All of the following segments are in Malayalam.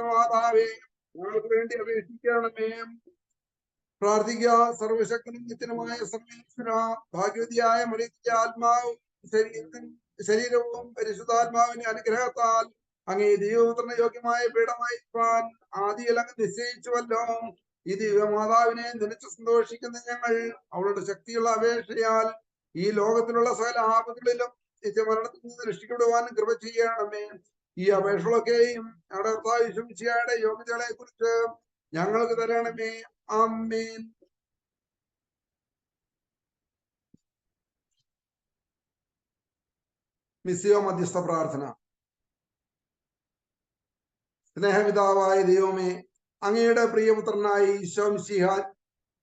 മാതാവേ, ഞങ്ങൾക്ക് വേണ്ടി അപേക്ഷിക്കണമേ. പ്രാർത്ഥിക്കുക. സർവശക്തനും നിത്യനുമായ സർവേശ്വര, ഭാഗ്യവതിയായ മറിയത്തിന്റെ ആത്മാവും ശരീരവും പരിശുദ്ധാത്മാവിന്റെ അനുഗ്രഹത്താൽ അങ്ങേ ദൈവപുത്രന് യോഗ്യമായ പീഠമായിരിക്കാൻ ആദിയിൽ അങ്ങ് നിശ്ചയിച്ചുവല്ലോ. ഈ ദിവ്യമാതാവിനെ നിലച്ച് സന്തോഷിക്കുന്ന ഞങ്ങൾ അവളുടെ ശക്തിയുള്ള അപേക്ഷയാൽ ഈ ലോകത്തിലുള്ള സകല ആപത്തുകളിലും നിത്യമരണത്തിൽ നിന്ന് രക്ഷിക്കപ്പെടുവാൻ കൃപ ചെയ്യണമേ. ഈ അപേക്ഷകളൊക്കെയും ഞങ്ങളുടെ കർത്താവ് യേശുമിശിഹായുടെ യോഗ്യതകളെ കുറിച്ച് ഞങ്ങൾക്ക് തരണമേ. ആമേൻ. മിസ്സിയോ മധ്യസ്ഥ പ്രാർത്ഥന. സ്നേഹപിതാവായ ദൈവമേ, അങ്ങയുടെ പ്രിയപുത്രനായ ഈശോ മിശിഹ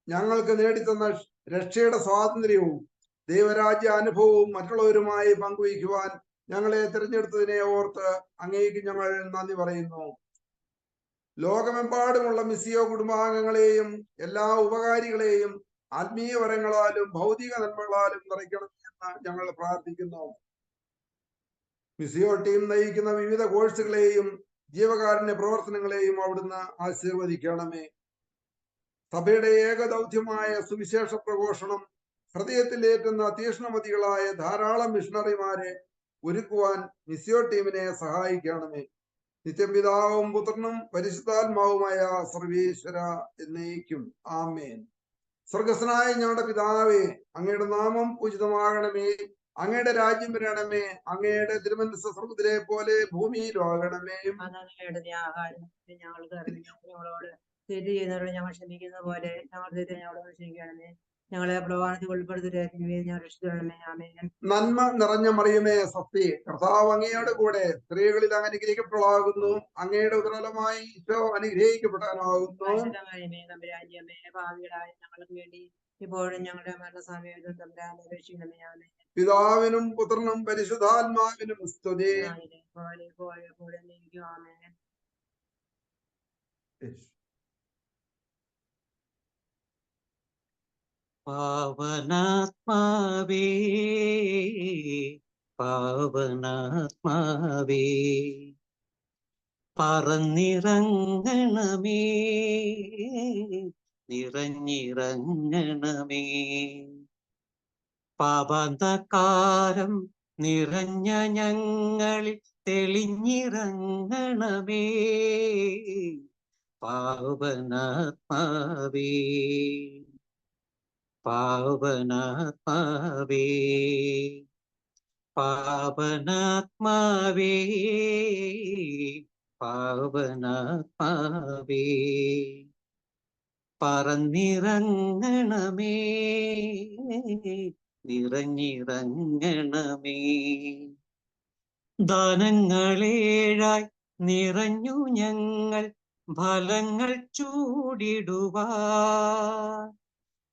ഞങ്ങൾക്ക് നേടിത്തന്ന രക്ഷയുടെ സ്വാതന്ത്ര്യവും ദൈവരാജ്യ അനുഭവവും മറ്റുള്ളവരുമായി പങ്കുവയ്ക്കുവാൻ ഞങ്ങളെ തിരഞ്ഞെടുത്തതിനെ ഓർത്ത് അങ്ങേക്ക് ഞങ്ങൾ നന്ദി പറയുന്നു. ലോകമെമ്പാടുമുള്ള മിസ്സിയോ കുടുംബാംഗങ്ങളെയും എല്ലാ ഉപകാരികളെയും ആത്മീയ വരങ്ങളാലും ഭൗതിക നന്മകളാലും നിറയ്ക്കണമെന്ന് ഞങ്ങൾ പ്രാർത്ഥിക്കുന്നു. മിസ്സിയോ ടീം നയിക്കുന്ന വിവിധ കോഴ്സുകളെയും ജീവകാരുണ്യ പ്രവർത്തനങ്ങളെയും അവിടുന്ന് ആശീർവദിക്കണമേ. സഭയുടെ ഏകദൗത്യമായ സുവിശേഷ പ്രഘോഷണം ഹൃദയത്തിലേറ്റുന്ന തീക്ഷ്ണമതികളായ ധാരാളം മിഷണറിമാരെ ഒരുക്കുവാൻ മിസ്സിയോ ടീമിനെ സഹായിക്കണമേ. നിത്യപിതാവും പുത്രനും പരിശുദ്ധാത്മാവുമായ സർവീശ്വര എന്നേക്കും ആമേൻ. സ്വർഗസ്നായ ഞങ്ങളുടെ പിതാവേ, അങ്ങയുടെ നാമം പൂജിതമാകണമേ. അങ്ങയുടെ രാജ്യം വരണമേ. അങ്ങയുടെ തിരുമനസ്സ് സ്വർഗ്ഗത്തിലെ പോലെ ഭൂമിയിലാകണമേ. ഞങ്ങളോട് തെറ്റ് ചെയ്യുന്നവരോട് ഞങ്ങൾ ക്ഷമിക്കുന്ന പോലെ ഞങ്ങൾ തെറ്റ് ഞങ്ങളോട് ക്ഷമിക്കണമേ. ഞങ്ങളെ പ്രവാഹത്തിൽ ഉൾപ്പെടുത്തണമേ. ഞങ്ങൾ രക്ഷിക്കണമേ. ആമേൻ. നന്മ നിറഞ്ഞ മറിയമേ സ്വസ്തി, കർത്താവ് അങ്ങയുടെ കൂടെ സ്ത്രീകളിൽ അങ്ങ് അനുഗ്രഹിക്കപ്പെടാകുന്നു. അങ്ങയുടെ ഉദരഫലമായി ഈശോ അനുഗ്രഹിക്കപ്പെടാനാകുന്നു. ഭാവികളായ ഞങ്ങൾക്ക് വേണ്ടി ഇപ്പോഴും ഞങ്ങളുടെ മരണസമയത്തും തമ്പുരാനെ അപേക്ഷിക്കണമേ. ആമേൻ. പിതാവിനും പുത്രനും പരിശുദ്ധാത്മാവിനും സ്തുതി. ആമേൻ. പാവനാത്മാവേ, പാവനാത്മാവേ, പറന്നിറങ്ങണമേ, നിറഞ്ഞിറങ്ങണമേ. പാപാന്തകാരം നിറഞ്ഞ ഞങ്ങളിൽ തെളിഞ്ഞിറങ്ങണമേ, പാവനാത്മാവേ, പാവനാത്മാവേ, പാവനാത്മാവേ, പാവനാത്മാവേ, പറന്നിറങ്ങണമേ, നിറഞ്ഞിറങ്ങണമേ. ദാനങ്ങളേഴായി നിറഞ്ഞു ഞങ്ങൾ ഫലങ്ങൾ ചൂടിടുവാൻ.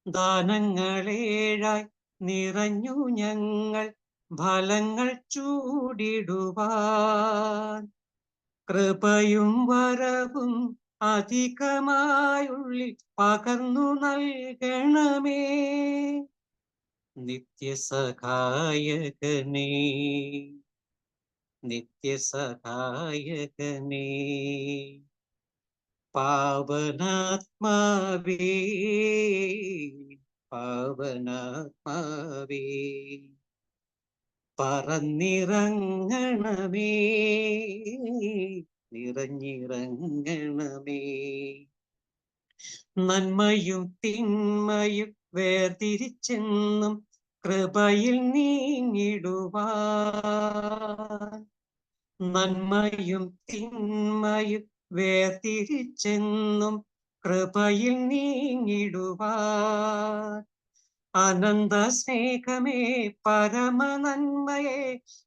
ദാനങ്ങളേഴായി നിറഞ്ഞു ഞങ്ങൾ ഫലങ്ങൾ ചൂടിടുവാൻ. കൃപയും വരവും അധികമായുള്ളിൽ പകർന്നു നൽകണമേ. നിത്യസഹായകനേ, നിത്യസഹായകനേ, പാവനാത്മാവേ, പാവനാത്മാവേ, പറന്നിറങ്ങണമേ, നിറഞ്ഞിറങ്ങണമേ. നന്മയും തിന്മയും വേർതിരിച്ചെന്നും കൃപയിൽ നീങ്ങിടുവാൻ. നന്മയും തിന്മയും വേർതിരിച്ചെന്നും കൃപയിൽ നീങ്ങിടുവാൻ. അനന്ത സ്നേഹമേ, പരമനന്മയെ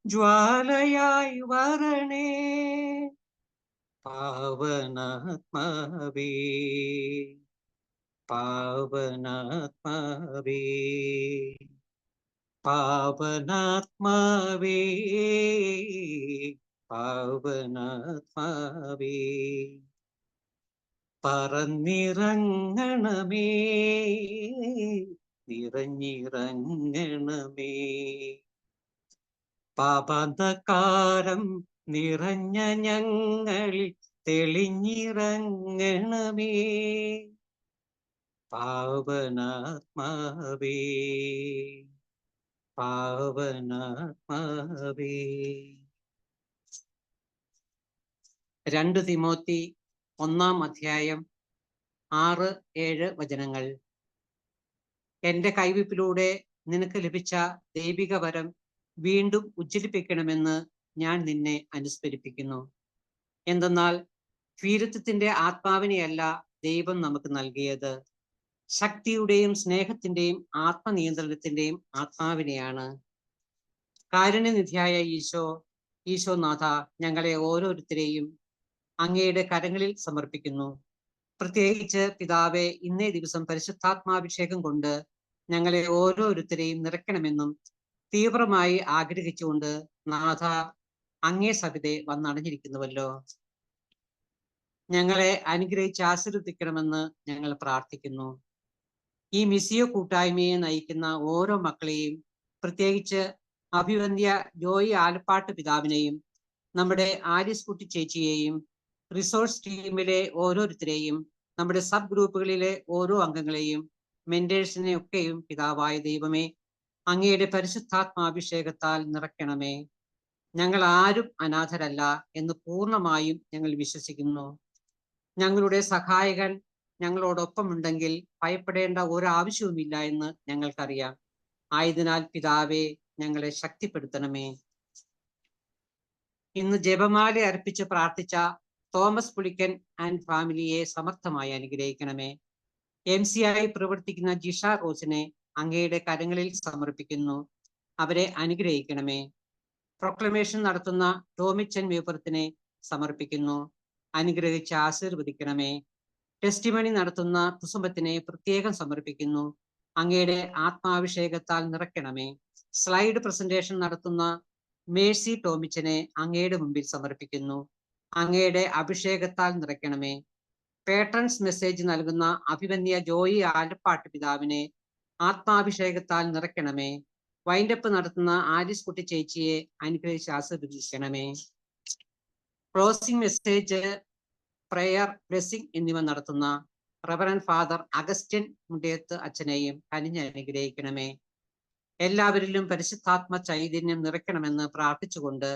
ജ്വാലയായി വരണേ, പാവനാത്മാവേ, പാവനാത്മാവേ, പാവനാത്മാവേ, പാവനാത്മാവേ, പറന്നിറങ്ങണമേ, നിറഞ്ഞിറങ്ങണമേ. പാപാന്തകാരം നിറഞ്ഞ ഞങ്ങളിൽ തെളിഞ്ഞിറങ്ങണമേ. പാവനാത്മാവേ, പാവനാത്മാവേ. 2 തിമോത്തി 1-ാം അധ്യായം 6-7 വചനങ്ങൾ. എന്റെ കൈവയ്പിലൂടെ നിനക്ക് ലഭിച്ച ദൈവിക വരം വീണ്ടും ഉജ്ജ്വലിപ്പിക്കണമെന്ന് ഞാൻ നിന്നെ അനുസ്മരിപ്പിക്കുന്നു. എന്തെന്നാൽ വീരത്വത്തിന്റെ ആത്മാവിനെയല്ല ദൈവം നമുക്ക് നൽകിയത്, ശക്തിയുടെയും സ്നേഹത്തിന്റെയും ആത്മനിയന്ത്രണത്തിന്റെയും ആത്മാവിനെയാണ്. കാരുണ്യനിധിയായ ഈശോനാഥ, ഞങ്ങളെ ഓരോരുത്തരെയും അങ്ങയുടെ കരങ്ങളിൽ സമർപ്പിക്കുന്നു. പ്രത്യേകിച്ച് പിതാവെ, ഇന്നേ ദിവസം പരിശുദ്ധാത്മാഭിഷേകം കൊണ്ട് ഞങ്ങളെ ഓരോരുത്തരെയും നിറയ്ക്കണമെന്നും തീവ്രമായി ആഗ്രഹിച്ചുകൊണ്ട് നാഥ അങ്ങേ സവിധേ വന്നടഞ്ഞിരിക്കുന്നുവല്ലോ. ഞങ്ങളെ അനുഗ്രഹിച്ച് ആശീർവദിക്കണമെന്ന് ഞങ്ങൾ പ്രാർത്ഥിക്കുന്നു. ഈ മിസിയോ കൂട്ടായ്മയെ നയിക്കുന്ന ഓരോ മക്കളെയും, പ്രത്യേകിച്ച് അഭിവന്ദ്യ ജോയി ആലപ്പാട്ട് പിതാവിനെയും നമ്മുടെ ആലിസ് കുട്ടി ചേച്ചിയെയും റിസോഴ്സ് ടീമിലെ ഓരോരുത്തരെയും നമ്മുടെ സബ് ഗ്രൂപ്പുകളിലെ ഓരോ അംഗങ്ങളെയും മെന്റേഴ്സിനെ ഒക്കെയും പിതാവായ ദൈവമേ അങ്ങയുടെ പരിശുദ്ധാത്മാഭിഷേകത്താൽ നിറയ്ക്കണമേ. ഞങ്ങൾ ആരും അനാഥരല്ല എന്ന് പൂർണ്ണമായും ഞങ്ങൾ വിശ്വസിക്കുന്നു. ഞങ്ങളുടെ സഹായകൻ ഞങ്ങളോടൊപ്പമുണ്ടെങ്കിൽ ഭയപ്പെടേണ്ട ഒരാവശ്യവുമില്ല എന്ന് ഞങ്ങൾക്കറിയാം. ആയതിനാൽ പിതാവേ, ഞങ്ങളെ ശക്തിപ്പെടുത്തണമേ. ഇന്ന് ജപമാല അർപ്പിച്ച് പ്രാർത്ഥിച്ച തോമസ് പുളിക്കൻ ആൻഡ് ഫാമിലിയെ സമർത്ഥമായി അനുഗ്രഹിക്കണമേ. MC-ആയി പ്രവർത്തിക്കുന്ന ജിഷ റോസിനെ അങ്ങയുടെ കരങ്ങളിൽ സമർപ്പിക്കുന്നു. അവരെ അനുഗ്രഹിക്കണമേ. പ്രൊക്ലമേഷൻ നടത്തുന്ന ടോമിച്ചൻ വേപ്പുറത്തിനെ സമർപ്പിക്കുന്നു. അനുഗ്രഹിച്ച് ആശീർവദിക്കണമേ. ടെസ്റ്റിമണി നടത്തുന്ന കുസുമത്തിനെ പ്രത്യേകം സമർപ്പിക്കുന്നു. അങ്ങയുടെ ആത്മാഭിഷേകത്താൽ നിറയ്ക്കണമേ. സ്ലൈഡ് പ്രസന്റേഷൻ നടത്തുന്ന മേഴ്സി ടോമിച്ചനെ അങ്ങയുടെ മുമ്പിൽ സമർപ്പിക്കുന്നു. അങ്ങയുടെ അഭിഷേകത്താൽ നിറയ്ക്കണമേ. പേട്രൻസ് മെസ്സേജ് നൽകുന്ന അഭിവന്യ ജോയി ആലപ്പാട്ട് പിതാവിനെ ആത്മാഭിഷേകത്താൽ നിറയ്ക്കണമേ. വൈൻഡപ്പ് നടത്തുന്ന ആലിസ് കുട്ടി ചേച്ചിയെ അനുഗ്രഹിച്ച് ആശീർവദിക്കണമേ. ക്ലോസിംഗ് മെസ്സേജ്, പ്രയർ, ബ്ലെസ്സിംഗ് എന്നിവ നടത്തുന്ന റവറൻ ഫാദർ അഗസ്റ്റിൻ മുണ്ടേത്ത് അച്ഛനെയും കനിഞ്ഞ് അനുഗ്രഹിക്കണമേ. എല്ലാവരിലും പരിശുദ്ധാത്മ ചൈതന്യം നിറയ്ക്കണമെന്ന് പ്രാർത്ഥിച്ചുകൊണ്ട്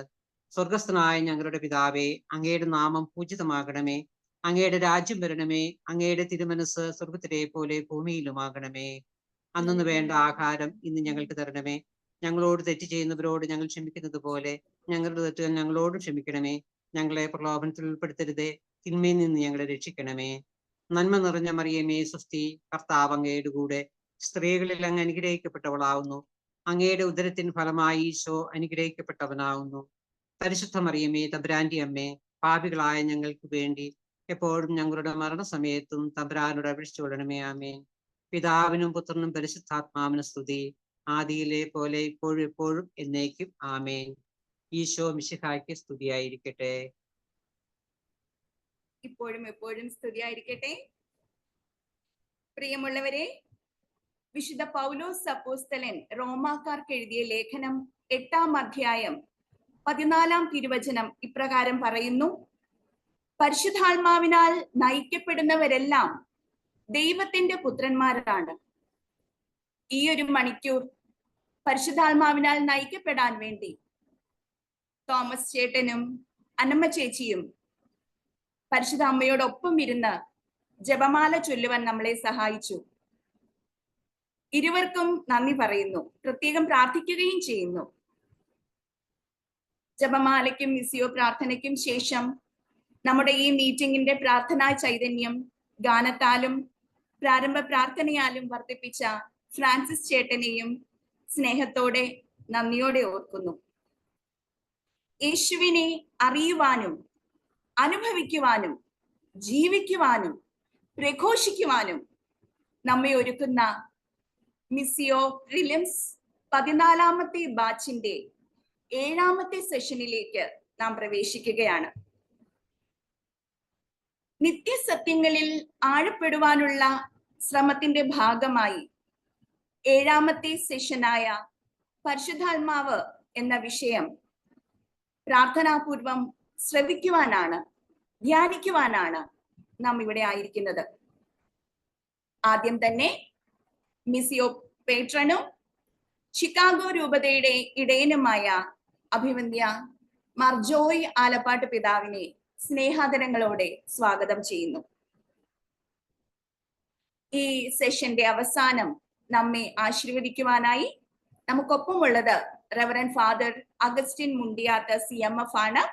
സ്വർഗസ്ഥനായ ഞങ്ങളുടെ പിതാവേ, അങ്ങയുടെ നാമം പൂജിതമാകണമേ. അങ്ങയുടെ രാജ്യം വരണമേ. അങ്ങയുടെ തിരുമനസ് സ്വർഗത്തിലെ പോലെ ഭൂമിയിലുമാകണമേ. അന്നു വേണ്ട ആഹാരം ഇന്ന് ഞങ്ങൾക്ക് തരണമേ. ഞങ്ങളോട് തെറ്റ് ചെയ്യുന്നവരോട് ഞങ്ങൾ ക്ഷമിക്കുന്നത് പോലെ ഞങ്ങളുടെ തെറ്റുകൾ ഞങ്ങളോട് ക്ഷമിക്കണമേ. ഞങ്ങളെ പ്രലോഭനത്തിൽ ഉൾപ്പെടുത്തരുതേ, തിന്മയിൽ നിന്ന് ഞങ്ങളെ രക്ഷിക്കണമേ. നന്മ നിറഞ്ഞ മറിയമേ സ്വസ്തി, കർത്താവ് അങ്ങയുടെ കൂടെ, സ്ത്രീകളിൽ അങ്ങ് അനുഗ്രഹിക്കപ്പെട്ടവളാവുന്നു. അങ്ങയുടെ ഉദരത്തിൻ ഫലമായി ഈശോ അനുഗ്രഹിക്കപ്പെട്ടവനാവുന്നു. പരിശുദ്ധ മറിയമേ, തമ്പുരാന്റെ അമ്മേ, പാപികളായ ഞങ്ങൾക്ക് വേണ്ടി എപ്പോഴും ഞങ്ങളുടെ മരണസമയത്തും തമ്പുരാനോട് അപേക്ഷിച്ചു കൊള്ളണമേ. ആമേൻ. പിതാവിനും പുത്രനും പരിശുദ്ധാത്മാവിനും സ്തുതി, ആദിയിലെ പോലെ ഇപ്പോഴും എപ്പോഴും എന്നേക്കും. ആമേൻ. ഈശോ മിശിഹായ്ക്ക് സ്തുതിയായിരിക്കട്ടെ. ഇപ്പോഴും എപ്പോഴും സ്തുതിയായിരിക്കട്ടെ. പ്രിയമുള്ളവരെ, വിശുദ്ധ പൗലോസ് അപ്പോസ്തലൻ റോമാക്കാർക്ക് എഴുതിയ ലേഖനം 8-ാം അധ്യായം 14-ാം തിരുവചനം ഇപ്രകാരം പറയുന്നു: പരിശുദ്ധാത്മാവിനാൽ നയിക്കപ്പെടുന്നവരെല്ലാം ദൈവത്തിന്റെ പുത്രന്മാരാണ്. ഈ ഒരു മണിക്കൂർ പരിശുദ്ധാത്മാവിനാൽ നയിക്കപ്പെടാൻ വേണ്ടി തോമസ് ചേട്ടനും അന്നമ്മ ചേച്ചിയും പരിശുദ്ധ അമ്മയോടൊപ്പം ഇരുന്ന് ജപമാല ചൊല്ലുവാൻ നമ്മളെ സഹായിച്ചു. ഇരുവർക്കും നന്ദി പറയുന്നു, പ്രത്യേകം പ്രാർത്ഥിക്കുകയും ചെയ്യുന്നു. ജപമാലയ്ക്കും മിസിയോ പ്രാർത്ഥനയ്ക്കും ശേഷം നമ്മുടെ ഈ മീറ്റിംഗിന്റെ പ്രാർത്ഥനാ ചൈതന്യം ഗാനത്താലും പ്രാരംഭ പ്രാർത്ഥനയാലും വർദ്ധിപ്പിച്ച ഫ്രാൻസിസ് ചേട്ടനെയും സ്നേഹത്തോടെ നന്ദിയോടെ ഓർക്കുന്നു. യേശുവിനെ അറിയുവാനും അനുഭവിക്കുവാനും ജീവിക്കുവാനും പ്രഘോഷിക്കുവാനും നമ്മെ ഒരുക്കുന്ന മിസിയോ പ്രിലിംസ് 14-ാമത്തെ ബാച്ചിന്റെ 7-ാമത്തെ സെഷനിലേക്ക് നാം പ്രവേശിക്കുകയാണ്. നിത്യസത്യങ്ങളിൽ ആഴപ്പെടുവാനുള്ള ശ്രമത്തിന്റെ ഭാഗമായി 7-ാമത്തെ സെഷനായ പരിശുദ്ധാത്മാവ് എന്ന വിഷയം പ്രാർത്ഥനാപൂർവം ശ്രവിക്കുവാനാണ് ധ്യാനിക്കുവാനാണ് നാം ഇവിടെ ആയിരിക്കുന്നത്. ആദ്യം തന്നെ മിസിയോ പേട്രനും ചിക്കാഗോ രൂപതയുടെ ഇടയനുമായ അഭിവന്ദ്യ മാർ ജോയ് ആലപ്പാട്ട് പിതാവിനെ സ്നേഹാദരങ്ങളോടെ സ്വാഗതം ചെയ്യുന്നു. ഈ സെഷന്റെ അവസാനം നമ്മെ ആശീർവദിക്കുവാനായി നമുക്കൊപ്പമുള്ളത് റെവറൻഡ് ഫാദർ അഗസ്റ്റിൻ മുണ്ടിയാത്ത CMF ആണ്.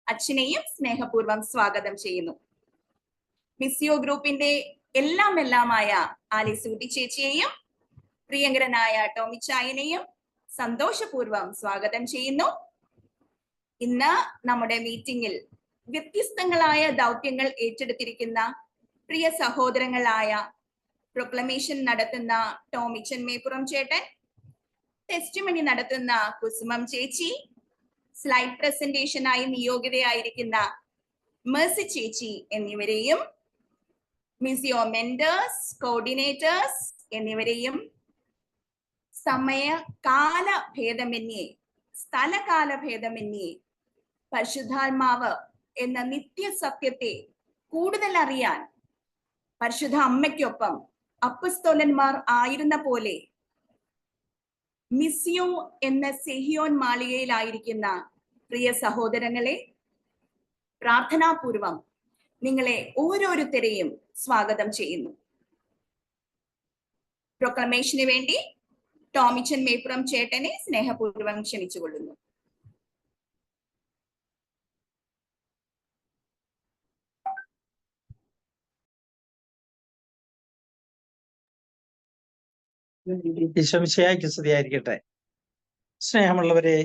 അച്ഛനെയും സ്നേഹപൂർവ്വം സ്വാഗതം ചെയ്യുന്നു. മിസിയോ ഗ്രൂപ്പിന്റെ എല്ലാമായ ആലിസൂട്ടി ചേച്ചിയെയും പ്രിയങ്കരനായ ടോമിച്ചായനെയും സന്തോഷപൂർവ്വം സ്വാഗതം ചെയ്യുന്നു. ഇന്ന് നമ്മുടെ മീറ്റിംഗിൽ വ്യത്യസ്തങ്ങളായ ദൗത്യങ്ങൾ ഏറ്റെടുത്തിരിക്കുന്ന പ്രിയ സഹോദരങ്ങളായ പ്രൊക്ലമേഷൻ നടത്തുന്ന ടോമിച്ചൻ മേപ്പുറം ചേട്ടൻ, ടെസ്റ്റിമണി നടത്തുന്ന കുസുമം ചേച്ചി, സ്ലൈഡ് പ്രസന്റേഷനായി നിയോഗിതയായിരിക്കുന്ന മേഴ്സി ചേച്ചി എന്നിവരെയും മിസിയോ മെന്റേഴ്സ്, കോർഡിനേറ്റേഴ്സ് എന്നിവരെയും സമയകാല ഭേദമന്യേ സ്ഥലകാല ഭേദമന്യേ പരിശുദ്ധാത്മാവ് എന്ന നിത്യസത്യത്തെ കൂടുതൽ അറിയാൻ പരിശുദ്ധ അമ്മയ്ക്കൊപ്പം അപ്പസ്തോലന്മാർ ആയിരുന്ന പോലെ മിസിയോ എന്ന സെഹിയോൻ മാളികയിലായിരിക്കുന്ന പ്രിയ സഹോദരങ്ങളെ, പ്രാർത്ഥനാപൂർവം നിങ്ങളെ ഓരോരുത്തരെയും സ്വാഗതം ചെയ്യുന്നു. പ്രൊക്ലമേഷന് വേണ്ടി ടോമിച്ചൻ മേപ്പുറം ചേട്ടനെ സ്നേഹപൂർവ്വം ക്ഷണിച്ചുകൊള്ളുന്നു. ഈശോമിശിഹായ്ക്ക് സ്തുതിയായിരിക്കട്ടെ. സ്നേഹമുള്ളവരെ,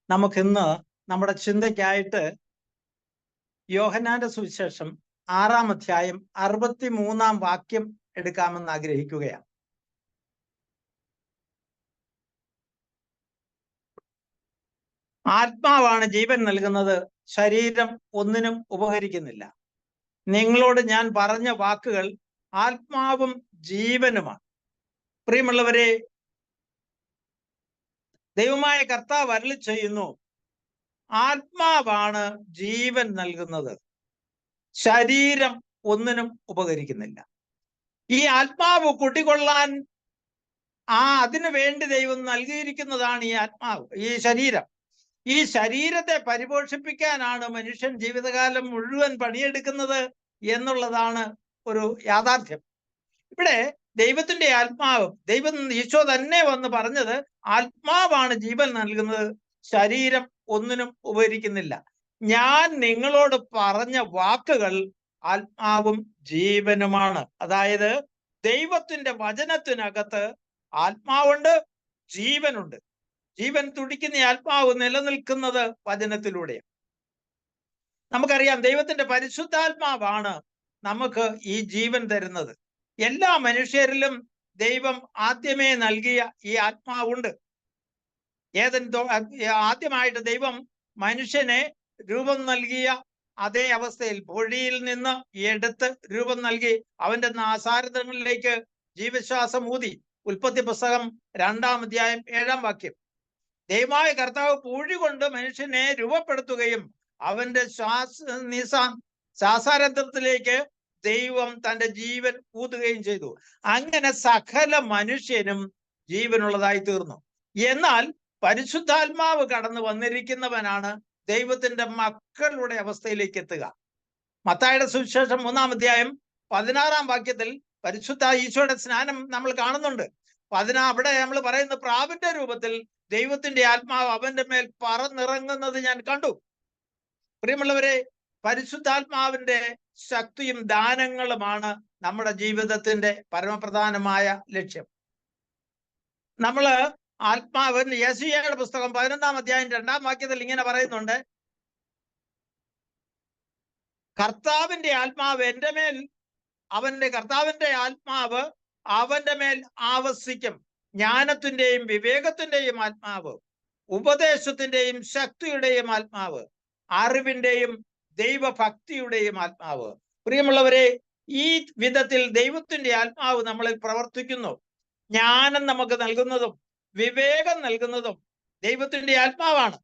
നമുക്കിന്ന് നമ്മുടെ ചിന്തയ്ക്കായിട്ട് യോഹന്നാന്റെ സുവിശേഷം 6-ാം അധ്യായം 63-ാം വാക്യം എടുക്കാമെന്ന് ആഗ്രഹിക്കുകയാണ്. ആത്മാവാണ് ജീവൻ നൽകുന്നത്, ശരീരം ഒന്നിനും ഉപകരിക്കുന്നില്ല. നിങ്ങളോട് ഞാൻ പറഞ്ഞ വാക്കുകൾ ആത്മാവും ജീവനുമാണ്. പ്രിയമുള്ളവരെ, ദൈവമായ കർത്താവ് അരുളി ചെയ്യുന്നു, ആത്മാവാണ് ജീവൻ നൽകുന്നത്, ശരീരം ഒന്നിനും ഉപകരിക്കുന്നില്ല. ഈ ആത്മാവ് കുടികൊള്ളാൻ അതിനു വേണ്ടി ദൈവം നൽകിയിരിക്കുന്നതാണ് ഈ ആത്മാവ്, ഈ ശരീരം. ഈ ശരീരത്തെ പരിപോഷിപ്പിക്കാനാണ് മനുഷ്യൻ ജീവിതകാലം മുഴുവൻ പണിയെടുക്കുന്നത് എന്നുള്ളതാണ് ഒരു യാഥാർത്ഥ്യം. ഇവിടെ ദൈവത്തിന്റെ ആത്മാവ്, ഈശോ തന്നെ വന്ന് പറഞ്ഞത് ആത്മാവാണ് ജീവൻ നൽകുന്നത്, ശരീരം ഒന്നിനും ഉപകരിക്കുന്നില്ല. ഞാൻ നിങ്ങളോട് പറഞ്ഞ വാക്കുകൾ ആത്മാവും ജീവനുമാണ്. അതായത് ദൈവത്തിന്റെ വചനത്തിനകത്ത് ആത്മാവുണ്ട്, ജീവനുണ്ട്. ജീവൻ തുടിക്കുന്ന ആത്മാവ് നിലനിൽക്കുന്നത് വചനത്തിലൂടെയാണ്. നമുക്കറിയാം, ദൈവത്തിന്റെ പരിശുദ്ധാത്മാവാണ് നമുക്ക് ഈ ജീവൻ തരുന്നത്. എല്ലാ മനുഷ്യരിലും ദൈവം ആദ്യമേ നൽകിയ ഈ ആത്മാവുണ്ട്. ആദ്യമായിട്ട് ദൈവം മനുഷ്യനെ രൂപം നൽകിയ അതേ അവസ്ഥയിൽ പൊഴിയിൽ നിന്ന് എടുത്ത് രൂപം നൽകി അവന്റെ നാസാരങ്ങളിലേക്ക് ജീവശ്വാസം ഊതി. ഉൽപ്പത്തി പുസ്തകം 2-ാം അധ്യായം 7-ാം വാക്യം. ദൈവമായ കർത്താവ് പൂഴി കൊണ്ട് മനുഷ്യനെ രൂപപ്പെടുത്തുകയും അവന്റെ ശ്വാസാരന്ധ്രത്തിലേക്ക് ദൈവം തന്റെ ജീവൻ ഊതുകയും ചെയ്തു. അങ്ങനെ സകല മനുഷ്യനും ജീവനുള്ളതായി തീർന്നു. എന്നാൽ പരിശുദ്ധാത്മാവ് കടന്നു വന്നിരിക്കുന്നവനാണ് ദൈവത്തിന്റെ മക്കളുടെ അവസ്ഥയിലേക്ക് എത്തുക. മത്തായിയുടെ സുവിശേഷം 3-ാം അധ്യായം 16-ാം വാക്യത്തിൽ പരിശുദ്ധ ഈശോയുടെ സ്നാനം നമ്മൾ കാണുന്നുണ്ട്. അവിടെ നമ്മൾ പറയുന്ന പ്രാവിന്റെ രൂപത്തിൽ ദൈവത്തിന്റെ ആത്മാവ് അവന്റെ മേൽ പറന്നിറങ്ങുന്നത് ഞാൻ കണ്ടു. പ്രിയമുള്ളവരെ, പരിശുദ്ധാത്മാവിന്റെ ശക്തിയും ദാനങ്ങളുമാണ് നമ്മുടെ ജീവിതത്തിന്റെ പരമപ്രധാനമായ ലക്ഷ്യം. നമ്മള് ആത്മാവിന് യെശയ്യായുടെ പുസ്തകം 11-ാം അധ്യായം 2-ാം വാക്യത്തിൽ ഇങ്ങനെ പറയുന്നുണ്ട്, കർത്താവിന്റെ ആത്മാവ് എന്റെ മേൽ, കർത്താവിന്റെ ആത്മാവ് അവന്റെ മേൽ ആവസിക്കും, ജ്ഞാനത്തിന്റെയും വിവേകത്തിന്റെയും ആത്മാവ്, ഉപദേശത്തിന്റെയും ശക്തിയുടെയും ആത്മാവ്, അറിവിന്റെയും ദൈവഭക്തിയുടെയും ആത്മാവ്. പ്രിയമുള്ളവരെ, ഈ വിധത്തിൽ ദൈവത്തിന്റെ ആത്മാവ് നമ്മളിൽ പ്രവർത്തിക്കുന്നു. ജ്ഞാനം നമുക്ക് നൽകുന്നതും വിവേകം നൽകുന്നതും ദൈവത്തിന്റെ ആത്മാവാണ്.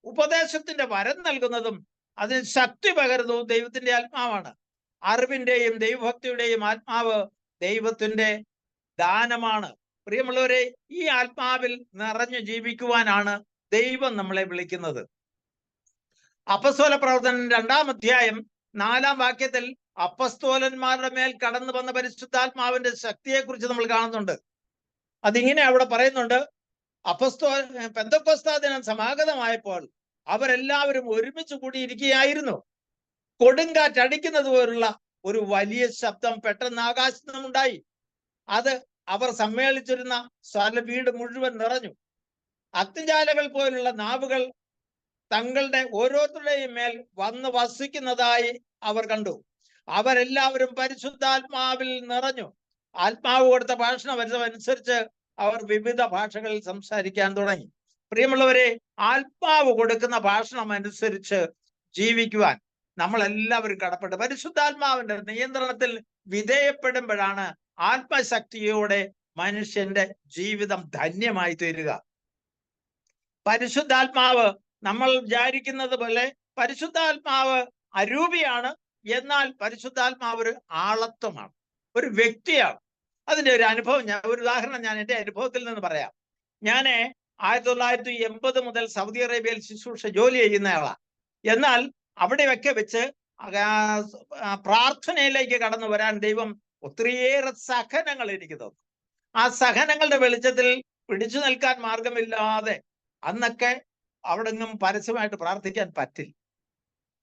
ഉപദേശത്തിന്റെ വരം നൽകുന്നതും അതിന് ശക്തി പകരുന്നതും ദൈവത്തിന്റെ ആത്മാവാണ്. അറിവിന്റെയും ദൈവഭക്തിയുടെയും ആത്മാവ് ദൈവത്തിന്റെ ദാനമാണ്. പ്രിയമുള്ളവരെ, ഈ ആത്മാവിൽ നിറഞ്ഞു ജീവിക്കുവാനാണ് ദൈവം നമ്മളെ വിളിക്കുന്നത്. അപ്പസ്തോല പ്രവർത്തനം 2-ാം അധ്യായം 4-ാം വാക്യത്തിൽ അപ്പസ്തോലന്മാരുടെ മേൽ കടന്നു വന്ന പരിശുദ്ധാത്മാവിന്റെ ശക്തിയെക്കുറിച്ച് നമ്മൾ കാണുന്നുണ്ട്. അതിങ്ങനെ അവിടെ പറയുന്നുണ്ട്. പെന്തക്കോസ്താ ദിനം സമാഗതമായപ്പോൾ അവരെല്ലാവരും ഒരുമിച്ച് കൂടിയിരിക്കുകയായിരുന്നു. കൊടുങ്കാറ്റടിക്കുന്നത് പോലുള്ള ഒരു വലിയ ശബ്ദം പെട്ടെന്ന് ആകാശത്ത് നിന്നുണ്ടായി. അത് അവർ സമ്മേളിച്ചിരുന്ന സ്ഥല വീട് മുഴുവൻ നിറഞ്ഞു. അഗ്നിജാലകൾ പോലുള്ള നാവുകൾ തങ്ങളുടെ ഓരോരുത്തരുടെയും മേൽ വന്ന് വസിക്കുന്നതായി അവർ കണ്ടു. അവരെല്ലാവരും പരിശുദ്ധാത്മാവിൽ നിറഞ്ഞു. ആത്മാവ് കൊടുത്ത ഭാഷണം അനുസരിച്ച് അവർ വിവിധ ഭാഷകളിൽ സംസാരിക്കാൻ തുടങ്ങി. പ്രിയമുള്ളവരെ, ആത്മാവ് കൊടുക്കുന്ന ഭാഷണം അനുസരിച്ച് ജീവിക്കുവാൻ നമ്മളെല്ലാവരും കടപ്പെട്ട് പരിശുദ്ധാത്മാവിന്റെ നിയന്ത്രണത്തിൽ വിധേയപ്പെടുമ്പോഴാണ് ആത്മശക്തിയോടെ മനുഷ്യന്റെ ജീവിതം ധന്യമായി തീരുക. പരിശുദ്ധാത്മാവ് നമ്മൾ വിചാരിക്കുന്നത് പോലെ പരിശുദ്ധാത്മാവ് അരൂപിയാണ്. എന്നാൽ പരിശുദ്ധാത്മാവ് ഒരു ആളത്വമാണ്, ഒരു വ്യക്തിയാണ്. അതിന്റെ ഒരു അനുഭവം ഒരു ഉദാഹരണം ഞാൻ എൻ്റെ അനുഭവത്തിൽ നിന്ന് പറയാം. ഞാൻ 1980 മുതൽ സൗദി അറേബ്യയിൽ ശുശ്രൂഷ ജോലി ചെയ്യുന്നയാളാണ്. എന്നാൽ അവിടെയൊക്കെ വെച്ച് പ്രാർത്ഥനയിലേക്ക് കടന്നു വരാൻ ദൈവം ഒത്തിരിയേറെ സഹനങ്ങൾ എനിക്ക് തന്നു. ആ സഹനങ്ങളുടെ വെളിച്ചത്തിൽ പിടിച്ചു നിൽക്കാൻ മാർഗമില്ലാതെ അന്നൊക്കെ അവിടെ നിന്നും പരസ്യമായിട്ട് പ്രാർത്ഥിക്കാൻ പറ്റില്ല.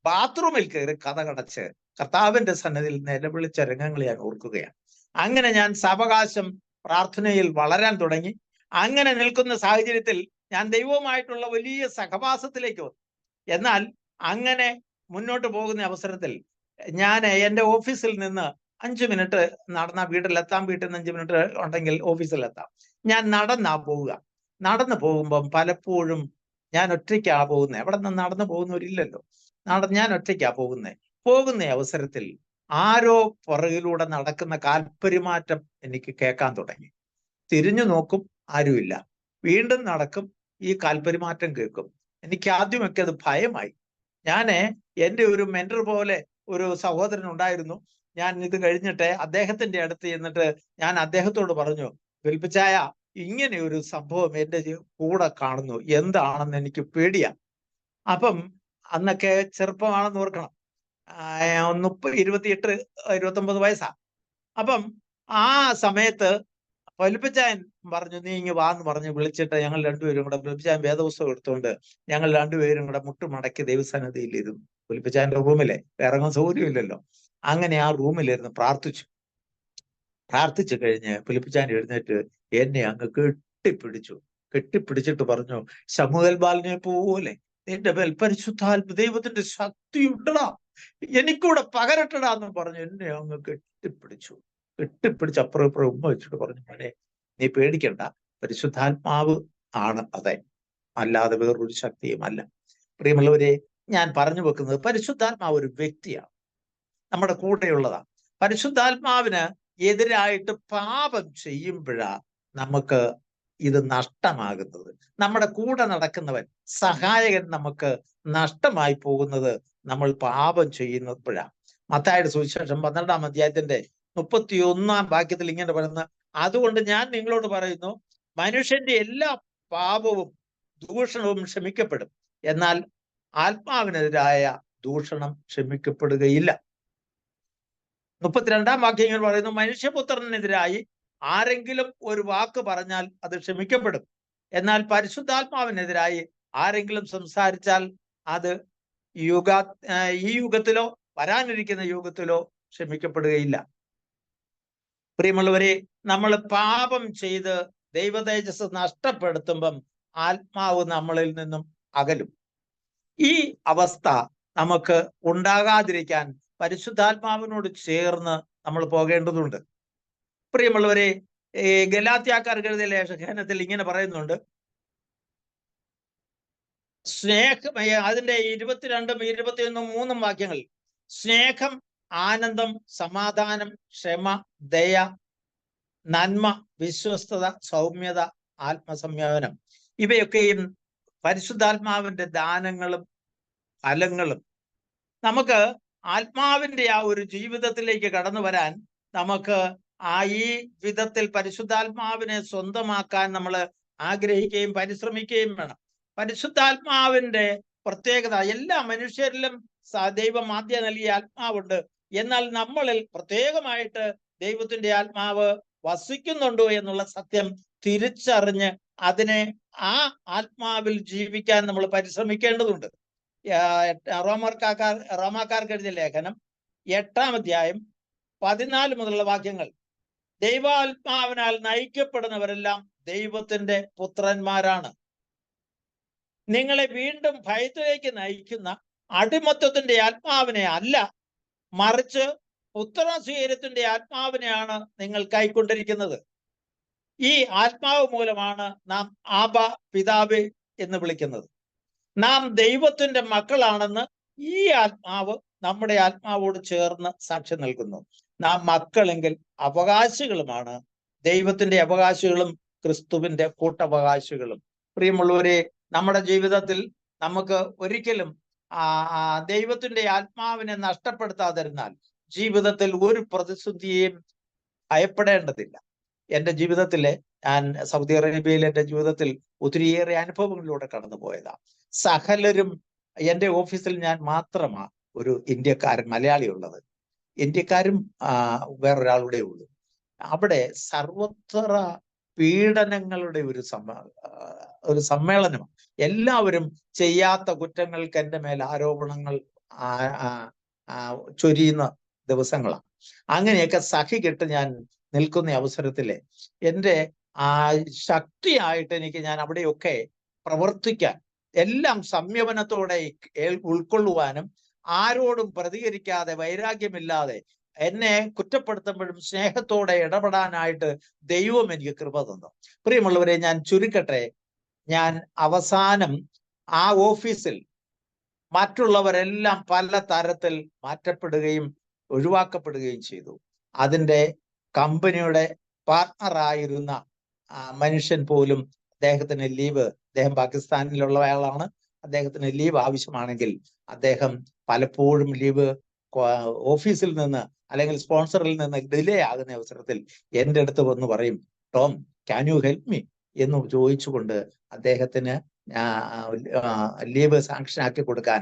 ബാത്റൂമിൽ കയറി കതകടച്ച് കർത്താവിന്റെ സന്നിധിയിൽ നിലവിളിച്ച രംഗങ്ങൾ ഞാൻ ഓർക്കുകയാണ്. അങ്ങനെ ഞാൻ സാവകാശം പ്രാർത്ഥനയിൽ വളരാൻ തുടങ്ങി. അങ്ങനെ നിൽക്കുന്ന സാഹചര്യത്തിൽ ഞാൻ ദൈവവുമായിട്ടുള്ള വലിയ സഹവാസത്തിലേക്ക് വന്നു. എന്നാൽ അങ്ങനെ മുന്നോട്ട് പോകുന്ന അവസരത്തിൽ ഞാൻ എൻ്റെ ഓഫീസിൽ നിന്ന് 5 മിനിറ്റ് നടന്ന വീട്ടിലെത്താം. വീട്ടിൽ നിന്ന് 5 മിനിറ്റ് ഉണ്ടെങ്കിൽ ഓഫീസിലെത്താം. ഞാൻ നടന്നാ പോവുക. നടന്നു പോകുമ്പം പലപ്പോഴും ഞാൻ ഒറ്റയ്ക്കാ പോകുന്നത്. എവിടെ നിന്ന് നടന്നു പോകുന്നവരില്ലല്ലോ. ഞാൻ ഒറ്റയ്ക്കാ പോകുന്ന അവസരത്തിൽ ആരോ പുറകിലൂടെ നടക്കുന്ന കാൽപെരുമാറ്റം എനിക്ക് കേൾക്കാൻ തുടങ്ങി. തിരിഞ്ഞു നോക്കും, ആരുമില്ല. വീണ്ടും നടക്കും, ഈ കാൽപെരുമാറ്റം കേൾക്കും. എനിക്ക് ആദ്യമൊക്കെ അത് ഭയമായി. എൻ്റെ ഒരു മെന്റർ പോലെ ഒരു സഹോദരൻ ഉണ്ടായിരുന്നു. ഞാൻ ഇത് കഴിഞ്ഞിട്ട് അദ്ദേഹത്തിന്റെ അടുത്ത് ചെന്നിട്ട് ഞാൻ അദ്ദേഹത്തോട് പറഞ്ഞു, വിൽപ്പിച്ചായ, ഇങ്ങനെ ഒരു സംഭവം എൻ്റെ കൂടെ കാണുന്നു, എന്താണെന്ന് എനിക്ക് പേടിയാ. അപ്പം അന്നൊക്കെ ചെറുപ്പമാണെന്ന് ഓർക്കണം, 28-29 വയസ്സാ. അപ്പം ആ സമയത്ത് വലിപ്പിച്ചായൻ പറഞ്ഞു, നീ ഇങ്ങ് വാന്ന് പറഞ്ഞ് വിളിച്ചിട്ട് ഞങ്ങൾ രണ്ടുപേരും കൂടെ, വലിപ്പിച്ചായൻ വേദപുസ്തകം എടുത്തുകൊണ്ട് ഞങ്ങൾ രണ്ടുപേരും കൂടെ മുട്ടുമടക്കി ദൈവസന്നിധിയിൽ ഇരുന്നു. വലിപ്പിച്ചായന്റെ റൂമിലെ ഇറങ്ങാൻ സൗകര്യമില്ലല്ലോ. അങ്ങനെ ആ റൂമിലിരുന്ന് പ്രാർത്ഥിച്ചു കഴിഞ്ഞ് പുലിപ്പിച്ചാൻ എഴുന്നേറ്റ് എന്നെ അങ്ങ് കെട്ടിപ്പിടിച്ചിട്ട് പറഞ്ഞു, ശമൂവേൽ ബാലനെ പോലെ നിന്റെ മേൽ പരിശുദ്ധാത്മ ദൈവത്തിന്റെ ശക്തി ഉണ്ടടാ, എനിക്കൂടെ പകരട്ടടാ എന്ന് പറഞ്ഞു എന്നെ അങ്ങ് കെട്ടിപ്പിടിച്ച് അപ്പുറം ഇപ്പുറം ഉമ്മ വെച്ചിട്ട് പറഞ്ഞു, മോനെ നീ പേടിക്കണ്ട, പരിശുദ്ധാത്മാവ് ആണ് അതെ, അല്ലാതെ വേറൊരു ശക്തിയുമല്ല. പ്രിയമുള്ളവരെ, ഞാൻ പറഞ്ഞു വെക്കുന്നത് പരിശുദ്ധാത്മാവ് ഒരു വ്യക്തിയാണ്, നമ്മുടെ കൂടെയുള്ളതാണ്. പരിശുദ്ധാത്മാവിന് എതിരായിട്ട് പാപം ചെയ്യുമ്പോഴാ നമുക്ക് ഇത് നഷ്ടമാകുന്നത്. നമ്മുടെ കൂടെ നടക്കുന്നവൻ, സഹായകൻ നമുക്ക് നഷ്ടമായി പോകുന്നത് നമ്മൾ പാപം ചെയ്യുന്നപ്പോഴാ. മത്തായിയുടെ സുവിശേഷം 12-ാം അധ്യായത്തിന്റെ 31-ാം വാക്യത്തിൽ ഇങ്ങനെ പറയുന്നത്, അതുകൊണ്ട് ഞാൻ നിങ്ങളോട് പറയുന്നു, മനുഷ്യന്റെ എല്ലാ പാപവും ദൂഷണവും ക്ഷമിക്കപ്പെടും, എന്നാൽ ആത്മാവിനെതിരായ ദൂഷണം ക്ഷമിക്കപ്പെടുകയില്ല. 32-ാം വാക്യം ഇങ്ങനെ പറയുന്നു, മനുഷ്യപുത്രനെതിരായി ആരെങ്കിലും ഒരു വാക്ക് പറഞ്ഞാൽ അത് ക്ഷമിക്കപ്പെടും, എന്നാൽ പരിശുദ്ധാത്മാവിനെതിരായി ആരെങ്കിലും സംസാരിച്ചാൽ അത് ഈ യുഗത്തിലോ വരാനിരിക്കുന്ന യുഗത്തിലോ ക്ഷമിക്കപ്പെടുകയില്ല. പ്രിയമുള്ളവരെ, നമ്മൾ പാപം ചെയ്ത് ദൈവതേജസ് നഷ്ടപ്പെടുത്തുമ്പം ആത്മാവ് നമ്മളിൽ നിന്നും അകലും. ഈ അവസ്ഥ നമുക്ക് ഉണ്ടാകാതിരിക്കാൻ പരിശുദ്ധാത്മാവിനോട് ചേർന്ന് നമ്മൾ പോകേണ്ടതുണ്ട്. പ്രിയമുള്ളവരെ, ഗലാത്യക്കാർക്ക് എഴുതിയ ലേഖനത്തിൽ ഇങ്ങനെ പറയുന്നുണ്ട്, സ്നേഹം, അതിന്റെ 22-ഉം 21-ഉം 3-ഉം വാക്യങ്ങൾ, സ്നേഹം, ആനന്ദം, സമാധാനം, ക്ഷമ, ദയ, നന്മ, വിശ്വസ്തത, സൗമ്യത, ആത്മസംയമനം, ഇവയൊക്കെയും പരിശുദ്ധാത്മാവിന്റെ ദാനങ്ങളും ഫലങ്ങളും നമുക്ക് ആത്മാവിന്റെ ആ ഒരു ജീവിതത്തിലേക്ക് കടന്നു വരാൻ നമുക്ക് ഈ വിധത്തിൽ പരിശുദ്ധാത്മാവിനെ സ്വന്തമാക്കാൻ നമ്മൾ ആഗ്രഹിക്കുകയും പരിശ്രമിക്കുകയും വേണം. പരിശുദ്ധാത്മാവിന്റെ പ്രത്യേകത എല്ലാ മനുഷ്യരിലും ദൈവം ആദ്യം നൽകിയ ആത്മാവുണ്ട്. എന്നാൽ നമ്മളിൽ പ്രത്യേകമായിട്ട് ദൈവത്തിന്റെ ആത്മാവ് വസിക്കുന്നുണ്ടോ എന്നുള്ള സത്യം തിരിച്ചറിഞ്ഞ് അതിനെ ആ ആത്മാവിൽ ജീവിക്കാൻ നമ്മൾ പരിശ്രമിക്കേണ്ടതുണ്ട്. റോമാക്കാർക്ക് എഴുതിയ ലേഖനം 8-ാം അധ്യായം 14 മുതലുള്ള വാക്യങ്ങൾ: ദൈവാത്മാവിനാൽ നയിക്കപ്പെടുന്നവരെല്ലാം ദൈവത്തിന്റെ പുത്രന്മാരാണ്. നിങ്ങളെ വീണ്ടും ഭയത്തിലേക്ക് നയിക്കുന്ന അടിമത്വത്തിന്റെ ആത്മാവിനെ അല്ല, മറിച്ച് പുത്രസ്വീകാരത്തിന്റെ ആത്മാവിനെയാണ് നിങ്ങൾ കൈക്കൊണ്ടിരിക്കുന്നത്. ഈ ആത്മാവ് മൂലമാണ് നാം ആബാ പിതാവേ എന്ന് വിളിക്കുന്നത്. നാം ദൈവത്തിന്റെ മക്കളാണെന്ന് ഈ ആത്മാവ് നമ്മുടെ ആത്മാവോട് ചേർന്ന് സാക്ഷ്യം നൽകുന്നു. നാം മക്കളെങ്കിൽ അവകാശികളുമാണ്, ദൈവത്തിന്റെ അവകാശികളും ക്രിസ്തുവിന്റെ കൂട്ടവകാശികളും. പ്രിയമുള്ളവരെ, നമ്മുടെ ജീവിതത്തിൽ നമുക്ക് ഒരിക്കലും ദൈവത്തിന്റെ ആത്മാവിനെ നഷ്ടപ്പെടുത്താതിരുന്നാൽ ജീവിതത്തിൽ ഒരു പ്രതിസന്ധിയെയും ഭയപ്പെടേണ്ടതില്ല. എൻ്റെ ജീവിതത്തിലെ ഞാൻ സൗദി അറേബ്യയിൽ എൻ്റെ ജീവിതത്തിൽ ഒത്തിരിയേറെ അനുഭവങ്ങളിലൂടെ കടന്നു പോയതാണ്. സകലരും എൻ്റെ ഓഫീസിൽ ഞാൻ മാത്രമാണ് ഒരു ഇന്ത്യക്കാരൻ മലയാളി ഉള്ളത്. ഇന്ത്യക്കാരും വേറൊരാളുടെ ഉള്ളൂ. അവിടെ സർവത്ര പീഡനങ്ങളുടെ ഒരു സമ്മേളനം. എല്ലാവരും ചെയ്യാത്ത കുറ്റങ്ങൾക്ക് എൻ്റെ മേൽ ആരോപണങ്ങൾ ചൊരിയുന്ന ദിവസങ്ങളാണ്. അങ്ങനെയൊക്കെ സഹികെട്ട് ഞാൻ നിൽക്കുന്ന അവസരത്തില് എൻ്റെ ശക്തിയായിട്ട് എനിക്ക് ഞാൻ അവിടെയൊക്കെ പ്രവർത്തിക്കാൻ, എല്ലാം സംയമനത്തോടെ ഉൾക്കൊള്ളുവാനും ആരോടും പ്രതികരിക്കാതെ വൈരാഗ്യമില്ലാതെ എന്നെ കുറ്റപ്പെടുത്തുമ്പോഴും സ്നേഹത്തോടെ ഇടപെടാനായിട്ട് ദൈവം എനിക്ക് കൃപ തന്നു. പ്രിയമുള്ളവരെ, ഞാൻ ചുരുക്കട്ടെ, ഞാൻ അവസാനം ആ ഓഫീസിൽ മറ്റുള്ളവരെല്ലാം പല തരത്തിൽ മാറ്റപ്പെടുകയും ഒഴിവാക്കപ്പെടുകയും ചെയ്തു. അതിൻ്റെ കമ്പനിയുടെ പാർട്ണറായിരുന്ന മനുഷ്യൻ പോലും അദ്ദേഹത്തിന് ലീവ്, അദ്ദേഹം പാകിസ്ഥാനിലുള്ള ആളാണ്, അദ്ദേഹത്തിന് ലീവ് ആവശ്യമാണെങ്കിൽ അദ്ദേഹം പലപ്പോഴും ലീവ് ഓഫീസിൽ നിന്ന് അല്ലെങ്കിൽ സ്പോൺസറിൽ നിന്ന് ഡിലേ ആകുന്ന അവസരത്തിൽ എൻ്റെ അടുത്ത് വന്ന് പറയും, Tom, can you help me എന്ന് ചോദിച്ചുകൊണ്ട് അദ്ദേഹത്തിന് ലീവ് സാങ്ഷൻ ആക്കി കൊടുക്കാൻ,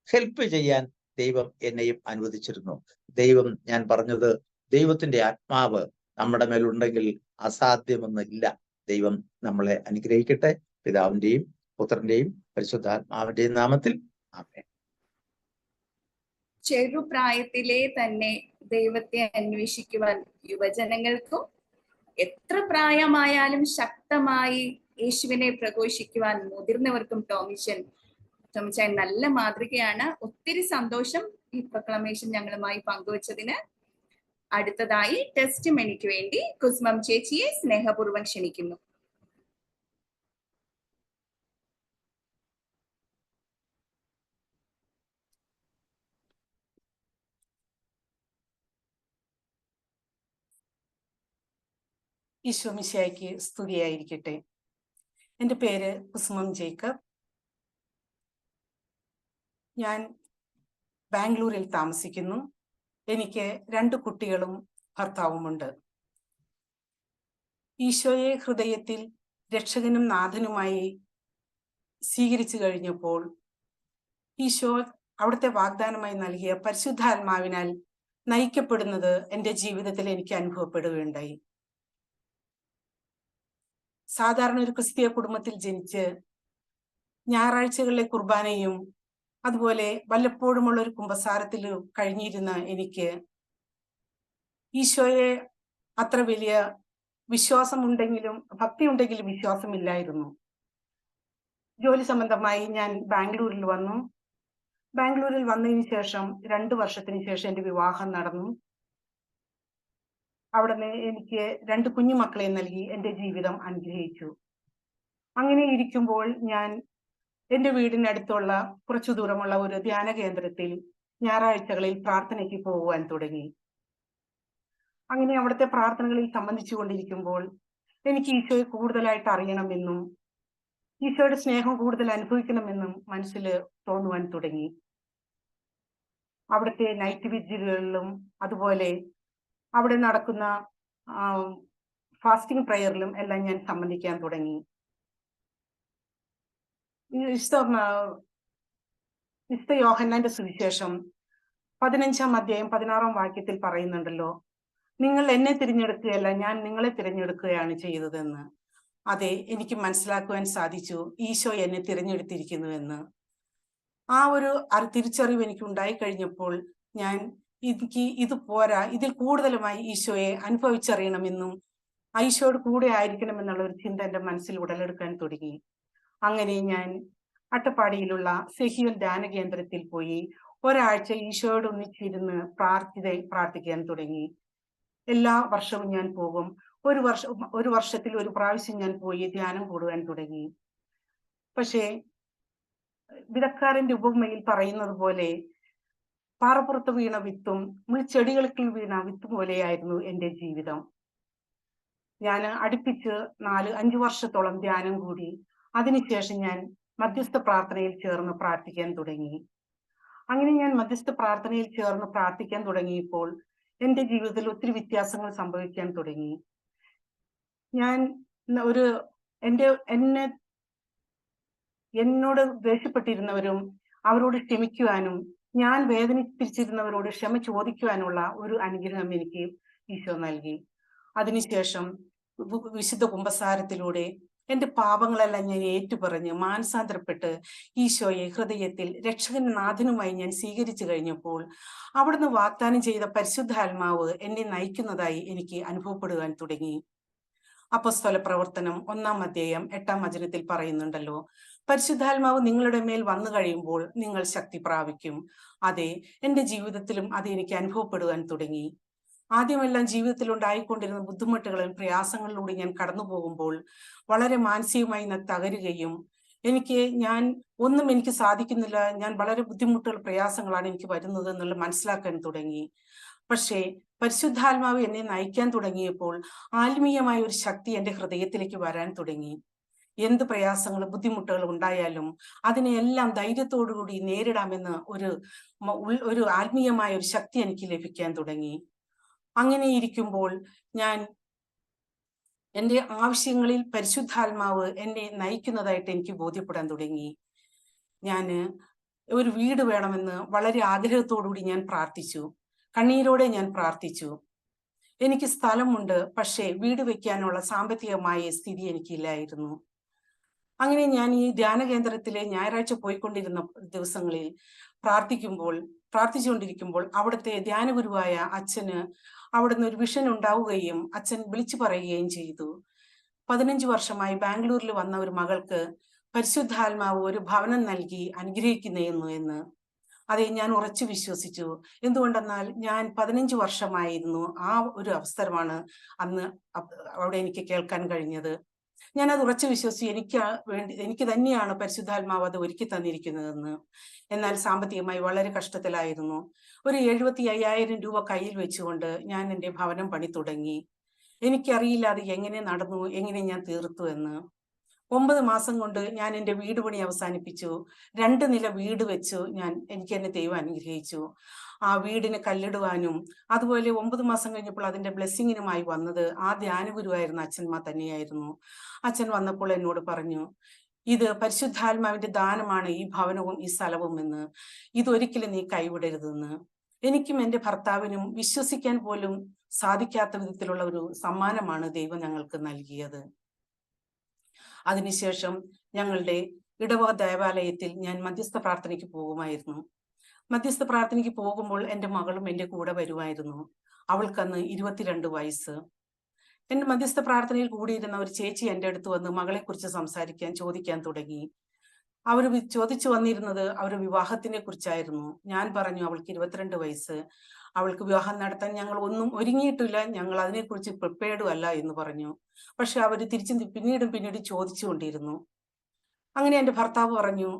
ഹെൽപ്പ് ചെയ്യാൻ ദൈവം എന്നെയും അനുവദിച്ചിരുന്നു. ദൈവം, ഞാൻ പറഞ്ഞത്, ദൈവത്തിന്റെ ആത്മാവ് നമ്മുടെ മേലുണ്ടെങ്കിൽ അസാധ്യമൊന്നുമില്ല. ദൈവം നമ്മളെ അനുഗ്രഹിക്കട്ടെ. പിതാവിന്റെയും പുത്രന്റെയും പരിശുദ്ധാത്മാവിന്റെയും നാമത്തിൽ ആമേൻ. ചെറുപ്രായത്തിലെ തന്നെ ദൈവത്തെ അന്വേഷിക്കുവാൻ യുവജനങ്ങൾക്കും എത്ര പ്രായമായാലും ശക്തമായി യേശുവിനെ പ്രഘോഷിക്കുവാൻ മുതിർന്നവർക്കും ടോമിച്ചൻ നല്ല മാതൃകയാണ്. ഒത്തിരി സന്തോഷം ഈ പ്രൊക്ലമേഷൻ ഞങ്ങളുമായി പങ്കുവച്ചതിന്. അടുത്തതായി ടെസ്റ്റിമണിക്ക് വേണ്ടി കുസുമം ചേച്ചിയെ സ്നേഹപൂർവ്വം ക്ഷണിക്കുന്നു. ഈശോ മിശിഹായ്ക്ക് സ്തുതിയായിരിക്കട്ടെ. എൻ്റെ പേര് കുസുമം ജേക്കബ്. ഞാൻ ബാംഗ്ലൂരിൽ താമസിക്കുന്നു. എനിക്ക് 2 കുട്ടികളും ഭർത്താവുമുണ്ട്. ഈശോയെ ഹൃദയത്തിൽ രക്ഷകനും നാഥനുമായി സ്വീകരിച്ചു കഴിഞ്ഞപ്പോൾ ഈശോ അവിടുത്തെ വാഗ്ദാനമായി നൽകിയ പരിശുദ്ധാത്മാവിനാൽ നയിക്കപ്പെടുന്നത് എൻ്റെ ജീവിതത്തിൽ എനിക്ക് അനുഭവപ്പെടുകയുണ്ടായി. സാധാരണ ഒരു ക്രിസ്തീയ കുടുംബത്തിൽ ജനിച്ച് ഞായറാഴ്ചകളിലെ കുർബാനയും അതുപോലെ വല്ലപ്പോഴുമുള്ള ഒരു കുമ്പസാരത്തിൽ കഴിഞ്ഞിരുന്ന എനിക്ക് ഈശോയെ അത്ര വലിയ വിശ്വാസമുണ്ടെങ്കിലും, ഭക്തിയുണ്ടെങ്കിലും വിശ്വാസമില്ലായിരുന്നു. ജോലി സംബന്ധമായി ഞാൻ ബാംഗ്ലൂരിൽ വന്നു. ബാംഗ്ലൂരിൽ വന്നതിന് ശേഷം 2 വർഷത്തിന് ശേഷം എൻ്റെ വിവാഹം നടന്നു. അവിടുന്ന് എനിക്ക് 2 കുഞ്ഞുമക്കളെ നൽകി എൻ്റെ ജീവിതം അനുഗ്രഹിച്ചു. അങ്ങനെ ഇരിക്കുമ്പോൾ ഞാൻ എൻ്റെ വീടിനടുത്തുള്ള കുറച്ചു ദൂരമുള്ള ഒരു ധ്യാന കേന്ദ്രത്തിൽ ഞായറാഴ്ചകളിൽ പ്രാർത്ഥനയ്ക്ക് പോകുവാൻ തുടങ്ങി. അങ്ങനെ അവിടുത്തെ പ്രാർത്ഥനകളിൽ സംബന്ധിച്ചു കൊണ്ടിരിക്കുമ്പോൾ എനിക്ക് ഈശോയെ കൂടുതലായിട്ട് അറിയണമെന്നും ഈശോയുടെ സ്നേഹം കൂടുതൽ അനുഭവിക്കണമെന്നും മനസ്സിൽ തോന്നുവാൻ തുടങ്ങി. അവിടുത്തെ നൈറ്റ് വിജിലുകളിലും അതുപോലെ അവിടെ നടക്കുന്ന ഫാസ്റ്റിംഗ് പ്രയറിലും എല്ലാം ഞാൻ സംബന്ധിക്കാൻ തുടങ്ങി. വിശുദ്ധ യോഹന്നാന്റെ സുവിശേഷം 15-ാം അധ്യായം 16-ാം വാക്യത്തിൽ പറയുന്നുണ്ടല്ലോ, നിങ്ങൾ എന്നെ തിരഞ്ഞെടുക്കുകയല്ല, ഞാൻ നിങ്ങളെ തിരഞ്ഞെടുക്കുകയാണ് ചെയ്തതെന്ന്. അതെ, എനിക്ക് മനസ്സിലാക്കുവാൻ സാധിച്ചു ഈശോ എന്നെ തിരഞ്ഞെടുത്തിരിക്കുന്നുവെന്ന്. ആ ഒരു തിരിച്ചറിവ് എനിക്ക് ഉണ്ടായി കഴിഞ്ഞപ്പോൾ എനിക്ക് ഇത് പോരാ, ഇതിൽ കൂടുതലുമായി ഈശോയെ അനുഭവിച്ചറിയണമെന്നും ഈശോയോട് കൂടെ ആയിരിക്കണമെന്നുള്ള ഒരു ചിന്ത എൻ്റെ മനസ്സിൽ ഉടലെടുക്കാൻ തുടങ്ങി. അങ്ങനെ ഞാൻ അട്ടപ്പാടിയിലുള്ള സെഹിയോൻ ധ്യാന കേന്ദ്രത്തിൽ പോയി ഒരാഴ്ച ഈശോയോട് ഒന്നിച്ചിരുന്ന് പ്രാർത്ഥിക്കാൻ തുടങ്ങി. എല്ലാ വർഷവും ഞാൻ പോകും. ഒരു വർഷത്തിൽ ഒരു പ്രാവശ്യം ഞാൻ പോയി ധ്യാനം കൂടുവാൻ തുടങ്ങി. പക്ഷേ വിതക്കാരന്റെ ഉപമയിൽ പറയുന്നത് പോലെ പാറപ്പുറത്ത് വീണ വിത്തും മുൾച്ചെടികൾക്കിൽ വീണ വിത്ത് പോലെയായിരുന്നു എൻ്റെ ജീവിതം. ഞാൻ അടുപ്പിച്ച് 4-5 വർഷത്തോളം ധ്യാനം കൂടി. അതിനുശേഷം ഞാൻ മധ്യസ്ഥ പ്രാർത്ഥനയിൽ ചേർന്ന് പ്രാർത്ഥിക്കാൻ തുടങ്ങി. അങ്ങനെ ഞാൻ മധ്യസ്ഥ പ്രാർത്ഥനയിൽ ചേർന്ന് പ്രാർത്ഥിക്കാൻ തുടങ്ങിയപ്പോൾ എൻ്റെ ജീവിതത്തിൽ ഒത്തിരി വ്യത്യാസങ്ങൾ സംഭവിക്കാൻ തുടങ്ങി. ഞാൻ എന്നോട് ദേഷ്യപ്പെട്ടിരുന്നവരും അവരോട് ക്ഷമിക്കുവാനും ഞാൻ വേദനിപ്പിച്ചിരുന്നവരോട് ക്ഷമ ചോദിക്കുവാനുള്ള ഒരു അനുഗ്രഹം എനിക്ക് ഈശോ നൽകി. അതിനുശേഷം വിശുദ്ധ കുമ്പസാരത്തിലൂടെ എൻ്റെ പാപങ്ങളെല്ലാം ഞാൻ ഏറ്റുപറഞ്ഞ് മാനസാന്തരപ്പെട്ട് ഈശോയെ ഹൃദയത്തിൽ രക്ഷകനും നാഥനുമായി ഞാൻ സ്വീകരിച്ചു കഴിഞ്ഞപ്പോൾ അവിടുന്ന് വാഗ്ദാനം ചെയ്ത പരിശുദ്ധാത്മാവ് എന്നെ നയിക്കുന്നതായി എനിക്ക് അനുഭവപ്പെടുവാൻ തുടങ്ങി. അപ്പോസ്തല പ്രവർത്തനം 1-ാം അധ്യായം 8-ാം വചനത്തിൽ പറയുന്നുണ്ടല്ലോ, പരിശുദ്ധാത്മാവ് നിങ്ങളുടെ മേൽ വന്നു കഴിയുമ്പോൾ നിങ്ങൾ ശക്തി പ്രാപിക്കും. അതെ, എൻ്റെ ജീവിതത്തിലും അത് എനിക്ക് അനുഭവപ്പെടുവാൻ തുടങ്ങി. ആദ്യമെല്ലാം ജീവിതത്തിൽ ഉണ്ടായിക്കൊണ്ടിരുന്ന ബുദ്ധിമുട്ടുകളും പ്രയാസങ്ങളിലൂടെ ഞാൻ കടന്നു പോകുമ്പോൾ വളരെ മാനസികമായി ഞാൻ തകരുകയും ഒന്നും എനിക്ക് സാധിക്കുന്നില്ല, ഞാൻ വളരെ ബുദ്ധിമുട്ടുകൾ പ്രയാസങ്ങളാണ് എനിക്ക് വരുന്നത് എന്നുള്ള മനസ്സിലാക്കാൻ തുടങ്ങി. പക്ഷേ പരിശുദ്ധാത്മാവ് എന്നെ നയിക്കാൻ തുടങ്ങിയപ്പോൾ ആത്മീയമായ ഒരു ശക്തി എൻ്റെ ഹൃദയത്തിലേക്ക് വരാൻ തുടങ്ങി. എന്ത് പ്രയാസങ്ങളും ബുദ്ധിമുട്ടുകളും ഉണ്ടായാലും അതിനെയെല്ലാം ധൈര്യത്തോടുകൂടി നേരിടാമെന്ന് ഒരു ആത്മീയമായ ഒരു ശക്തി എനിക്ക് ലഭിക്കാൻ തുടങ്ങി. അങ്ങനെ ഇരിക്കുമ്പോൾ ഞാൻ എൻ്റെ ആവശ്യങ്ങളിൽ പരിശുദ്ധാത്മാവ് എന്നെ നയിക്കുന്നതായിട്ട് എനിക്ക് ബോധ്യപ്പെടാൻ തുടങ്ങി. ഞാൻ ഒരു വീട് വേണമെന്ന് വളരെ ആഗ്രഹത്തോടുകൂടി ഞാൻ പ്രാർത്ഥിച്ചു. കണ്ണീരോടെ ഞാൻ പ്രാർത്ഥിച്ചു. എനിക്ക് സ്ഥലമുണ്ട്, പക്ഷേ വീട് വെക്കാനുള്ള സാമ്പത്തികമായ സ്ഥിതി എനിക്കില്ലായിരുന്നു. അങ്ങനെ ഞാൻ ഈ ധ്യാന കേന്ദ്രത്തിലെ ഞായറാഴ്ച പോയിക്കൊണ്ടിരുന്ന ദിവസങ്ങളിൽ പ്രാർത്ഥിച്ചുകൊണ്ടിരിക്കുമ്പോൾ അവിടുത്തെ ധ്യാനഗുരുവായ അച്ഛന് അവിടുന്ന് ഒരു വിഷൻ ഉണ്ടാവുകയും അച്ഛൻ വിളിച്ചു പറയുകയും ചെയ്തു. 15 വർഷമായി ബാംഗ്ലൂരിൽ വന്ന ഒരു മകൾക്ക് പരിശുദ്ധാത്മാവ് ഒരു ഭവനം നൽകി അനുഗ്രഹിക്കുന്നു എന്ന്. അതെ, ഞാൻ ഉറച്ചു വിശ്വസിച്ചു. എന്തുകൊണ്ടെന്നാൽ ഞാൻ 15 വർഷമായിരുന്നു ആ ഒരു അവസരമാണ് അന്ന് അവിടെ എനിക്ക് കേൾക്കാൻ കഴിഞ്ഞത്. ഞാൻ അത് ഉറച്ചു വിശ്വസിച്ചു. എനിക്ക് തന്നെയാണ് പരിശുദ്ധാത്മാവ് അത് ഒരുക്കി തന്നിരിക്കുന്നതെന്ന്. എന്നാൽ സാമ്പത്തികമായി വളരെ കഷ്ടത്തിലായിരുന്നു. ഒരു 75,000 രൂപ കയ്യിൽ വെച്ചുകൊണ്ട് ഞാൻ എൻ്റെ ഭവനം പണി തുടങ്ങി. എനിക്കറിയില്ല അത് എങ്ങനെ നടന്നു, എങ്ങനെ ഞാൻ തീർത്തു എന്ന്. 9 മാസം കൊണ്ട് ഞാൻ എൻ്റെ വീട് പണി അവസാനിപ്പിച്ചു. 2 നില വീട് വെച്ചു. എനിക്ക് എന്നെ ദൈവം അനുഗ്രഹിച്ചു. ആ വീടിന് കല്ലിടുവാനും അതുപോലെ 9 മാസം കഴിഞ്ഞപ്പോൾ അതിന്റെ ബ്ലെസ്സിങ്ങിനുമായി വന്നത് ആ ധ്യാനഗുരുവായിരുന്ന അച്ഛന്മാർ തന്നെയായിരുന്നു. അച്ഛൻ വന്നപ്പോൾ എന്നോട് പറഞ്ഞു, ഇത് പരിശുദ്ധാത്മാവിന്റെ ദാനമാണ് ഈ ഭവനവും ഈ സ്ഥലവും എന്ന്. ഇതൊരിക്കലും നീ കൈവിടരുതെന്ന്. എനിക്കും എൻ്റെ ഭർത്താവിനും വിശ്വസിക്കാൻ പോലും സാധിക്കാത്ത വിധത്തിലുള്ള ഒരു സമ്മാനമാണ് ദൈവം ഞങ്ങൾക്ക് നൽകിയത്. അതിനുശേഷം ഞങ്ങളുടെ ഇടവക ദേവാലയത്തിൽ ഞാൻ മധ്യസ്ഥ പ്രാർത്ഥനയ്ക്ക് പോകുമായിരുന്നു. മധ്യസ്ഥ പ്രാർത്ഥനയ്ക്ക് പോകുമ്പോൾ എൻ്റെ മകളും എൻ്റെ കൂടെ വരുമായിരുന്നു. അവൾക്കന്ന് 22 വയസ്സ്. എൻ്റെ മധ്യസ്ഥ പ്രാർത്ഥനയിൽ കൂടിയിരുന്ന ഒരു ചേച്ചി എൻ്റെ അടുത്ത് വന്ന് മകളെക്കുറിച്ച് ചോദിക്കാൻ തുടങ്ങി. അവർ ചോദിച്ചു വന്നിരുന്നത് അവരുടെ വിവാഹത്തിനെ കുറിച്ചായിരുന്നു. ഞാൻ പറഞ്ഞു, അവൾക്ക് 22 വയസ്സ്, അവൾക്ക് വിവാഹം നടത്താൻ ഞങ്ങൾ ഒന്നും ഒരുങ്ങിയിട്ടില്ല, ഞങ്ങൾ അതിനെക്കുറിച്ച് പ്രിപ്പയർഡും അല്ല എന്ന് പറഞ്ഞു. പക്ഷെ അവർ പിന്നീട് ചോദിച്ചുകൊണ്ടിരുന്നു. അങ്ങനെ എൻ്റെ ഭർത്താവ് പറഞ്ഞു,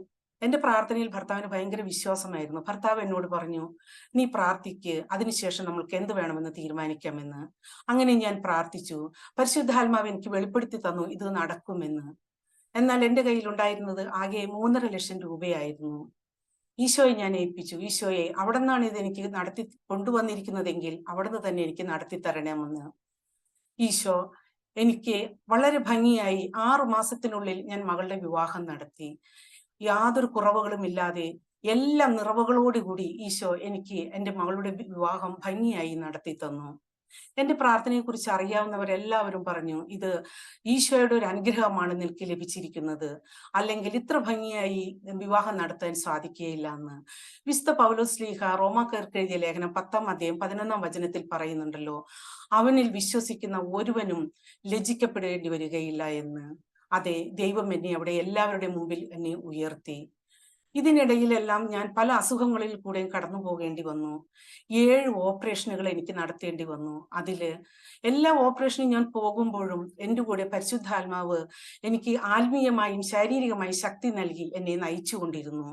എൻ്റെ പ്രാർത്ഥനയിൽ ഭർത്താവിന് ഭയങ്കര വിശ്വാസമായിരുന്നു. ഭർത്താവ് എന്നോട് പറഞ്ഞു, നീ പ്രാർത്ഥിക്ക്, അതിനുശേഷം നമ്മൾക്ക് എന്ത് വേണമെന്ന് തീരുമാനിക്കാമെന്ന്. അങ്ങനെ ഞാൻ പ്രാർത്ഥിച്ചു. പരിശുദ്ധാത്മാവ് എനിക്ക് വെളിപ്പെടുത്തി തന്നു ഇത് നടക്കുമെന്ന്. എന്നാൽ എൻ്റെ കയ്യിൽ ഉണ്ടായിരുന്നത് ആകെ 3.5 ലക്ഷം രൂപയായിരുന്നു. ഈശോയെ ഞാൻ ഏൽപ്പിച്ചു. ഈശോയെ, അവിടെ നിന്നാണ് ഇത് എനിക്ക് നടത്തി കൊണ്ടുവന്നിരിക്കുന്നതെങ്കിൽ അവിടുന്ന് തന്നെ എനിക്ക് നടത്തി തരണമെന്ന്. ഈശോ എനിക്ക് വളരെ ഭംഗിയായി 6 മാസത്തിനുള്ളിൽ ഞാൻ മകളുടെ വിവാഹം നടത്തി. യാതൊരു കുറവുകളും ഇല്ലാതെ എല്ലാ നിറവുകളോടുകൂടി ഈശോ എനിക്ക് എൻ്റെ മകളുടെ വിവാഹം ഭംഗിയായി നടത്തി തന്നു. എന്റെ പ്രാർത്ഥനയെ കുറിച്ച് അറിയാവുന്നവരെല്ലാവരും പറഞ്ഞു, ഇത് ഈശോയുടെ ഒരു അനുഗ്രഹമാണ് നിനക്ക് ലഭിച്ചിരിക്കുന്നത്, അല്ലെങ്കിൽ ഇത്ര ഭംഗിയായി വിവാഹം നടത്താൻ സാധിക്കുകയില്ല എന്ന്. വിശുദ്ധ പൗലോസ് ശ്ലീഹ റോമാക്കാർക്ക് എഴുതിയ ലേഖനം 10-ാം അധ്യായം 11-ാം വചനത്തിൽ പറയുന്നുണ്ടല്ലോ, അവനിൽ വിശ്വസിക്കുന്ന ഒരുവനും ലജ്ജിക്കപ്പെടേണ്ടി വരികയില്ല എന്ന്. അതെ, ദൈവം എന്നെ അവിടെ എല്ലാവരുടെ മുമ്പിൽ എന്നെ ഉയർത്തി. ഇതിനിടയിലെല്ലാം ഞാൻ പല അസുഖങ്ങളിൽ കൂടെയും കടന്നു പോകേണ്ടി വന്നു. 7 ഓപ്പറേഷനുകൾ എനിക്ക് നടത്തേണ്ടി വന്നു. അതില് എല്ലാ ഓപ്പറേഷനും ഞാൻ പോകുമ്പോഴും എൻ്റെ കൂടെ പരിശുദ്ധാത്മാവ് എനിക്ക് ആത്മീയമായും ശാരീരികമായും ശക്തി നൽകി എന്നെ നയിച്ചുകൊണ്ടിരുന്നു.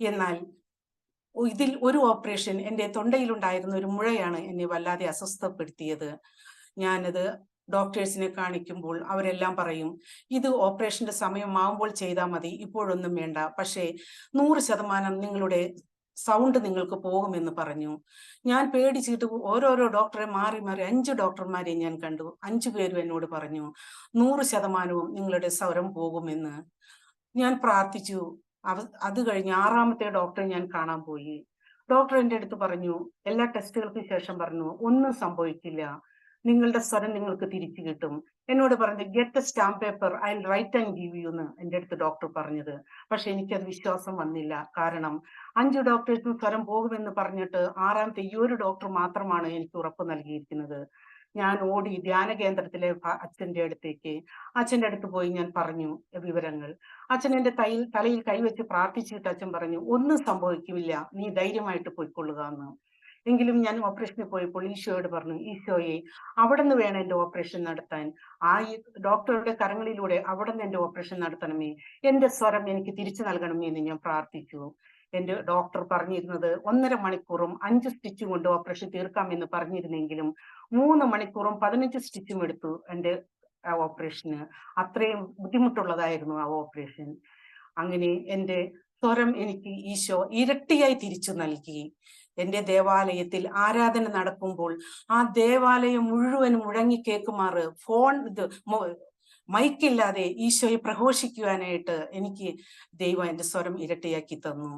എന്നാൽ ഇതിൽ ഒരു ഓപ്പറേഷൻ, എൻ്റെ തൊണ്ടയിലുണ്ടായിരുന്ന ഒരു മുഴയാണ് എന്നെ വല്ലാതെ അസ്വസ്ഥപ്പെടുത്തിയത്. ഞാനത് ഡോക്ടേഴ്സിനെ കാണിക്കുമ്പോൾ അവരെല്ലാം പറയും, ഇത് ഓപ്പറേഷന്റെ സമയമാകുമ്പോൾ ചെയ്താൽ മതി, ഇപ്പോഴൊന്നും വേണ്ട, പക്ഷേ 100% നിങ്ങളുടെ സൗണ്ട് നിങ്ങൾക്ക് പോകുമെന്ന് പറഞ്ഞു. ഞാൻ പേടിച്ചിട്ട് ഓരോരോ ഡോക്ടറെ മാറി 5 ഡോക്ടർമാരെ ഞാൻ കണ്ടു. 5 പേരും എന്നോട് പറഞ്ഞു 100% നിങ്ങളുടെ സ്വരം പോകുമെന്ന്. ഞാൻ പ്രാർത്ഥിച്ചു. അത് കഴിഞ്ഞ് 6ാമത്തെ ഡോക്ടറെ ഞാൻ കാണാൻ പോയി. ഡോക്ടർ എൻ്റെ അടുത്ത് പറഞ്ഞു, എല്ലാ ടെസ്റ്റുകൾക്ക് ശേഷം പറഞ്ഞു, ഒന്നും സംഭവിക്കില്ല, നിങ്ങളുടെ സ്വരം നിങ്ങൾക്ക് തിരിച്ചു കിട്ടും. എന്നോട് പറഞ്ഞു, get A stamp paper, I will write and give you എന്ന് എൻ്റെ അടുത്ത് ഡോക്ടർ പറഞ്ഞത്. പക്ഷെ എനിക്കത് വിശ്വാസം വന്നില്ല. കാരണം 5 ഡോക്ടേഴ്സും സ്വരം പോകുമെന്ന് പറഞ്ഞിട്ട് 6ാമത്തെ ഈ ഒരു ഡോക്ടർ മാത്രമാണ് എനിക്ക് ഉറപ്പ് നൽകിയിരിക്കുന്നത്. ഞാൻ ഓടി ധ്യാന കേന്ദ്രത്തിലെ അച്ഛൻ്റെ അടുത്ത് പോയി ഞാൻ പറഞ്ഞു വിവരങ്ങൾ. അച്ഛൻ എൻ്റെ തലയിൽ കൈവച്ച് പ്രാർത്ഥിച്ചിട്ട് അച്ഛൻ പറഞ്ഞു, ഒന്നും സംഭവിക്കില്ല, നീ ധൈര്യമായിട്ട് പോയിക്കൊള്ളുക എന്ന്. എങ്കിലും ഞാൻ ഓപ്പറേഷന് പോയപ്പോൾ ഈശോയോട് പറഞ്ഞു, ഈശോയെ, അവിടെ നിന്ന് വേണം എൻ്റെ ഓപ്പറേഷൻ നടത്താൻ. ഈ ഡോക്ടറുടെ കരങ്ങളിലൂടെ അവിടെ നിന്ന് എൻ്റെ ഓപ്പറേഷൻ നടത്തണമേ, എൻ്റെ സ്വരം എനിക്ക് തിരിച്ചു നൽകണമേ എന്ന് ഞാൻ പ്രാർത്ഥിച്ചു. എൻ്റെ ഡോക്ടർ പറഞ്ഞിരുന്നത് 1.5 മണിക്കൂറും 5 സ്റ്റിച്ചും കൊണ്ട് ഓപ്പറേഷൻ തീർക്കാമെന്ന് പറഞ്ഞിരുന്നെങ്കിലും 3 മണിക്കൂറും 15 സ്റ്റിച്ചും എടുത്തു എൻ്റെ ഓപ്പറേഷന്. അത്രയും ബുദ്ധിമുട്ടുള്ളതായിരുന്നു ആ ഓപ്പറേഷൻ. അങ്ങനെ എൻ്റെ സ്വരം എനിക്ക് ഈശോ ഇരട്ടിയായി തിരിച്ചു നൽകി. എൻ്റെ ദേവാലയത്തിൽ ആരാധന നടക്കുമ്പോൾ ആ ദേവാലയം മുഴുവൻ മുഴങ്ങി കേൾക്കുമാറ് മൈക്കില്ലാതെ ഈശോയെ പ്രഘോഷിക്കുവാനായിട്ട് എനിക്ക് ദൈവം എൻ്റെ സ്വരം ഇരട്ടിയാക്കി തന്നു.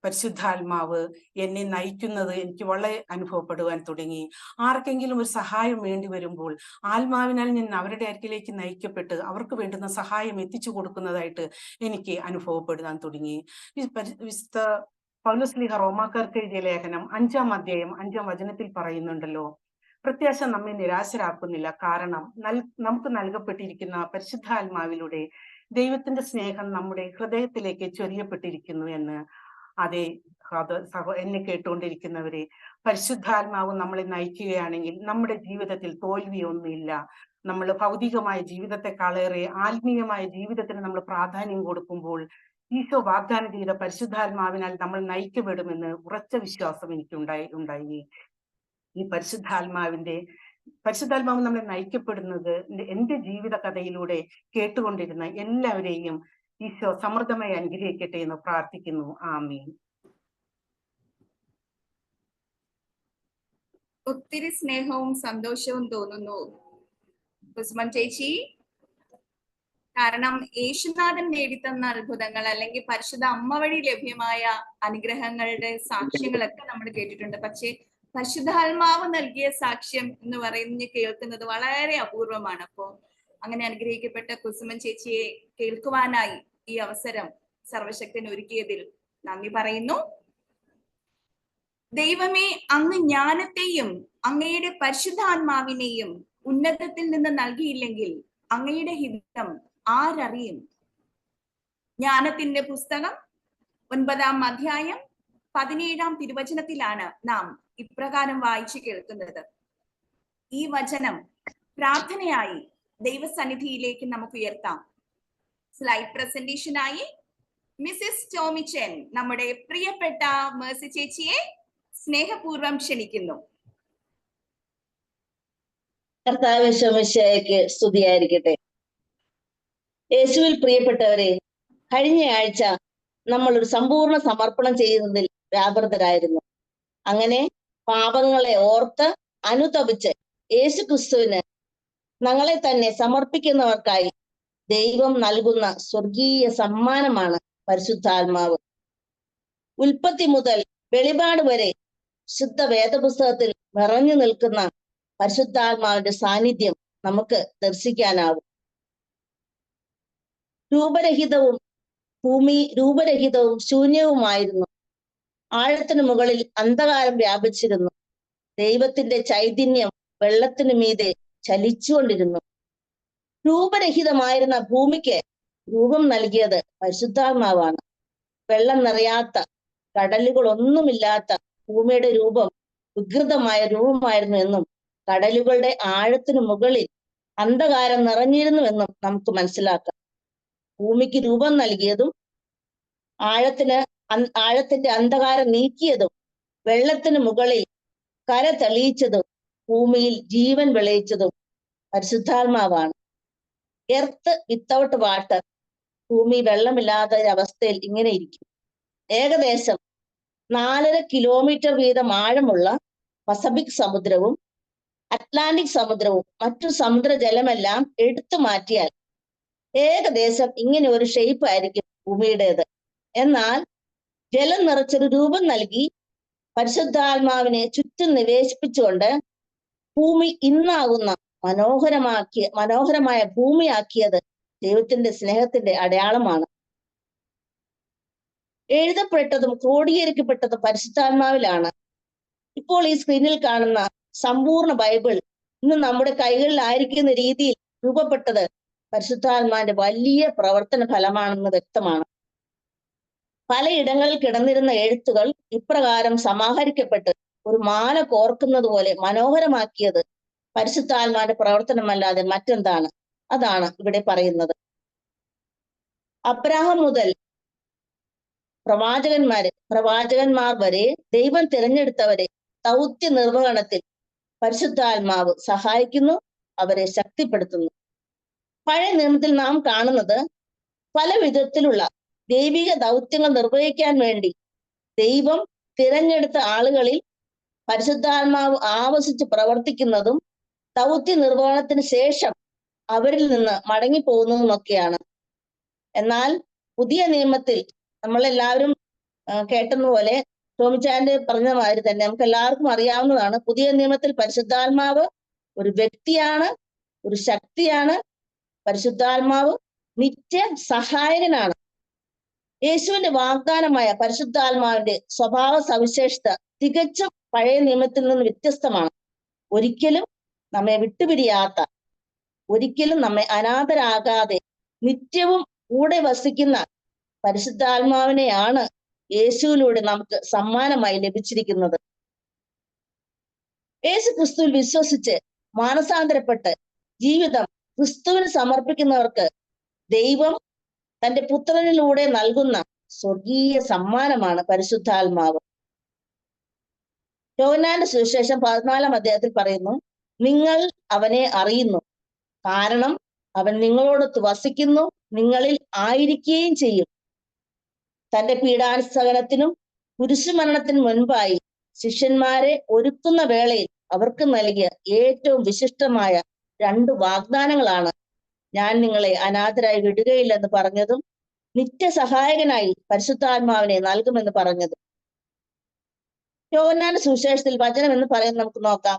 പരിശുദ്ധാത്മാവ് എന്നെ നയിക്കുന്നത് എനിക്ക് വളരെ അനുഭവപ്പെടുവാൻ തുടങ്ങി. ആർക്കെങ്കിലും ഒരു സഹായം വേണ്ടി വരുമ്പോൾ ആത്മാവിനാൽ ഞാൻ അവരുടെ അരികിലേക്ക് നയിക്കപ്പെട്ട് അവർക്ക് വേണ്ടുന്ന സഹായം എത്തിച്ചു കൊടുക്കുന്നതായിട്ട് എനിക്ക് അനുഭവപ്പെടുവാൻ തുടങ്ങി. വിശുദ്ധ പൗലോസ് ശ്ലീഹ റോമാക്കാർക്ക് എഴുതിയ ലേഖനം 5-ാം അധ്യായം 5-ാം വചനത്തിൽ പറയുന്നുണ്ടല്ലോ, പ്രത്യാശ നമ്മെ നിരാശരാക്കുന്നില്ല, കാരണം നമുക്ക് നൽകപ്പെട്ടിരിക്കുന്ന പരിശുദ്ധാത്മാവിലൂടെ ദൈവത്തിന്റെ സ്നേഹം നമ്മുടെ ഹൃദയത്തിലേക്ക് ചൊരിയപ്പെട്ടിരിക്കുന്നു എന്ന്. അതെ, എന്നെ കേട്ടുകൊണ്ടിരിക്കുന്നവരെ, പരിശുദ്ധാത്മാവ് നമ്മളെ നയിക്കുകയാണെങ്കിൽ നമ്മുടെ ജീവിതത്തിൽ തോൽവിയൊന്നുമില്ല. നമ്മൾ ഭൗതികമായ ജീവിതത്തെക്കാളേറെ ആത്മീയമായ ജീവിതത്തിന് നമ്മൾ പ്രാധാന്യം കൊടുക്കുമ്പോൾ ഈശോ വാഗ്ദാനം ചെയ്ത പരിശുദ്ധാത്മാവിനാൽ നമ്മൾ നയിക്കപ്പെടുമെന്ന് ഉറച്ച വിശ്വാസം എനിക്കുണ്ടായി. ഈ പരിശുദ്ധാത്മാവ് നമ്മളെ നയിക്കപ്പെടുന്നത് എൻ്റെ ജീവിത കഥയിലൂടെ കേട്ടുകൊണ്ടിരുന്ന എല്ലാവരെയും ഈശോ സമൃദ്ധമായി അനുഗ്രഹിക്കട്ടെ എന്ന് പ്രാർത്ഥിക്കുന്നു. ആമീൻ. ഒത്തിരി സ്നേഹവും സന്തോഷവും തോന്നുന്നു കുസുമൻ ചേച്ചി. കാരണം യേശുനാഥൻ നേടിത്തന്ന അത്ഭുതങ്ങൾ അല്ലെങ്കിൽ പരിശുദ്ധ അമ്മ വഴി ലഭ്യമായ അനുഗ്രഹങ്ങളുടെ സാക്ഷ്യങ്ങളൊക്കെ നമ്മൾ കേട്ടിട്ടുണ്ട്. പക്ഷെ പരിശുദ്ധാത്മാവ് നൽകിയ സാക്ഷ്യം എന്ന് പറയുന്നത് കേൾക്കുന്നത് വളരെ അപൂർവമാണ്. അപ്പോ അങ്ങനെ അനുഗ്രഹിക്കപ്പെട്ട കുസുമൻ ചേച്ചിയെ കേൾക്കുവാനായി ഈ അവസരം സർവശക്തൻ ഒരുക്കിയതിൽ നന്ദി പറയുന്നു. ദൈവമേ, അങ്ങ് ജ്ഞാനത്തെയും അങ്ങയുടെ പരിശുദ്ധാത്മാവിനെയും ഉന്നതത്തിൽ നിന്ന് നൽകിയില്ലെങ്കിൽ അങ്ങയുടെ ഹിതം ആരറിയും? ജ്ഞാനത്തിന്റെ പുസ്തകം 9-ാം അധ്യായം 17-ാം തിരുവചനത്തിലാണ് നാം ഇപ്രകാരം വായിച്ചു കേൾക്കുന്നത്. ഈ വചനം പ്രാർത്ഥനയായി ദൈവസന്നിധിയിലേക്ക് നമുക്ക് ഉയർത്താം. സ്ലൈഡ് പ്രസന്റേഷനായി മിസ്സിസ് ടോമിച്ചൻ, നമ്മുടെ പ്രിയപ്പെട്ട മേഴ്സി ചേച്ചിയെ സ്നേഹപൂർവ്വം ക്ഷണിക്കുന്നു. കർത്താവേ, ശോമിശിഹായ്ക്ക് സ്തുതിയായിരിക്കട്ടെ. യേശുവിൽ പ്രിയപ്പെട്ടവരെ, കഴിഞ്ഞ ആഴ്ച നമ്മൾ ഒരു സമ്പൂർണ്ണ സമർപ്പണം ചെയ്യുന്നതിൽ വ്യാപൃതരായിരുന്നു. അങ്ങനെ പാപങ്ങളെ ഓർത്ത് അനുതപിച്ച് യേശുക്രിസ്തുവിന് ഞങ്ങളെ തന്നെ സമർപ്പിക്കുന്നവർക്കായി ദൈവം നൽകുന്ന സ്വർഗീയ സമ്മാനമാണ് പരിശുദ്ധാത്മാവ്. ഉൽപ്പത്തി മുതൽ വെളിപാട് വരെ ശുദ്ധ വേദപുസ്തകത്തിൽ നിറഞ്ഞു നിൽക്കുന്ന പരിശുദ്ധാത്മാവിന്റെ സാന്നിധ്യം നമുക്ക് ദർശിക്കാനാവും. രൂപരഹിതവും ശൂന്യവുമായിരുന്നു. ആഴത്തിനു മുകളിൽ അന്ധകാരം വ്യാപിച്ചിരുന്നു. ദൈവത്തിന്റെ ചൈതന്യം വെള്ളത്തിനു മീതെ ചലിച്ചുകൊണ്ടിരുന്നു. രൂപരഹിതമായിരുന്ന ഭൂമിക്ക് രൂപം നൽകിയത് പരിശുദ്ധാത്മാവാണ്. വെള്ളം നിറയാത്ത, കടലുകളൊന്നുമില്ലാത്ത ഭൂമിയുടെ രൂപം വികൃതമായ രൂപമായിരുന്നു എന്നും കടലുകളുടെ ആഴത്തിനു മുകളിൽ അന്ധകാരം നിറഞ്ഞിരുന്നുവെന്നും നമുക്ക് മനസ്സിലാക്കാം. ഭൂമിക്ക് രൂപം നൽകിയതും ആഴത്തിന്റെ അന്ധകാരം നീക്കിയതും വെള്ളത്തിന് മുകളിൽ കര തെളിയിച്ചതും ഭൂമിയിൽ ജീവൻ വിളയിച്ചതും പരിശുദ്ധാത്മാവാണ്. എർത്ത് വിത്തൗട്ട് വാട്ടർ, ഭൂമി വെള്ളമില്ലാത്ത ഒരവസ്ഥയിൽ ഇങ്ങനെ ഇരിക്കും. ഏകദേശം 4.5 കിലോമീറ്റർ വീതം ആഴമുള്ള പസഫിക് സമുദ്രവും അറ്റ്ലാന്റിക് സമുദ്രവും മറ്റു സമുദ്രജലമെല്ലാം എടുത്തു മാറ്റിയാൽ ഏകദേശം ഇങ്ങനെ ഒരു ഷേപ്പ് ആയിരിക്കും ഭൂമിയുടേത്. എന്നാൽ ജലം നിറച്ചൊരു രൂപം നൽകി പരിശുദ്ധാത്മാവിനെ ചുറ്റും നിവേശിപ്പിച്ചുകൊണ്ട് ഭൂമി ഇന്നാകുന്ന മനോഹരമായ ഭൂമിയാക്കിയത് ദൈവത്തിന്റെ സ്നേഹത്തിന്റെ അടയാളമാണ്. എഴുതപ്പെട്ടതും ക്രോഡീകരിക്കപ്പെട്ടതും പരിശുദ്ധാത്മാവിലാണ്. ഇപ്പോൾ ഈ സ്ക്രീനിൽ കാണുന്ന സമ്പൂർണ്ണ ബൈബിൾ ഇന്ന് നമ്മുടെ കൈകളിലായിരിക്കുന്ന രീതിയിൽ രൂപപ്പെട്ടത് പരിശുദ്ധാത്മാവിന്റെ വലിയ പ്രവർത്തന ഫലമാണെന്ന് വ്യക്തമാണ്. പലയിടങ്ങളിൽ കിടന്നിരുന്ന എഴുത്തുകൾ ഇപ്രകാരം സമാഹരിക്കപ്പെട്ട് ഒരു മാല കോർക്കുന്നത് പോലെ മനോഹരമാക്കിയത് പരിശുദ്ധാത്മാവിന്റെ പ്രവർത്തനമല്ലാതെ മറ്റെന്താണ്? അതാണ് ഇവിടെ പറയുന്നത്. അബ്രാഹാം മുതൽ പ്രവാചകന്മാർ വരെ ദൈവം തിരഞ്ഞെടുത്തവരെ ദൗത്യ നിർവഹണത്തിൽ പരിശുദ്ധാത്മാവ് സഹായിക്കുന്നു, അവരെ ശക്തിപ്പെടുത്തുന്നു. പഴയ നിയമത്തിൽ നാം കാണുന്നത് പല വിധത്തിലുള്ള ദൈവിക ദൗത്യങ്ങൾ നിർവഹിക്കാൻ വേണ്ടി ദൈവം തിരഞ്ഞെടുത്ത ആളുകളിൽ പരിശുദ്ധാത്മാവ് ആവസിച്ച് പ്രവർത്തിക്കുന്നതും ദൗത്യ നിർവഹണത്തിന് ശേഷം അവരിൽ നിന്ന് മടങ്ങിപ്പോകുന്നതുമൊക്കെയാണ്. എന്നാൽ പുതിയ നിയമത്തിൽ നമ്മളെല്ലാവരും കേട്ടതുപോലെ ടോമിച്ചാന്റെ പറഞ്ഞ മാതിരി തന്നെ നമുക്ക് എല്ലാവർക്കും അറിയാവുന്നതാണ്, പുതിയ നിയമത്തിൽ പരിശുദ്ധാത്മാവ് ഒരു വ്യക്തിയാണ്, ഒരു ശക്തിയാണ്. പരിശുദ്ധാത്മാവ് നിത്യ സഹായകനാണ്. യേശുവിന്റെ വാഗ്ദാനമായ പരിശുദ്ധാത്മാവിന്റെ സ്വഭാവ സവിശേഷത തികച്ചും പഴയ നിയമത്തിൽ നിന്ന് വ്യത്യസ്തമാണ്. ഒരിക്കലും നമ്മെ വിട്ടുപിരിയാത്ത, ഒരിക്കലും നമ്മെ അനാഥരാകാതെ നിത്യവും കൂടെ വസിക്കുന്ന പരിശുദ്ധാത്മാവിനെയാണ് യേശുവിലൂടെ നമുക്ക് സമ്മാനമായി ലഭിച്ചിരിക്കുന്നത്. യേശു ക്രിസ്തുവിൽ വിശ്വസിച്ച് മാനസാന്തരപ്പെട്ട് ജീവിതം ക്രിസ്തുവിന് സമർപ്പിക്കുന്നവർക്ക് ദൈവം തന്റെ പുത്രനിലൂടെ നൽകുന്ന സ്വർഗീയ സമ്മാനമാണ് പരിശുദ്ധാത്മാവ്. യോഹന്നാന്റെ സുവിശേഷം 14-ാം അധ്യായത്തിൽ പറയുന്നു, നിങ്ങൾ അവനെ അറിയുന്നു, കാരണം അവൻ നിങ്ങളോടൊത്ത് വസിക്കുന്നു, നിങ്ങളിൽ ആയിരിക്കുകയും ചെയ്യും. തന്റെ പീഡാനുസഹനത്തിനും കുരിശുമരണത്തിനും മുൻപായി ശിഷ്യന്മാരെ ഒരുക്കുന്ന വേളയിൽ അവർക്ക് നൽകിയ ഏറ്റവും വിശിഷ്ടമായ 2 വാഗ്ദാനങ്ങളാണ് ഞാൻ നിങ്ങളെ അനാഥരായി വിടുകയില്ലെന്ന് പറഞ്ഞതും നിത്യസഹായകനായി പരിശുദ്ധാത്മാവിനെ നൽകുമെന്ന് പറഞ്ഞതും. യോഹന്നാന്റെ സുവിശേഷത്തിൽ വചനം എന്ന് പറയുന്നത് നമുക്ക് നോക്കാം.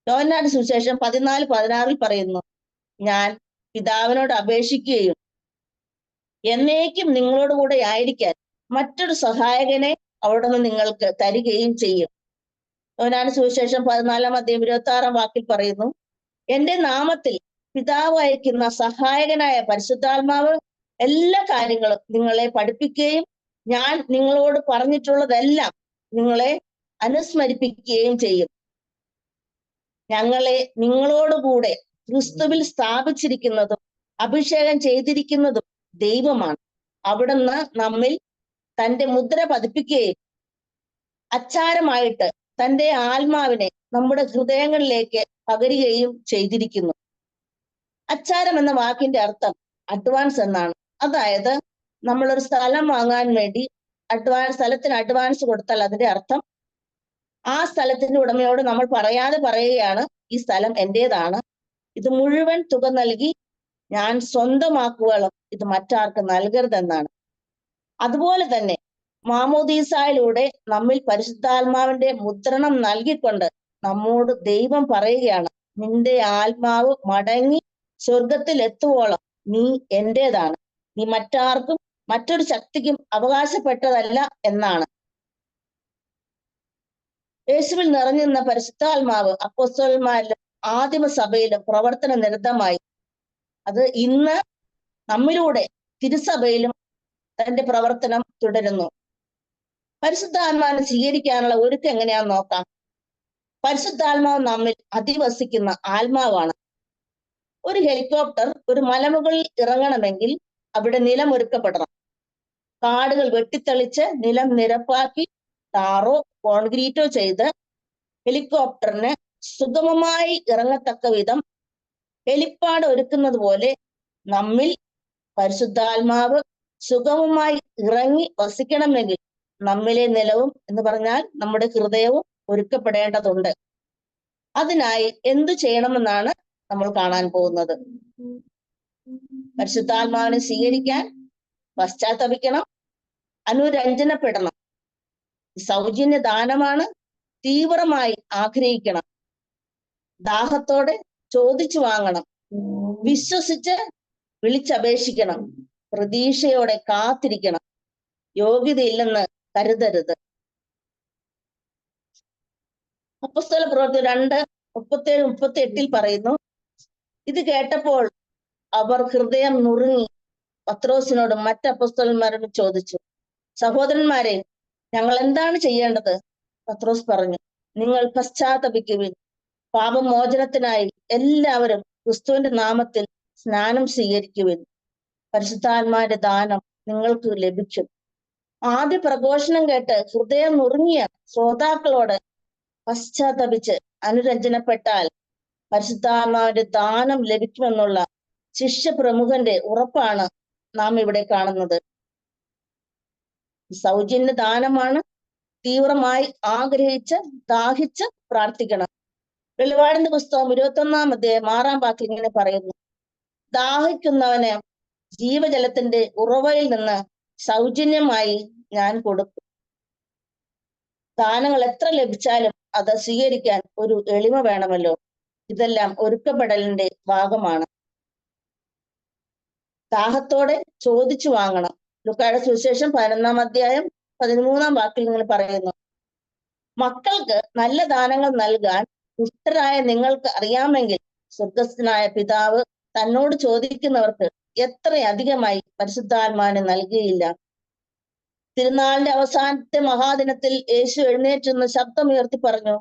യോഹന്നാന്റെ സുവിശേഷം 14:16 പറയുന്നു, ഞാൻ പിതാവിനോട് അപേക്ഷിക്കുകയും എന്നേക്കും നിങ്ങളോട് കൂടെ ആയിരിക്കാൻ മറ്റൊരു സഹായകനെ അവിടുന്ന് നിങ്ങൾക്ക് തരികയും ചെയ്യും. യോഹന്നാന്റെ സുവിശേഷം 14-ാം അധ്യായം 26-ാം വാക്കിൽ പറയുന്നു, എന്റെ നാമത്തിൽ പിതാവ് അയക്കുന്ന സഹായകനായ പരിശുദ്ധാത്മാവ് എല്ലാ കാര്യങ്ങളും നിങ്ങളെ പഠിപ്പിക്കുകയും ഞാൻ നിങ്ങളോട് പറഞ്ഞിട്ടുള്ളതെല്ലാം നിങ്ങളെ അനുസ്മരിപ്പിക്കുകയും ചെയ്യും. ഞങ്ങളെ നിങ്ങളോടുകൂടെ ക്രിസ്തുവിൽ സ്ഥാപിച്ചിരിക്കുന്നതും അഭിഷേകം ചെയ്തിരിക്കുന്നതും ദൈവമാണ്. അവിടുന്ന് നമ്മിൽ തന്റെ മുദ്ര പതിപ്പിക്കുകയും അച്ചാരമായിട്ട് തന്റെ ആത്മാവിനെ നമ്മുടെ ഹൃദയങ്ങളിലേക്ക് പകരുകയും ചെയ്തിരിക്കുന്നു. അച്ചാരം എന്ന വാക്കിന്റെ അർത്ഥം അഡ്വാൻസ് എന്നാണ്. അതായത് നമ്മളൊരു സ്ഥലം വാങ്ങാൻ വേണ്ടി സ്ഥലത്തിന് അഡ്വാൻസ് കൊടുത്താൽ അതിന്റെ അർത്ഥം ആ സ്ഥലത്തിന്റെ ഉടമയോട് നമ്മൾ പറയാതെ പറയുകയാണ്, ഈ സ്ഥലം എന്റേതാണ്, ഇത് മുഴുവൻ തുക നൽകി ഞാൻ സ്വന്തമാക്കുവോളം ഇത് മറ്റാർക്ക് നൽകരുതെന്നാണ്. അതുപോലെ തന്നെ മാമോദീസായിലൂടെ നമ്മിൽ പരിശുദ്ധാത്മാവിന്റെ മുദ്രണം നൽകിക്കൊണ്ട് നമ്മോട് ദൈവം പറയുകയാണ്, നിന്റെ ആത്മാവ് മടങ്ങി സ്വർഗത്തിൽ എത്തുവോളം നീ എന്റേതാണ്, നീ മറ്റാർക്കും മറ്റൊരു ശക്തിക്കും അവകാശപ്പെട്ടതല്ല എന്നാണ്. യേശുവിൽ നിറഞ്ഞിരുന്ന പരിശുദ്ധാത്മാവ് അപ്പോസ്തലന്മാരിലും ആദിമ സഭയിലും പ്രവർത്തന നിരതമായി. അത് ഇന്ന് നമ്മിലൂടെ തിരുസഭയിലും തന്റെ പ്രവർത്തനം തുടരുന്നു. പരിശുദ്ധാത്മാവിനെ സ്വീകരിക്കാനുള്ള ഒരുക്കം എങ്ങനെയാന്ന് നോക്കാം. പരിശുദ്ധാത്മാവ് നമ്മിൽ അധിവസിക്കുന്ന ആത്മാവാണ്. ഒരു ഹെലികോപ്റ്റർ ഒരു മലമുകളിൽ ഇറങ്ങണമെങ്കിൽ അവിടെ നിലം ഒരുക്കപ്പെടണം. കാടുകൾ വെട്ടിത്തെളിച്ച് നിലം നിരപ്പാക്കി ടാറോ കോൺക്രീറ്റോ ചെയ്ത് ഹെലികോപ്റ്ററിന് സുഗമമായി ഇറങ്ങത്തക്ക വിധം ഹെലിപ്പാഡ് ഒരുക്കുന്നത് പോലെ നമ്മിൽ പരിശുദ്ധാത്മാവ് സുഗമമായി ഇറങ്ങി വസിക്കണമെങ്കിൽ നമ്മിലെ നിലവും എന്ന് പറഞ്ഞാൽ നമ്മുടെ ഹൃദയവും ഒരുക്കപ്പെടേണ്ടതുണ്ട്. അതിനായി എന്തു ചെയ്യണമെന്നാണ് നമ്മൾ കാണാൻ പോകുന്നത്. പരിശുദ്ധാത്മാവിനെ സ്വീകരിക്കാൻ പശ്ചാത്തപിക്കണം, അനുരഞ്ജനപ്പെടണം. സൗജന്യ ദാനമാണ്, തീവ്രമായി ആഗ്രഹിക്കണം, ദാഹത്തോടെ ചോദിച്ചു വാങ്ങണം, വിശ്വസിച്ച് വിളിച്ചപേക്ഷിക്കണം, പ്രതീക്ഷയോടെ കാത്തിരിക്കണം, യോഗ്യതയില്ലെന്ന് കരുതരുത്. അപ്പോസ്തല പ്രവൃത്തി 2:37-38 പറയുന്നു, ഇത് കേട്ടപ്പോൾ അവർ ഹൃദയം നുറുങ്ങി പത്രോസിനോടും മറ്റ് അപ്പോസ്തലന്മാരോടും ചോദിച്ചു, സഹോദരന്മാരെ, ഞങ്ങൾ എന്താണ് ചെയ്യേണ്ടത്? പത്രോസ് പറഞ്ഞു, നിങ്ങൾ പശ്ചാത്തപിക്കുവിൻ, പാപമോചനത്തിനായി എല്ലാവരും ക്രിസ്തുവിന്റെ നാമത്തിൽ സ്നാനം സ്വീകരിക്കുവിൻ, പരിശുദ്ധാത്മാവിന്റെ ദാനം നിങ്ങൾക്ക് ലഭിക്കും. ആദ്യ പ്രഘോഷണം കേട്ട് ഹൃദയം നുറുങ്ങിയ ശ്രോതാക്കളോട് പശ്ചാത്തപിച്ച് അനുരഞ്ജനപ്പെട്ടാൽ പരിശുദ്ധാത്മാവിന്റെ ദാനം ലഭിക്കുമെന്നുള്ള ശിഷ്യ പ്രമുഖന്റെ ഉറപ്പാണ് നാം ഇവിടെ കാണുന്നത്. സൗജന്യ ദാനമാണ്, തീവ്രമായി ആഗ്രഹിച്ച് ദാഹിച്ച് പ്രാർത്ഥിക്കണം. വെളിപാടിന്റെ പുസ്തകം 21-ാം വാക്യം ഇങ്ങനെ പറയുന്നു, ദാഹിക്കുന്നവന് ജീവജലത്തിന്റെ ഉറവയിൽ നിന്ന് സൗജന്യമായി ഞാൻ കൊടുക്കും. ദാനങ്ങൾ എത്ര ലഭിച്ചാലും അത് സ്വീകരിക്കാൻ ഒരു എളിമ വേണമല്ലോ. ഇതെല്ലാം ഒരുക്കപ്പെടലിന്റെ ഭാഗമാണ്. ദാഹത്തോടെ ചോദിച്ചു വാങ്ങണം. ലൂക്കായുടെ സുവിശേഷം 11-ാം വാക്യം ഇങ്ങനെ പറയുന്നു, മക്കൾക്ക് നല്ല ദാനങ്ങൾ നൽകാൻ ദുഷ്ടരായ നിങ്ങൾക്ക് അറിയാമെങ്കിൽ സ്വർഗസ്ഥനായ പിതാവ് തന്നോട് ചോദിക്കുന്നവർക്ക് എത്ര അധികമായി പരിശുദ്ധാത്മാവിനെ നൽകുകയില്ല. തിരുനാളിന്റെ അവസാനത്തെ മഹാദിനത്തിൽ യേശു എഴുന്നേറ്റെന്ന് ശബ്ദമുയർത്തി പറഞ്ഞു,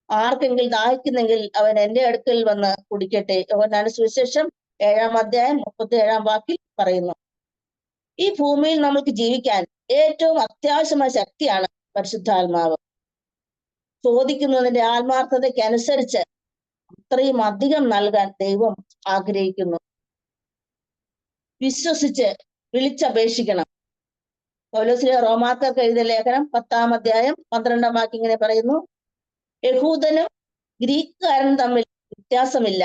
ആർക്കെങ്കിലും ദാഹിക്കുന്നെങ്കിൽ അവൻ എന്റെ അടുക്കൽ വന്ന് കുടിക്കട്ടെ. യോഹന്നാന്റെ സുവിശേഷം 7-ാം വാക്യം പറയുന്നു. ഈ ഭൂമിയിൽ നമുക്ക് ജീവിക്കാൻ ഏറ്റവും അത്യാവശ്യമായ ശക്തിയാണ് പരിശുദ്ധാത്മാവ്. ചോദിക്കുന്നതിന്റെ ആത്മാർത്ഥതയ്ക്ക് അനുസരിച്ച് അത്രയും അധികം നൽകാൻ ദൈവം ആഗ്രഹിക്കുന്നു. വിശ്വസിച്ച് വിളിച്ചപേക്ഷിക്കണം. പൗലോസിലെ റോമാക്കാർക്ക് എഴുതിയ ലേഖനം 10-ാം വാക്യം ഇങ്ങനെ പറയുന്നു, യഹൂദനും ഗ്രീക്കുകാരനും തമ്മിൽ വ്യത്യാസമില്ല,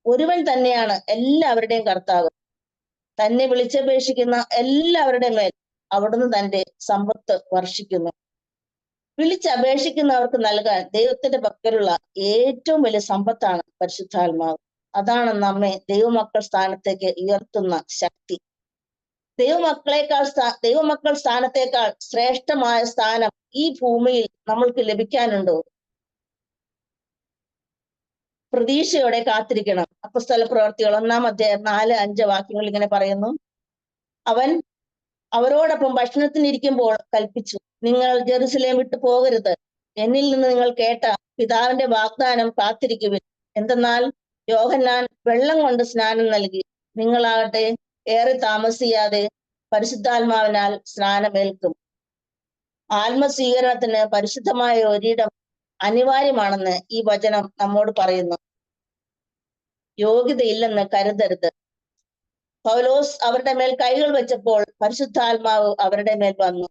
ഒരുവൻ തന്നെയാണ് എല്ലാവരുടെയും കർത്താവ്. തന്നെ വിളിച്ചപേക്ഷിക്കുന്ന എല്ലാവരുടെ മേൽ അവിടുന്ന് തന്റെ സമ്പത്ത് വർഷിക്കുന്നു. വിളിച്ചപേക്ഷിക്കുന്നവർക്ക് നൽകാൻ ദൈവത്തിന്റെ പക്കലുള്ള ഏറ്റവും വലിയ സമ്പത്താണ് പരിശുദ്ധാത്മാവ്. അതാണ് നമ്മെ ദൈവമക്കൾ സ്ഥാനത്തേക്ക് ഉയർത്തുന്ന ശക്തി. ദൈവമക്കൾ സ്ഥാനത്തേക്കാൾ ശ്രേഷ്ഠമായ സ്ഥാനം ഈ ഭൂമിയിൽ നമ്മൾക്ക് ലഭിക്കാനുണ്ടോ? പ്രതീക്ഷയോടെ കാത്തിരിക്കണം. അപ്പോസ്തല പ്രവൃത്തികൾ 1-ാം 4-5 വാക്യങ്ങൾ ഇങ്ങനെ പറയുന്നു, അവൻ അവരോടൊപ്പം ഭക്ഷണത്തിനിരിക്കുമ്പോൾ കൽപ്പിച്ചു, നിങ്ങൾ ജെറുസലേം വിട്ടു പോകരുത്, എന്നിൽ നിന്ന് നിങ്ങൾ കേട്ട പിതാവിന്റെ വാഗ്ദാനം കാത്തിരിക്കുവിൻ. എന്തെന്നാൽ യോഹന്നാൻ വെള്ളം കൊണ്ട് സ്നാനം നൽകി, നിങ്ങളാകട്ടെ ഏറെ താമസിയാതെ പരിശുദ്ധാത്മാവിനാൽ സ്നാനമേൽക്കും. ആത്മസ്വീകരണത്തിന് പരിശുദ്ധമായ ഒരിടം അനിവാര്യമാണെന്ന് ഈ വചനം നമ്മോട് പറയുന്നു. യോഗ്യതയില്ലെന്ന് കരുതരുത്. പൗലോസ് അവരുടെ മേൽ കൈകൾ വെച്ചപ്പോൾ പരിശുദ്ധാത്മാവ് അവരുടെ മേൽ വന്നു.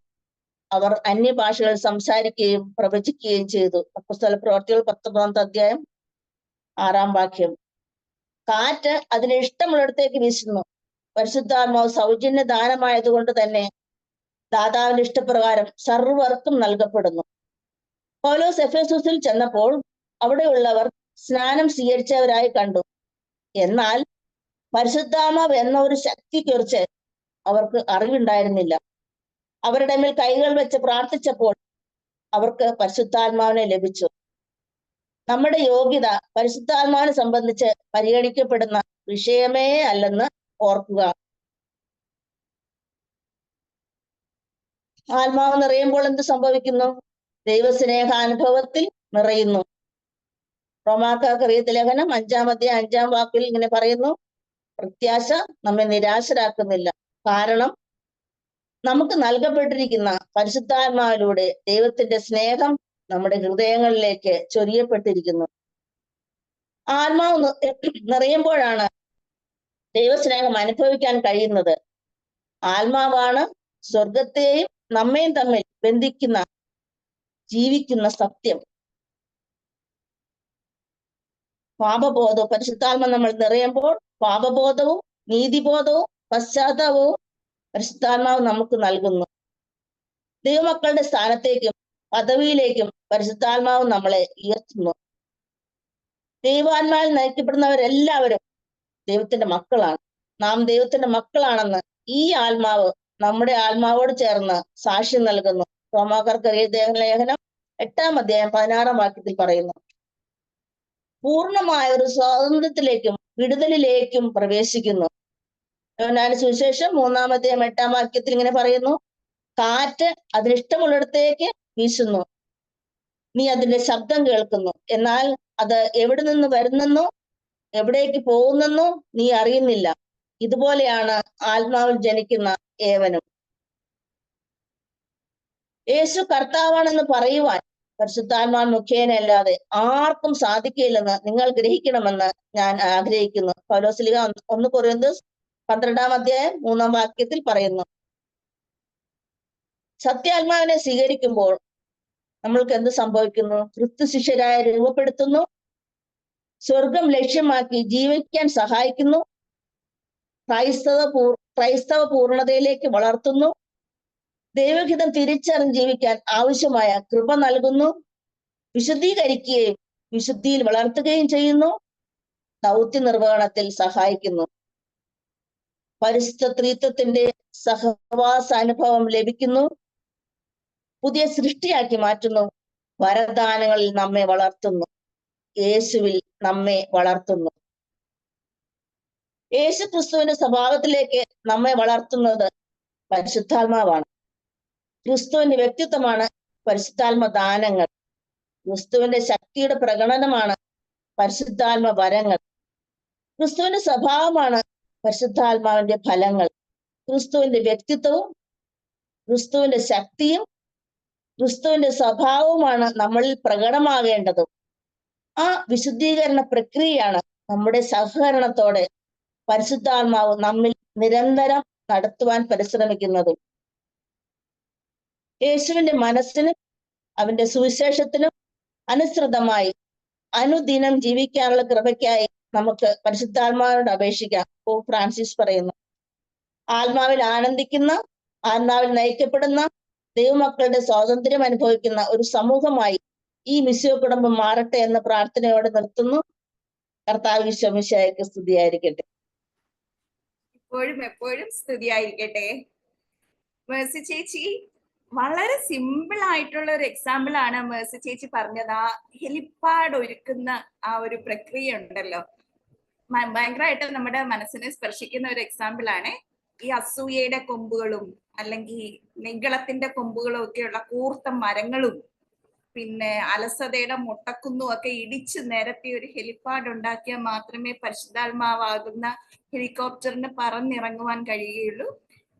അവർ അന്യഭാഷകൾ സംസാരിക്കുകയും പ്രവചിക്കുകയും ചെയ്തു. അപ്പോസ്തല പ്രവർത്തികൾ 19 6 വാക്യം. കാറ്റ് അതിന് ഇഷ്ടമുള്ളിടത്തേക്ക് വീശുന്നു. പരിശുദ്ധാത്മാവ് സൗജന്യ ദാനമായതുകൊണ്ട് തന്നെ ദാതാവിന്റെ ഇഷ്ടപ്രകാരം സർവർക്കും നൽകപ്പെടുന്നു. പൗലോസ് എഫെസൂസിൽ ചെന്നപ്പോൾ അവിടെയുള്ളവർ സ്നാനം സ്വീകരിച്ചവരായി കണ്ടു. എന്നാൽ പരിശുദ്ധാത്മാവ് എന്ന ഒരു ശക്തിയെക്കുറിച്ച് അവർക്ക് അറിവുണ്ടായിരുന്നില്ല. അവരുടെ മേൽ കൈകൾ വെച്ച് പ്രാർത്ഥിച്ചപ്പോൾ അവർക്ക് പരിശുദ്ധാത്മാവിനെ ലഭിച്ചു. നമ്മുടെ യോഗ്യത പരിശുദ്ധാത്മാവിനെ സംബന്ധിച്ച് പരിഗണിക്കപ്പെടുന്ന വിഷയമേ അല്ലെന്ന് ഓർക്കുക. ആത്മാവ് നിറയുമ്പോൾ എന്ത് സംഭവിക്കുന്നു? ദൈവസ്നേഹാനുഭവത്തിൽ നിറയുന്നു. റോമാക്കാർക്ക് എഴുതിയ ലേഖനം 5 വാക്കിൽ ഇങ്ങനെ പറയുന്നു: പ്രത്യാശ നമ്മെ നിരാശരാക്കുന്നില്ല, കാരണം നമുക്ക് നൽകപ്പെട്ടിരിക്കുന്ന പരിശുദ്ധാത്മാവിലൂടെ ദൈവത്തിന്റെ സ്നേഹം നമ്മുടെ ഹൃദയങ്ങളിലേക്ക് ചൊരിയപ്പെട്ടിരിക്കുന്നു. ആത്മാവ് നിറയുമ്പോഴാണ് ദൈവസ്നേഹം അനുഭവിക്കാൻ കഴിയുന്നത്. ആത്മാവാണ് സ്വർഗത്തെയും നമ്മയും തമ്മിൽ ബന്ധിക്കുന്ന ജീവിക്കുന്ന സത്യം. പാപബോധവും പരിശുദ്ധാത്മ നമ്മൾ നിറയുമ്പോൾ പാപബോധവും നീതിബോധവും പശ്ചാത്താപവും പരിശുദ്ധാത്മാവ് നമുക്ക് നൽകുന്നു. ദൈവമക്കളുടെ സ്ഥാനത്തേക്കും പദവിയിലേക്കും പരിശുദ്ധാത്മാവ് നമ്മളെ ഉയർത്തുന്നു. ദൈവാത്മാവിൽ നയിക്കപ്പെടുന്നവരെല്ലാവരും ദൈവത്തിന്റെ മക്കളാണ്. നാം ദൈവത്തിന്റെ മക്കളാണെന്ന് ഈ ആത്മാവ് നമ്മുടെ ആത്മാവോട് ചേർന്ന് സാക്ഷ്യം നൽകുന്നു. റോമാക്കാർക്ക് എഴുതിയ ലേഖനം 8 16 വാക്യത്തിൽ പറയുന്നു. പൂർണ്ണമായ ഒരു സ്വാതന്ത്ര്യത്തിലേക്കും വിടുതലിലേക്കും പ്രവേശിക്കുന്നു. യോഹന്നാന്റെ സുവിശേഷം 3 വാക്യത്തിൽ ഇങ്ങനെ പറയുന്നു: കാറ്റ് അതിനിഷ്ടമുള്ളിടത്തേക്ക് വീശുന്നു, നീ അതിന്റെ ശബ്ദം കേൾക്കുന്നു, എന്നാൽ അത് എവിടെ നിന്ന് വരുന്നെന്നോ എവിടേക്ക് പോകുന്നെന്നോ നീ അറിയുന്നില്ല. ഇതുപോലെയാണ് ആത്മാവിൽ ജനിക്കുന്ന ഏവനും. യേശു കർത്താവാണെന്ന് പറയുവാൻ പരിശുദ്ധാത്മാൻ മുഖേനയല്ലാതെ ആർക്കും സാധിക്കില്ലെന്ന് നിങ്ങൾ ഗ്രഹിക്കണമെന്ന് ഞാൻ ആഗ്രഹിക്കുന്നു. പൗലോസ്ലീഹ 1 കൊരിന്ത്യർ 12 3 വാക്യത്തിൽ പറയുന്നു. സത്യാത്മാവിനെ സ്വീകരിക്കുമ്പോൾ നമ്മൾക്ക് എന്ത് സംഭവിക്കുന്നു? ക്രിസ്തു ശിഷ്യരായ രൂപപ്പെടുത്തുന്നു, സ്വർഗം ലക്ഷ്യമാക്കി ജീവിക്കാൻ സഹായിക്കുന്നു, ക്രൈസ്തവ പൂർണ്ണതയിലേക്ക് വളർത്തുന്നു, ദൈവഹിതം തിരിച്ചറിഞ്ഞ് ജീവിക്കാൻ ആവശ്യമായ കൃപ നൽകുന്നു, വിശുദ്ധീകരിക്കുകയും വിശുദ്ധിയിൽ വളർത്തുകയും ചെയ്യുന്നു, ദൗത്യ നിർവഹണത്തിൽ സഹായിക്കുന്നു. പരിശുദ്ധ ത്രിത്വത്തിന്റെ സഹവാസാനുഭവം ലഭിക്കുന്നു, പുതിയ സൃഷ്ടിയാക്കി മാറ്റുന്നു, വരദാനങ്ങളിൽ നമ്മെ വളർത്തുന്നു, യേശുവിൽ നമ്മെ വളർത്തുന്നു. യേശു ക്രിസ്തുവിന്റെ സ്വഭാവത്തിലേക്ക് നമ്മെ വളർത്തുന്നത് പരിശുദ്ധാത്മാവാണ്. ക്രിസ്തുവിന്റെ വ്യക്തിത്വമാണ് പരിശുദ്ധാത്മ ദാനങ്ങൾ. ക്രിസ്തുവിന്റെ ശക്തിയുടെ പ്രകടനമാണ് പരിശുദ്ധാത്മ വരങ്ങൾ. ക്രിസ്തുവിന്റെ സ്വഭാവമാണ് പരിശുദ്ധാത്മാവിന്റെ ഫലങ്ങൾ. ക്രിസ്തുവിന്റെ വ്യക്തിത്വവും ക്രിസ്തുവിന്റെ ശക്തിയും ക്രിസ്തുവിന്റെ സ്വഭാവവുമാണ് നമ്മളിൽ പ്രകടമാകേണ്ടതും. ആ വിശുദ്ധീകരണ പ്രക്രിയയാണ് നമ്മുടെ സഹകരണത്തോടെ പരിശുദ്ധാത്മാവ് നമ്മിൽ നിരന്തരം നടത്തുവാൻ പരിശ്രമിക്കുന്നതും. യേശുവിന്റെ മനസ്സിനും അവന്റെ സുവിശേഷത്തിനും അനുസൃതമായി അനുദിനം ജീവിക്കാനുള്ള കൃപയ്ക്കായി നമുക്ക് പരിശുദ്ധാത്മാവിനോട് അപേക്ഷിക്കാം. പോപ്പ് ഫ്രാൻസിസ് പറയുന്നു, ആത്മാവിൽ ആനന്ദിക്കുന്ന, ആത്മാവിൽ നയിക്കപ്പെടുന്ന ദൈവമക്കളുടെ സ്വാതന്ത്ര്യം അനുഭവിക്കുന്ന ഒരു സമൂഹമായി ഈ മിശിഹ കുടുംബം മാറട്ടെ എന്ന പ്രാർത്ഥനയോടെ നിർത്തുന്നു. കർത്താവ് ഈശോ മിശിഹായ്ക്ക് സ്തുതിയായിരിക്കട്ടെ. ഇപ്പോഴും എപ്പോഴും സ്തുതിയായിരിക്കട്ടെ. മേഴ്സി ചേച്ചി വളരെ സിമ്പിൾ ആയിട്ടുള്ള ഒരു എക്സാമ്പിൾ ആണ് മേഴ്സി ചേച്ചി പറഞ്ഞത്. ആ ഹെലിപ്പാഡ് ഒരുക്കുന്ന ആ ഒരു പ്രക്രിയ ഉണ്ടല്ലോ, ഭയങ്കരമായിട്ട് നമ്മുടെ മനസ്സിനെ സ്പർശിക്കുന്ന ഒരു എക്സാമ്പിൾ ആണ്. ഈ അസൂയയുടെ കൊമ്പുകളും അല്ലെങ്കിൽ നിഗളത്തിന്റെ കൊമ്പുകളും ഒക്കെയുള്ള കൂർത്ത മരങ്ങളും പിന്നെ അലസതയുടെ മുട്ടക്കുന്നും ഒക്കെ ഇടിച്ചു നിരത്തി ഒരു ഹെലിപ്പാഡ് ഉണ്ടാക്കിയാൽ മാത്രമേ പരിശുദ്ധാത്മാവാകുന്ന ഹെലികോപ്റ്ററിന് പറന്നിറങ്ങുവാൻ കഴിയുകയുള്ളൂ.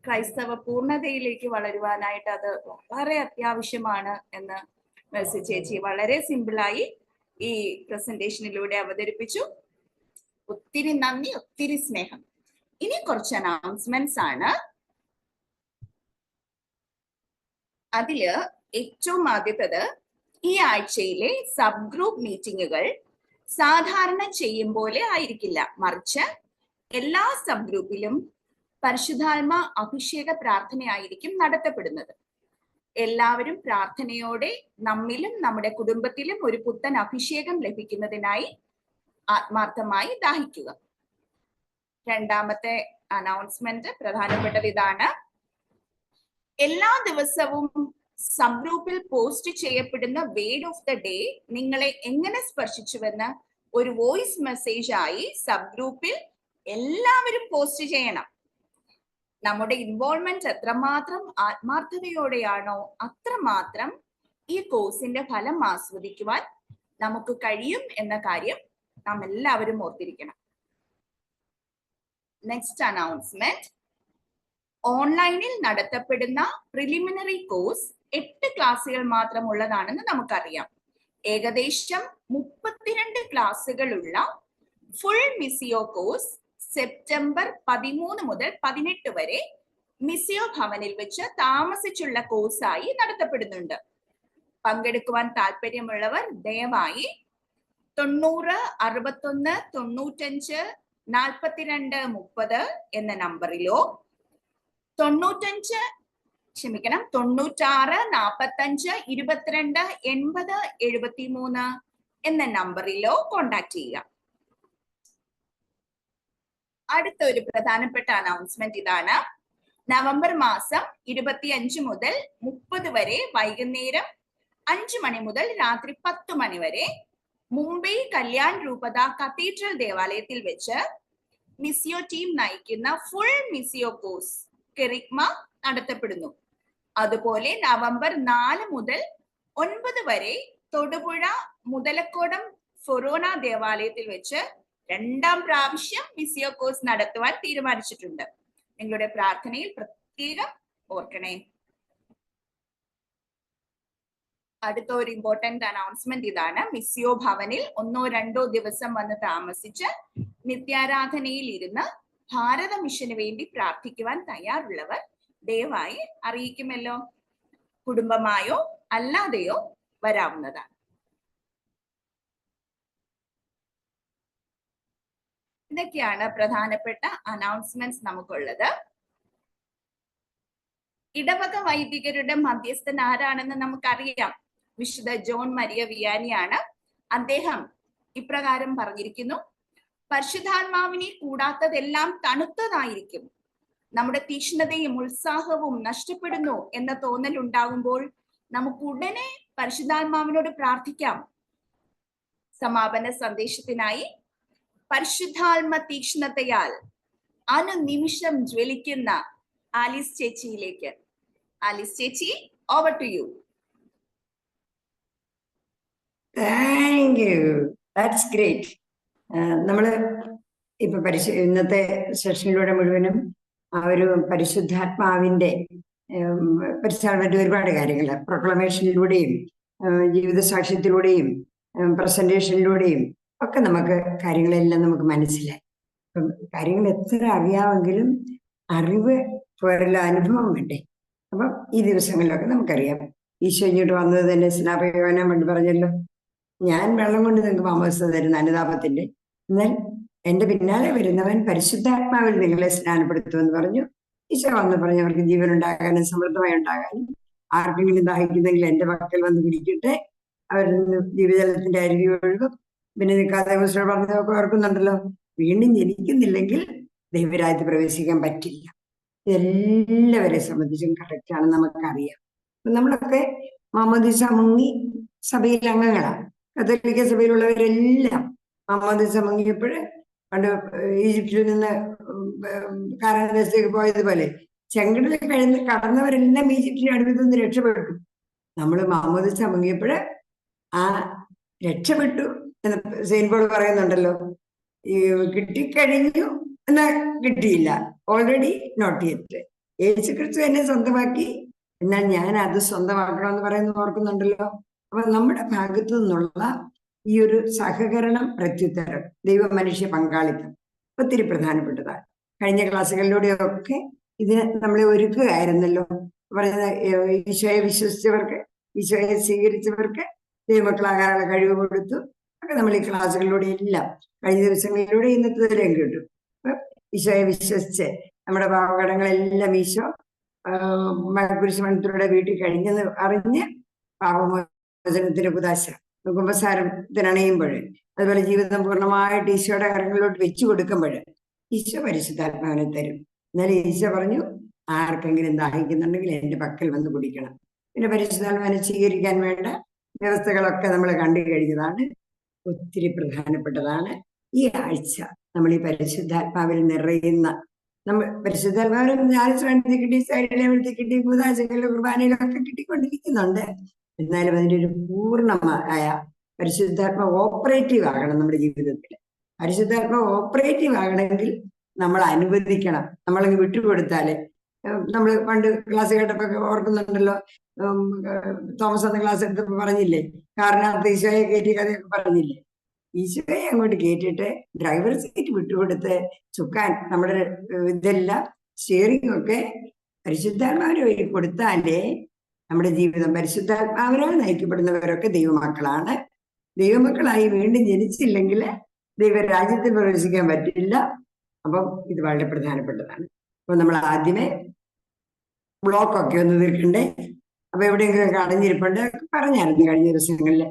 ക്രൈസ്തവ പൂർണ്ണതയിലേക്ക് വളരുവാനായിട്ട് അത് വളരെ അത്യാവശ്യമാണ് എന്ന് മേഴ്സി ചേച്ചി വളരെ സിമ്പിളായി ഈ പ്രസന്റേഷനിലൂടെ അവതരിപ്പിച്ചു. ഒത്തിരി നന്ദി, ഒത്തിരി സ്നേഹം. ഇനി കുറച്ച് അനൗൺസ്മെന്റ്സ് ആണ്. അതില് ഏറ്റവും ആദ്യത്തത്, ഈ ആഴ്ചയിലെ സബ് ഗ്രൂപ്പ് മീറ്റിങ്ങുകൾ സാധാരണ ചെയ്യും പോലെ ആയിരിക്കില്ല. മറിച്ച് എല്ലാ സബ് ഗ്രൂപ്പിലും പരിശുദ്ധാത്മ അഭിഷേക പ്രാർത്ഥനയായിരിക്കും നടത്തപ്പെടുന്നത്. എല്ലാവരും പ്രാർത്ഥനയോടെ നമ്മിലും നമ്മുടെ കുടുംബത്തിലും ഒരു പുത്തൻ അഭിഷേകം ലഭിക്കുന്നതിനായി ആത്മാർത്ഥമായി ദാഹിക്കുക. രണ്ടാമത്തെ അനൗൺസ്മെന്റ് പ്രധാനപ്പെട്ടത് ഇതാണ്. എല്ലാ ദിവസവും സബ് ഗ്രൂപ്പിൽ പോസ്റ്റ് ചെയ്യപ്പെടുന്ന വേർഡ് ഓഫ് ദ ഡേ നിങ്ങളെ എങ്ങനെ സ്പർശിച്ചുവെന്ന് ഒരു വോയിസ് മെസ്സേജ് ആയി സബ് ഗ്രൂപ്പിൽ എല്ലാവരും പോസ്റ്റ് ചെയ്യണം. നമ്മുടെ ഇൻവോൾവ്മെന്റ് എത്രമാത്രം ആത്മാർത്ഥതയോടെയാണോ അത്രമാത്രം ഈ കോഴ്സിന്റെ ഫലം ആസ്വദിക്കുവാൻ നമുക്ക് കഴിയും എന്ന കാര്യം നാം എല്ലാവരും ഓർത്തിരിക്കണം. നെക്സ്റ്റ് അനൗൺസ്മെന്റ്, ഓൺലൈനിൽ നടത്തപ്പെടുന്ന പ്രിലിമിനറി കോഴ്സ് 8 ക്ലാസ്സുകൾ മാത്രം ഉള്ളതാണെന്ന് നമുക്കറിയാം. ഏകദേശം 32 ക്ലാസ്സുകളുള്ള ഫുൾ മിസിയോ കോഴ്സ് സെപ്റ്റംബർ 13 മുതൽ 18 വരെ മിസിയോ ഭവനിൽ വെച്ച് താമസിച്ചുള്ള കോഴ്സായി നടത്തപ്പെടുന്നുണ്ട്. പങ്കെടുക്കുവാൻ താല്പര്യമുള്ളവർ ദയവായി 90 61 95 42 30 എന്ന നമ്പറിലോ 96 45 22 80 73 എന്ന നമ്പറിലോ കോണ്ടാക്ട് ചെയ്യുക. അടുത്ത ഒരു പ്രധാനപ്പെട്ട അനൗൺസ്മെന്റ് ഇതാണ്. നവംബർ മാസം 25 മുതൽ 30 വരെ വൈകുന്നേരം 5 മണി മുതൽ രാത്രി 10 മണി വരെ മുംബൈ കല്യാൺ രൂപത കത്തീഡ്രൽ ദേവാലയത്തിൽ വെച്ച് മിസിയോ ടീം നയിക്കുന്ന ഫുൾ മിസിയോ കോഴ്സ് കെറിഗ്മ നടത്തപ്പെടുന്നു. അതുപോലെ നവംബർ 4 മുതൽ 9 വരെ തൊടുപുഴ മുതലക്കോടം ഫൊറോന ദേവാലയത്തിൽ വെച്ച് 2ാം പ്രാവശ്യം മിസിയോ കോഴ്സ് നടത്തുവാൻ തീരുമാനിച്ചിട്ടുണ്ട്. നിങ്ങളുടെ പ്രാർത്ഥനയിൽ പ്രത്യേകം ഓർക്കണേ. അടുത്ത ഒരു ഇമ്പോർട്ടന്റ് അനൗൺസ്മെന്റ് ഇതാണ്. മിസിയോ ഭവനിൽ 1-2 ദിവസം വന്ന് താമസിച്ച് നിത്യാരാധനയിൽ ഇരുന്ന് ഭാരത മിഷന് വേണ്ടി പ്രാർത്ഥിക്കുവാൻ തയ്യാറുള്ളവർ ദയവായി അറിയിക്കുമല്ലോ. കുടുംബമായോ അല്ലാതെയോ വരാവുന്നതാണ്. ഇതൊക്കെയാണ് പ്രധാനപ്പെട്ട അനൗൺസ്മെന്റ്സ് നമുക്കുള്ളത്. ഇടവക വൈദികരുടെ മധ്യസ്ഥൻ ആരാണെന്ന് നമുക്കറിയാം. വിശുദ്ധ ജോൺ മരിയ വിയാനിയാണ്. അദ്ദേഹം ഇപ്രകാരം പറഞ്ഞിരിക്കുന്നു: പരിശുദ്ധാത്മാവിനെ കൂടാത്തതെല്ലാം തണുത്തതായിരിക്കും. നമ്മുടെ തീക്ഷ്ണതയും ഉത്സാഹവും നഷ്ടപ്പെടുന്നു എന്ന തോന്നൽ ഉണ്ടാകുമ്പോൾ നമുക്ക് ഉടനെ പരിശുദ്ധാത്മാവിനോട് പ്രാർത്ഥിക്കാം. സമാപന സന്ദേശത്തിനായി പരിശുദ്ധാത്മ തീക്ഷ്ണതയാൽ അനുനിമിഷം ജ്വലിക്കുന്ന ആലിസ് ചേച്ചിയിലേക്ക്. ആലിസ് ചേച്ചി, over to you. Thank you, that's great. നമ്മള് ഇപ്പൊ ഇന്നത്തെ സെഷനിലൂടെ മുഴുവനും ആ ഒരു പരിശുദ്ധാത്മാവിന്റെ പരിശുദ്ധാത്മാവിന്റെ ഒരുപാട് കാര്യങ്ങൾ പ്രൊക്ലമേഷനിലൂടെയും ജീവിത സാക്ഷ്യത്തിലൂടെയും പ്രസന്റേഷനിലൂടെയും ഒക്കെ നമുക്ക് കാര്യങ്ങളെല്ലാം നമുക്ക് മനസ്സിലായി. അപ്പം കാര്യങ്ങൾ എത്ര അറിയാമെങ്കിലും അറിവ് പോലുള്ള അനുഭവം വേണ്ടേ. അപ്പം ഈ ദിവസങ്ങളിലൊക്കെ നമുക്കറിയാം. ഈശോ ഇങ്ങോട്ട് വന്നത് തന്നെ സ്നാപകയോഹന്നാൻ വേണ്ടി പറഞ്ഞല്ലോ, ഞാൻ വെള്ളം കൊണ്ട് നിങ്ങൾക്ക് മാമോദിസ തരുന്ന അനുതാപത്തിന്റെ, എന്നാൽ എന്റെ പിന്നാലെ വരുന്നവൻ പരിശുദ്ധാത്മാവിൽ നിങ്ങളെ സ്നാനപ്പെടുത്തുമെന്ന് പറഞ്ഞു. ഈശോ വന്ന് പറഞ്ഞു അവർക്ക് ജീവൻ ഉണ്ടാകാനും സമൃദ്ധമായി ഉണ്ടാകാനും, ആർക്കെങ്കിലും ദാഹിക്കുന്നെങ്കിൽ എന്റെ പക്കൽ വന്ന് പിടിക്കട്ടെ, അവർ ജീവജലത്തിന്റെ അരുവി ഒഴുകും. പിന്നെ നിക്കാദേവസ്ഥ പറഞ്ഞതൊക്കെ ഓർക്കുന്നുണ്ടല്ലോ, വീണ്ടും ജനിക്കുന്നില്ലെങ്കിൽ ദൈവരാജ്യത്ത് പ്രവേശിക്കാൻ പറ്റില്ല. ഇതെല്ലാവരെ സംബന്ധിച്ചും കറക്റ്റാണ്, നമുക്കറിയാം. നമ്മളൊക്കെ മാമോദിസ മുങ്ങി സഭയിൽ അംഗങ്ങളാണ്. കത്തോലിക്ക സഭയിലുള്ളവരെല്ലാം മാമോദിസ മുങ്ങിയപ്പോൾ പണ്ട് ഈജിപ്തിൽ നിന്ന് കാനാദേശത്തേക്ക് പോയതുപോലെ ചെങ്കടലിൽ കടന്നവരെല്ലാം ഈജിപ്തിന്റെ അടുത്ത് നിന്ന് രക്ഷപ്പെട്ടു. നമ്മൾ മാമോദിസ മുങ്ങിയപ്പോൾ ആ രക്ഷപ്പെട്ടു എന്ന് സെയിന്റ് പോൾ പറയുന്നുണ്ടല്ലോ. ഈ കിട്ടിക്കഴിഞ്ഞു എന്നാ കിട്ടിയില്ല, ഓൾറെഡി നോട്ട് യെറ്റ്. യേശുക്രിസ്തു എന്നെ സ്വന്തമാക്കി, എന്നാൽ ഞാൻ അത് സ്വന്തമാക്കണമെന്ന് പറയുന്നത് ഓർക്കുന്നുണ്ടല്ലോ. അപ്പൊ നമ്മുടെ ഭാഗത്തു നിന്നുള്ള ഈ ഒരു സഹകരണം, പ്രത്യുത്തരം, ദൈവ മനുഷ്യ പങ്കാളിത്തം ഒത്തിരി പ്രധാനപ്പെട്ടതാണ്. കഴിഞ്ഞ ക്ലാസ്സുകളിലൂടെയൊക്കെ ഇതിന് നമ്മളെ ഒരുക്കുകയായിരുന്നല്ലോ. പറയുന്നത് ഈശോയെ വിശ്വസിച്ചവർക്ക്, ഈശോയെ സ്വീകരിച്ചവർക്ക് ദൈവമക്കളാകാനുള്ള കഴിവ് കൊടുത്തു ഒക്കെ നമ്മൾ ഈ ക്ലാസ്സുകളിലൂടെ എല്ലാം കഴിഞ്ഞ ദിവസങ്ങളിലൂടെ ഇന്നത്തെ കേട്ടു. ഈശോയെ വിശ്വസിച്ച് നമ്മുടെ പാപകടങ്ങളെല്ലാം ഈശോ കുരിശുമരണത്തിലൂടെ വീട്ടിൽ കഴിഞ്ഞെന്ന് അറിഞ്ഞ് പാപമോചനത്തിന് കുദാശ കുമ്പസാരത്തിനണയുമ്പോൾ, അതുപോലെ ജീവിതം പൂർണ്ണമായിട്ട് ഈശോയുടെ കരങ്ങളിലോട്ട് വെച്ചു കൊടുക്കുമ്പോൾ ഈശോ പരിശുദ്ധാത്മാവിനെ തരും. എന്നാലും ഈശോ പറഞ്ഞു, ആർക്കെങ്കിലും ദാഹിക്കുന്നുണ്ടെങ്കിൽ എൻ്റെ പക്കൽ വന്ന് കുടിക്കണം. പിന്നെ പരിശുദ്ധാത്മാവിനെ സ്വീകരിക്കാൻ വേണ്ട വ്യവസ്ഥകളൊക്കെ നമ്മൾ കണ്ടു കഴിഞ്ഞതാണ്. ഒത്തിരി പ്രധാനപ്പെട്ടതാണ്. ഈ ആഴ്ച നമ്മൾ ഈ പരിശുദ്ധാത്മാവിൽ നിറയുന്ന, നമ്മൾ പരിശുദ്ധാത്മാവിനെ ജ്ഞാനസ്നാനത്തിൽ കിട്ടി, സൈഡിലെഴുത്തിൽ കിട്ടി, കൂതാശകളിലും കുർബാനയിലൊക്കെ കിട്ടിക്കൊണ്ടിരിക്കുന്നുണ്ട്. എന്നാലും അതിൻ്റെ ഒരു പൂർണ്ണമായ പരിശുദ്ധാത്മ ഓപ്പറേറ്റീവ് ആകണം നമ്മുടെ ജീവിതത്തിൽ. പരിശുദ്ധാത്മ ഓപ്പറേറ്റീവ് ആകണമെങ്കിൽ നമ്മൾ അനുവദിക്കണം. നമ്മളങ്ങ് വിട്ടുകൊടുത്താലേ, നമ്മൾ പണ്ട് ക്ലാസ് കേട്ടപ്പോ ഓർക്കുന്നുണ്ടല്ലോ, തോമസ് അന്ന് ക്ലാസ് എടുത്തപ്പോ പറഞ്ഞില്ലേ, കാറിനകത്ത് ഈശോയെ കയറ്റി കഥയൊക്കെ പറഞ്ഞില്ലേ. ഈശോയെ അങ്ങോട്ട് കയറ്റിയിട്ട് ഡ്രൈവർ സീറ്റ് വിട്ടുകൊടുത്ത് ചുക്കാൻ നമ്മുടെ ഇതെല്ലാം സ്റ്റിയറിംഗ് ഒക്കെ പരിശുദ്ധാത്മാവിന് വഴി കൊടുത്താലേ നമ്മുടെ ജീവിതം, പരിശുദ്ധാത്മാവിനാൽ നയിക്കപ്പെടുന്നവരൊക്കെ ദൈവമക്കളാണ്. ദൈവമക്കളായി വീണ്ടും ജനിച്ചില്ലെങ്കിൽ ദൈവരാജ്യത്തിൽ പ്രവേശിക്കാൻ പറ്റില്ല. അപ്പം ഇത് വളരെ പ്രധാനപ്പെട്ടതാണ്. അപ്പൊ നമ്മൾ ആദ്യമേ ബ്ലോക്കൊക്കെ ഒന്ന് തീർക്കണ്ടേ. അപ്പൊ എവിടെയെങ്കിലും അടഞ്ഞിരിപ്പുണ്ട് പറഞ്ഞായിരുന്നു കഴിഞ്ഞ ദിവസങ്ങളിൽ.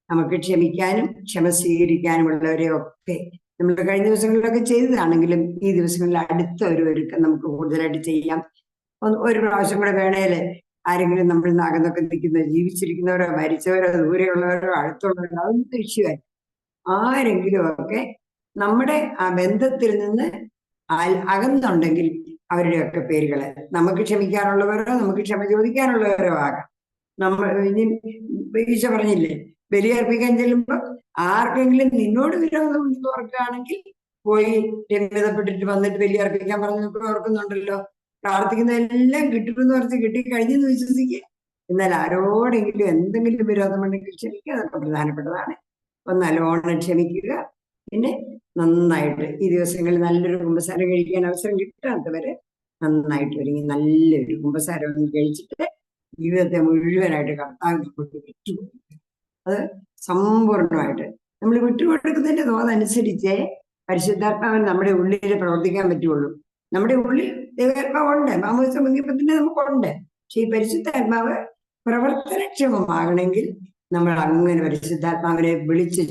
നമുക്ക് ക്ഷമിക്കാനും ക്ഷമ സ്വീകരിക്കാനുമുള്ളവരെ ഒക്കെ നമ്മൾ കഴിഞ്ഞ ദിവസങ്ങളിലൊക്കെ ചെയ്തതാണെങ്കിലും ഈ ദിവസങ്ങളിൽ അടുത്ത ഒരു ഒരുക്കം നമുക്ക് കൂടുതലായിട്ട് ചെയ്യാം. ഒരു പ്രാവശ്യം കൂടെ വേണേല് ആരെങ്കിലും നമ്മൾ അകന്നൊക്കെ നിൽക്കുന്ന, ജീവിച്ചിരിക്കുന്നവരോ മരിച്ചവരോ ദൂരെയുള്ളവരോ അടുത്തുള്ളവരോ അതൊന്നും ഇഷ്യൂ ആരെങ്കിലും ഒക്കെ നമ്മുടെ ആ ബന്ധത്തിൽ നിന്ന് അകന്നുണ്ടെങ്കിൽ അവരുടെയൊക്കെ പേരുകള് നമുക്ക് ക്ഷമിക്കാനുള്ളവരോ നമുക്ക് ക്ഷമ ചോദിക്കാനുള്ളവരോ ആകാം. നമ്മൾ ഇനി ഈശോ പറഞ്ഞില്ലേ, ബലിയർപ്പിക്കാൻ ചെല്ലുമ്പോ ആർക്കെങ്കിലും നിന്നോട് വിരോധം ഉണ്ടെന്ന് ഓർക്കുകയാണെങ്കിൽ പോയി രമ്യതപ്പെട്ടിട്ട് വന്നിട്ട് ബലിയർപ്പിക്കാൻ പറഞ്ഞൊക്കെ ഓർക്കുന്നുണ്ടല്ലോ. പ്രാർത്ഥിക്കുന്നതെല്ലാം കിട്ടുമെന്ന് പറഞ്ഞ് കിട്ടിക്കഴിഞ്ഞെന്ന് വിശ്വസിക്കുക. എന്നാൽ ആരോടെങ്കിലും എന്തെങ്കിലും വിരോധമുണ്ടെങ്കിൽ ക്ഷമിക്കുക, അതൊക്കെ പ്രധാനപ്പെട്ടതാണ്. അപ്പൊ നല്ലോണം ക്ഷമിക്കുക. പിന്നെ നന്നായിട്ട് ഈ ദിവസങ്ങളിൽ നല്ലൊരു കുമ്പസാരം കഴിക്കാൻ അവസരം കിട്ടാത്തവരെ നന്നായിട്ട് ഒരുങ്ങി നല്ലൊരു കുമ്പസാരം കഴിച്ചിട്ട് ജീവിതത്തെ മുഴുവനായിട്ട് കർത്താവിനെ കൊണ്ട് വിട്ടുകൊടുക്കുക. അത് സമ്പൂർണ്ണമായിട്ട് നമ്മൾ വിട്ടുകൊടുക്കുന്നതിന്റെ തോതനുസരിച്ചേ പരിശുദ്ധാത്മാവിന് നമ്മുടെ ഉള്ളിൽ പ്രവർത്തിക്കാൻ പറ്റുള്ളൂ. നമ്മുടെ ഉള്ളിൽ ദൈവാത്മാവുണ്ട്, മാമോദിസ മുങ്ങിയപ്പത്തിന്റെ നമുക്കുണ്ട്. പക്ഷെ ഈ പരിശുദ്ധാത്മാവ് പ്രവർത്തനക്ഷമമാകണമെങ്കിൽ നമ്മൾ അങ്ങനെ പരിശുദ്ധാത്മാവിനെ വിളിച്ച്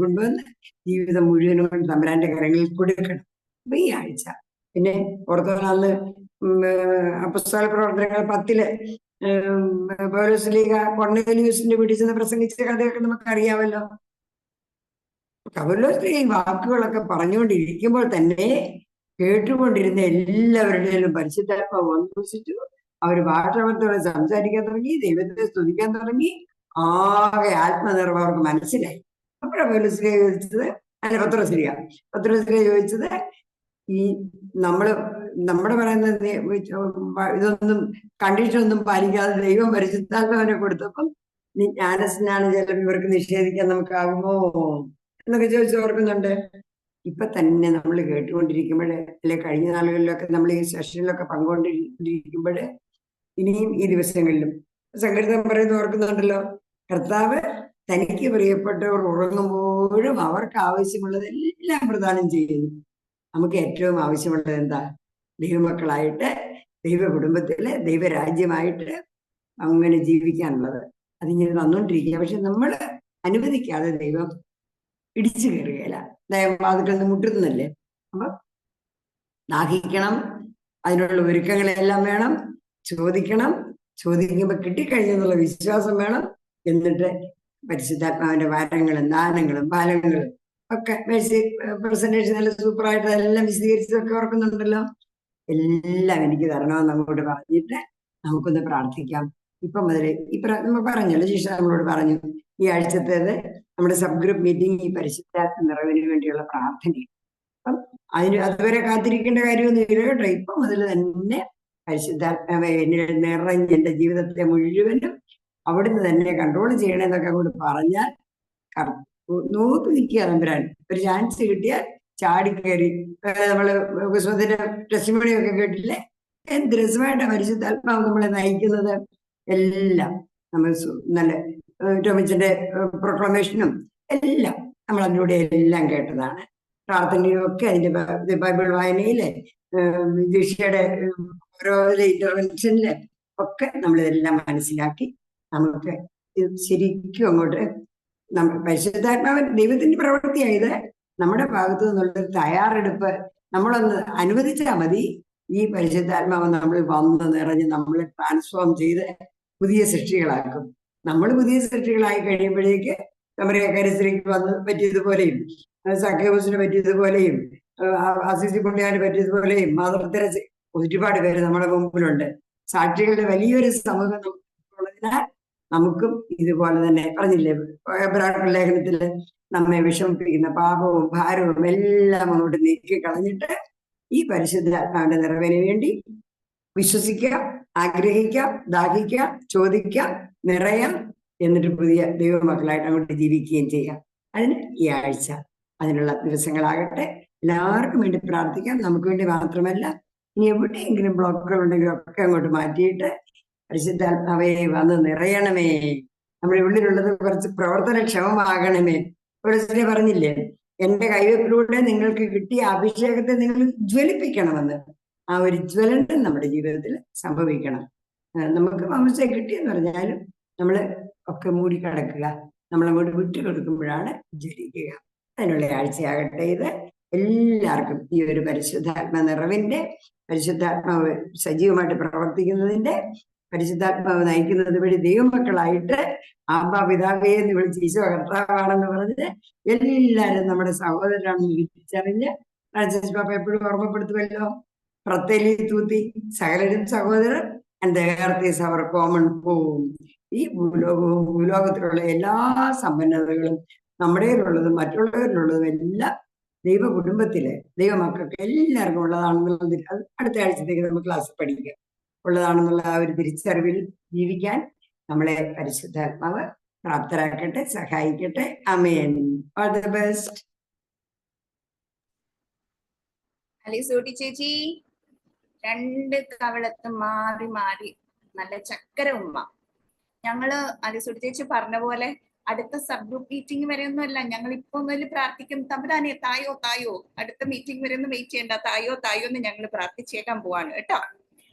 കൊണ്ടുവന്ന് ജീവിതം മുഴുവനും കൊണ്ട് തമ്പുരാന്റെ കരങ്ങളിൽ കൊടുക്കണം. അപ്പൊ ഈ ആഴ്ച പിന്നെ ഓർത്തോളന്ന് അപ്പസ്തോല പ്രവർത്തനങ്ങൾ 10 പൗലോസ് കൊർന്നേലിയൂസിന്റെ വീട്ടിൽ ചെന്ന് പ്രസംഗിച്ച കഥയൊക്കെ നമുക്ക് അറിയാമല്ലോ. പൗലോസ് ഈ വാക്കുകളൊക്കെ പറഞ്ഞുകൊണ്ടിരിക്കുമ്പോൾ തന്നെ കേട്ടുകൊണ്ടിരുന്ന എല്ലാവരുടെയും പരിശുദ്ധാത്മാവ് വന്നിച്ചു. അവര് ഭാഷാപരത്തോടെ സംസാരിക്കാൻ തുടങ്ങി, ദൈവത്തെ സ്തുതിക്കാൻ തുടങ്ങി. ആകെ ആത്മനിർഭർ അവർക്ക് മനസ്സിലായി. അപ്പോഴാണ് പൗലോസിനെ ചോദിച്ചത്, അല്ല പത്രോസിനെ ചോദിച്ചത്, ഈ നമ്മുടെ പറയുന്ന ഇതൊന്നും കണ്ടീഷനൊന്നും പാലിക്കാതെ ദൈവം പരിശുദ്ധാത്മാവിനെ കൊടുത്തപ്പം ജ്ഞാനസ്നാന ജലം ഇവർക്ക് നിഷേധിക്കാൻ നമുക്കാകുമോ എന്നൊക്കെ ചോദിച്ച് ഓർക്കുന്നുണ്ട്. ഇപ്പൊ തന്നെ നമ്മൾ കേട്ടുകൊണ്ടിരിക്കുമ്പോൾ, അല്ലെ കഴിഞ്ഞ നാളുകളിലൊക്കെ നമ്മൾ ഈ സെഷനിലൊക്കെ പങ്കുകൊണ്ടിരിക്കുമ്പോൾ, ഇനിയും ഈ ദിവസങ്ങളിലും സങ്കീർത്തനം പറയുന്നത് ഓർക്കുന്നുണ്ടല്ലോ, കർത്താവ് തനിക്ക് പ്രിയപ്പെട്ടവർ ഉറങ്ങുമ്പോഴും അവർക്ക് ആവശ്യമുള്ളതെല്ലാം പ്രദാനം ചെയ്യുന്നു. നമുക്ക് ഏറ്റവും ആവശ്യമുള്ളത് എന്താ? ദൈവമക്കളായിട്ട്, ദൈവ കുടുംബത്തില്, ദൈവരാജ്യമായിട്ട് അങ്ങനെ ജീവിക്കാനുള്ളത്. അതിങ്ങനെ തന്നോണ്ടിരിക്കുക. പക്ഷെ നമ്മൾ അനുവദിക്കാതെ ദൈവം ഇടിച്ചു കയറുകയില്ല. വാതിൽക്കൽ നിന്ന് മുട്ടുന്നല്ലേ. അപ്പൊ ദാഹിക്കണം, അതിനുള്ള ഒരുക്കങ്ങളെല്ലാം വേണം, ചോദിക്കണം, ചോദിക്കുമ്പോൾ കിട്ടിക്കഴിഞ്ഞെന്നുള്ള വിശ്വാസം വേണം. എന്നിട്ട് പരിശുദ്ധാത്മാവിന്റെ വാരങ്ങളും ദാനങ്ങളും ഫലങ്ങളും ഒക്കെ പ്രസന്റേഷൻ നല്ല സൂപ്പറായിട്ട് അതെല്ലാം വിശദീകരിച്ചതൊക്കെ ഓർക്കുന്നുണ്ടല്ലോ. എല്ലാം എനിക്ക് തരണമെന്ന് അങ്ങോട്ട് പറഞ്ഞിട്ട് നമുക്കൊന്ന് പ്രാർത്ഥിക്കാം. ഇപ്പം മുതൽ നമ്മൾ പറഞ്ഞല്ലോ, ജിഷ നമ്മളോട് പറഞ്ഞു, ഈ ആഴ്ചത്തേത് നമ്മുടെ സബ് ഗ്രൂപ്പ് മീറ്റിംഗ് ഈ പരിശുദ്ധാത്മ നിറവിന് വേണ്ടിയുള്ള പ്രാർത്ഥനയാണ്. അപ്പം അതുവരെ കാത്തിരിക്കേണ്ട കാര്യമൊന്നും ഇല്ല കേട്ടോ. ഇപ്പം മുതൽ തന്നെ പരിശുദ്ധാത്മാവെ എന്നിൽ നിറഞ്ഞ് എന്റെ ജീവിതത്തെ മുഴുവനും അവിടുന്ന് തന്നെ കൺട്രോൾ ചെയ്യണമെന്നൊക്കെ അങ്ങോട്ട് പറഞ്ഞാൽ നോക്കി നിൽക്കുക തമ്പുരാൻ. ഒരു ചാൻസ് കിട്ടിയാൽ ചാടിക്കയറി നമ്മള് കുസുമത്തിന്റെ ടെസ്റ്റിമണിയൊക്കെ കേട്ടില്ലേ? എന്ത് രസമായിട്ടാ പരിശുദ്ധാത്മാവ് നമ്മളെ നയിക്കുന്നത്. എല്ലാം നമ്മൾ നല്ല ടോമിച്ചന്റെ പ്രൊക്ലമേഷനും എല്ലാം നമ്മൾ അതിലൂടെ എല്ലാം കേട്ടതാണ്. പ്രാർത്ഥനയും ഒക്കെ അതിന്റെ ബൈബിൾ വായനയിലെ ദിശയുടെ ഓരോ ഇന്റർവെൻഷനില് ഒക്കെ നമ്മളിതെല്ലാം മനസ്സിലാക്കി നമുക്ക് ശരിക്കും അങ്ങോട്ട് പരിശുദ്ധാത്മാവൻ ദൈവത്തിന്റെ പ്രവൃത്തിയായത് നമ്മുടെ ഭാഗത്തു നിന്നുള്ളൊരു തയ്യാറെടുപ്പ് നമ്മളൊന്ന് അനുവദിച്ചാൽ മതി. ഈ പരിശുദ്ധാത്മാവ് നമ്മൾ വന്ന് നിറഞ്ഞ് നമ്മളെ ട്രാൻസ്ഫോം ചെയ്ത് പുതിയ സൃഷ്ടികളാക്കും. നമ്മൾ പുതിയ സൃഷ്ടികളായി കഴിയുമ്പോഴേക്ക് കമറിയക്കാരിസ്ത്രീക്ക് വന്ന് പറ്റിയതുപോലെയും സഖ്യബോസിന് പറ്റിയതുപോലെയും അസിസി പുണ്യാന് പറ്റിയതുപോലെയും മാതൃ തെരേസ ഒരുപാട് പേര് നമ്മുടെ മുമ്പിലുണ്ട്. സാക്ഷികളുടെ വലിയൊരു സമൂഹം ഉള്ളതിനാൽ നമുക്കും ഇതുപോലെ തന്നെ പറഞ്ഞില്ലേ എബ്രായർ ലേഖനത്തില് നമ്മെ വിഷമിപ്പിക്കുന്ന പാപവും ഭാരവും എല്ലാം അങ്ങോട്ട് നീക്കി കളഞ്ഞിട്ട് ഈ പരിശുദ്ധാത്മാവിന്റെ നിറവിന് വേണ്ടി വിശ്വസിക്കാം, ആഗ്രഹിക്കാം, ദാഹിക്കാം, ചോദിക്കാം, നിറയാം, എന്നിട്ട് പുതിയ ദൈവമക്കളായിട്ട് അങ്ങോട്ട് ജീവിക്കുകയും ചെയ്യാം. അതിന് ഈ ആഴ്ച അതിനുള്ള ദിവസങ്ങളാകട്ടെ. എല്ലാവർക്കും വേണ്ടി പ്രാർത്ഥിക്കാം. നമുക്ക് വേണ്ടി മാത്രമല്ല, ഇനി എവിടെയെങ്കിലും ബ്ലോക്കുകൾ ഉണ്ടെങ്കിലും ഒക്കെ അങ്ങോട്ട് മാറ്റിയിട്ട് പരിശുദ്ധാത്മാവേ വന്ന് നിറയണമേ, നമ്മുടെ ഉള്ളിലുള്ളത് കുറച്ച് പ്രവർത്തനക്ഷമമാകണമേ. ഒരു പറഞ്ഞില്ലേ, എന്റെ കൈവെപ്പിലൂടെ നിങ്ങൾക്ക് കിട്ടിയ അഭിഷേകത്തെ നിങ്ങൾ ജ്വലിപ്പിക്കണമെന്ന്. ആ ഒരു ജ്വലനം നമ്മുടെ ജീവിതത്തിൽ സംഭവിക്കണം. നമുക്ക് അഭിഷേകം കിട്ടിയെന്ന് പറഞ്ഞാലും നമ്മള് ഒക്കെ മൂടിക്കിടക്കുക, നമ്മളങ്ങോട്ട് വിട്ടുകൊടുക്കുമ്പോഴാണ് ജ്വലിക്കുക. അതിനുള്ള ആഴ്ചയാകട്ടെ ഇത്. എല്ലാവർക്കും ഈ ഒരു പരിശുദ്ധാത്മ നിറവിന്റെ, പരിശുദ്ധാത്മാവ് സജീവമായിട്ട് പ്രവർത്തിക്കുന്നതിന്റെ, പരിശുദ്ധാത്മാവ് നയിക്കുന്നത് വഴി ദൈവമക്കളായിട്ട് ആബാ പിതാവേ എന്ന് വിളിച്ച് ഈശോ കർത്താവാണെന്ന് പറഞ്ഞ് എല്ലാവരും നമ്മുടെ സഹോദരനാണെന്ന് തിരിച്ചറിഞ്ഞ് ഫ്രാൻസിസ് പാപ്പ എപ്പോഴും ഓർമ്മപ്പെടുത്തുമല്ലോ, ഫ്രത്തേലി തൂത്തി സകലരും സഹോദരൻ and the earth is our common home. ഈ ഭൂലോകവും ഭൂലോകത്തിലുള്ള എല്ലാ സമ്പന്നതകളും നമ്മുടേലുള്ളതും മറ്റുള്ളവരിലുള്ളതും എല്ലാം ദൈവ കുടുംബത്തില് ദൈവമക്കൾക്ക് എല്ലാവർക്കും ഉള്ളതാണെന്നുള്ളത് അത് അടുത്ത ആഴ്ചത്തേക്ക് നമുക്ക് ക്ലാസ് പഠിക്കാം. ഉള്ളതാണെന്നുള്ള ആ ഒരു തിരിച്ചറിവിൽ ജീവിക്കാൻ നമ്മളെ പരിശുദ്ധാത്മാവ് പ്രാപ്തരാക്കട്ടെ, സഹായിക്കട്ടെ. ആമേൻ. All the best. അലിസൂട്ടി ചേച്ചി, 2 കവളത്ത് മാറി മാറി നല്ല ചക്കര ഉമ്മ. ഞങ്ങള് അലിസൂട്ടി ചേച്ചി പറഞ്ഞ പോലെ അടുത്ത സബ് ഗ്രൂപ്പ് മീറ്റിംഗ് വരെ ഒന്നും അല്ല, ഞങ്ങൾ ഇപ്പൊ മുതൽ പ്രാർത്ഥിക്കും. തമ്പുരാനെ തായോ തായോ, അടുത്ത മീറ്റിംഗ് വരെ ഒന്നും വെയിറ്റ് ചെയ്യണ്ട, തായോ തായോ എന്ന് ഞങ്ങൾ പ്രാർത്ഥിച്ചേക്കാൻ പോവാണ് കേട്ടോ.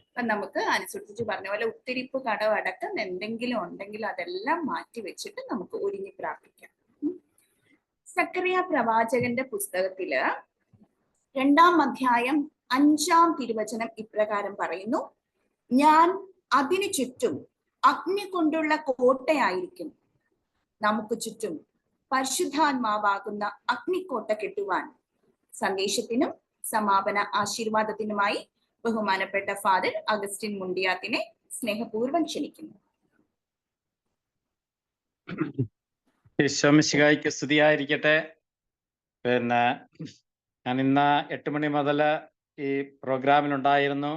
അപ്പൊ നമുക്ക് അനുസരിച്ച് പറഞ്ഞ പോലെ ഉത്തിരിപ്പ് കടവടക്കം എന്തെങ്കിലും ഉണ്ടെങ്കിൽ അതെല്ലാം മാറ്റി വെച്ചിട്ട് നമുക്ക് ഒരുങ്ങി പ്രാർത്ഥിക്കാം. സക്കറിയ പ്രവാചകന്റെ പുസ്തകത്തില് 2-ാം അധ്യായം 5-ാം തിരുവചനം ഇപ്രകാരം പറയുന്നു: ഞാൻ അതിനു ചുറ്റും അഗ്നി കൊണ്ടുള്ള കോട്ടയായിരിക്കും, നമുക്ക് ചുറ്റും പരിശുദ്ധാത്മാവാകുന്ന അഗ്നിക്കോട്ട കെട്ടുവാൻ. സന്ദേശത്തിനും സമാപന ആശീർവാദത്തിനുമായി ബഹുമാനപ്പെട്ട ഫാദർ അഗസ്റ്റിൻ മുണ്ടിയാത്തിനെ സ്നേഹപൂർവ്വം ക്ഷണിക്കുന്നു. ഈശോമിശിഹായ്ക്ക് സ്തുതിയായിരിക്കട്ടെ. ഞാൻ ഇന്ന് 8 മണി മുതൽ ഈ പ്രോഗ്രാമിലുണ്ടായിരുന്നു.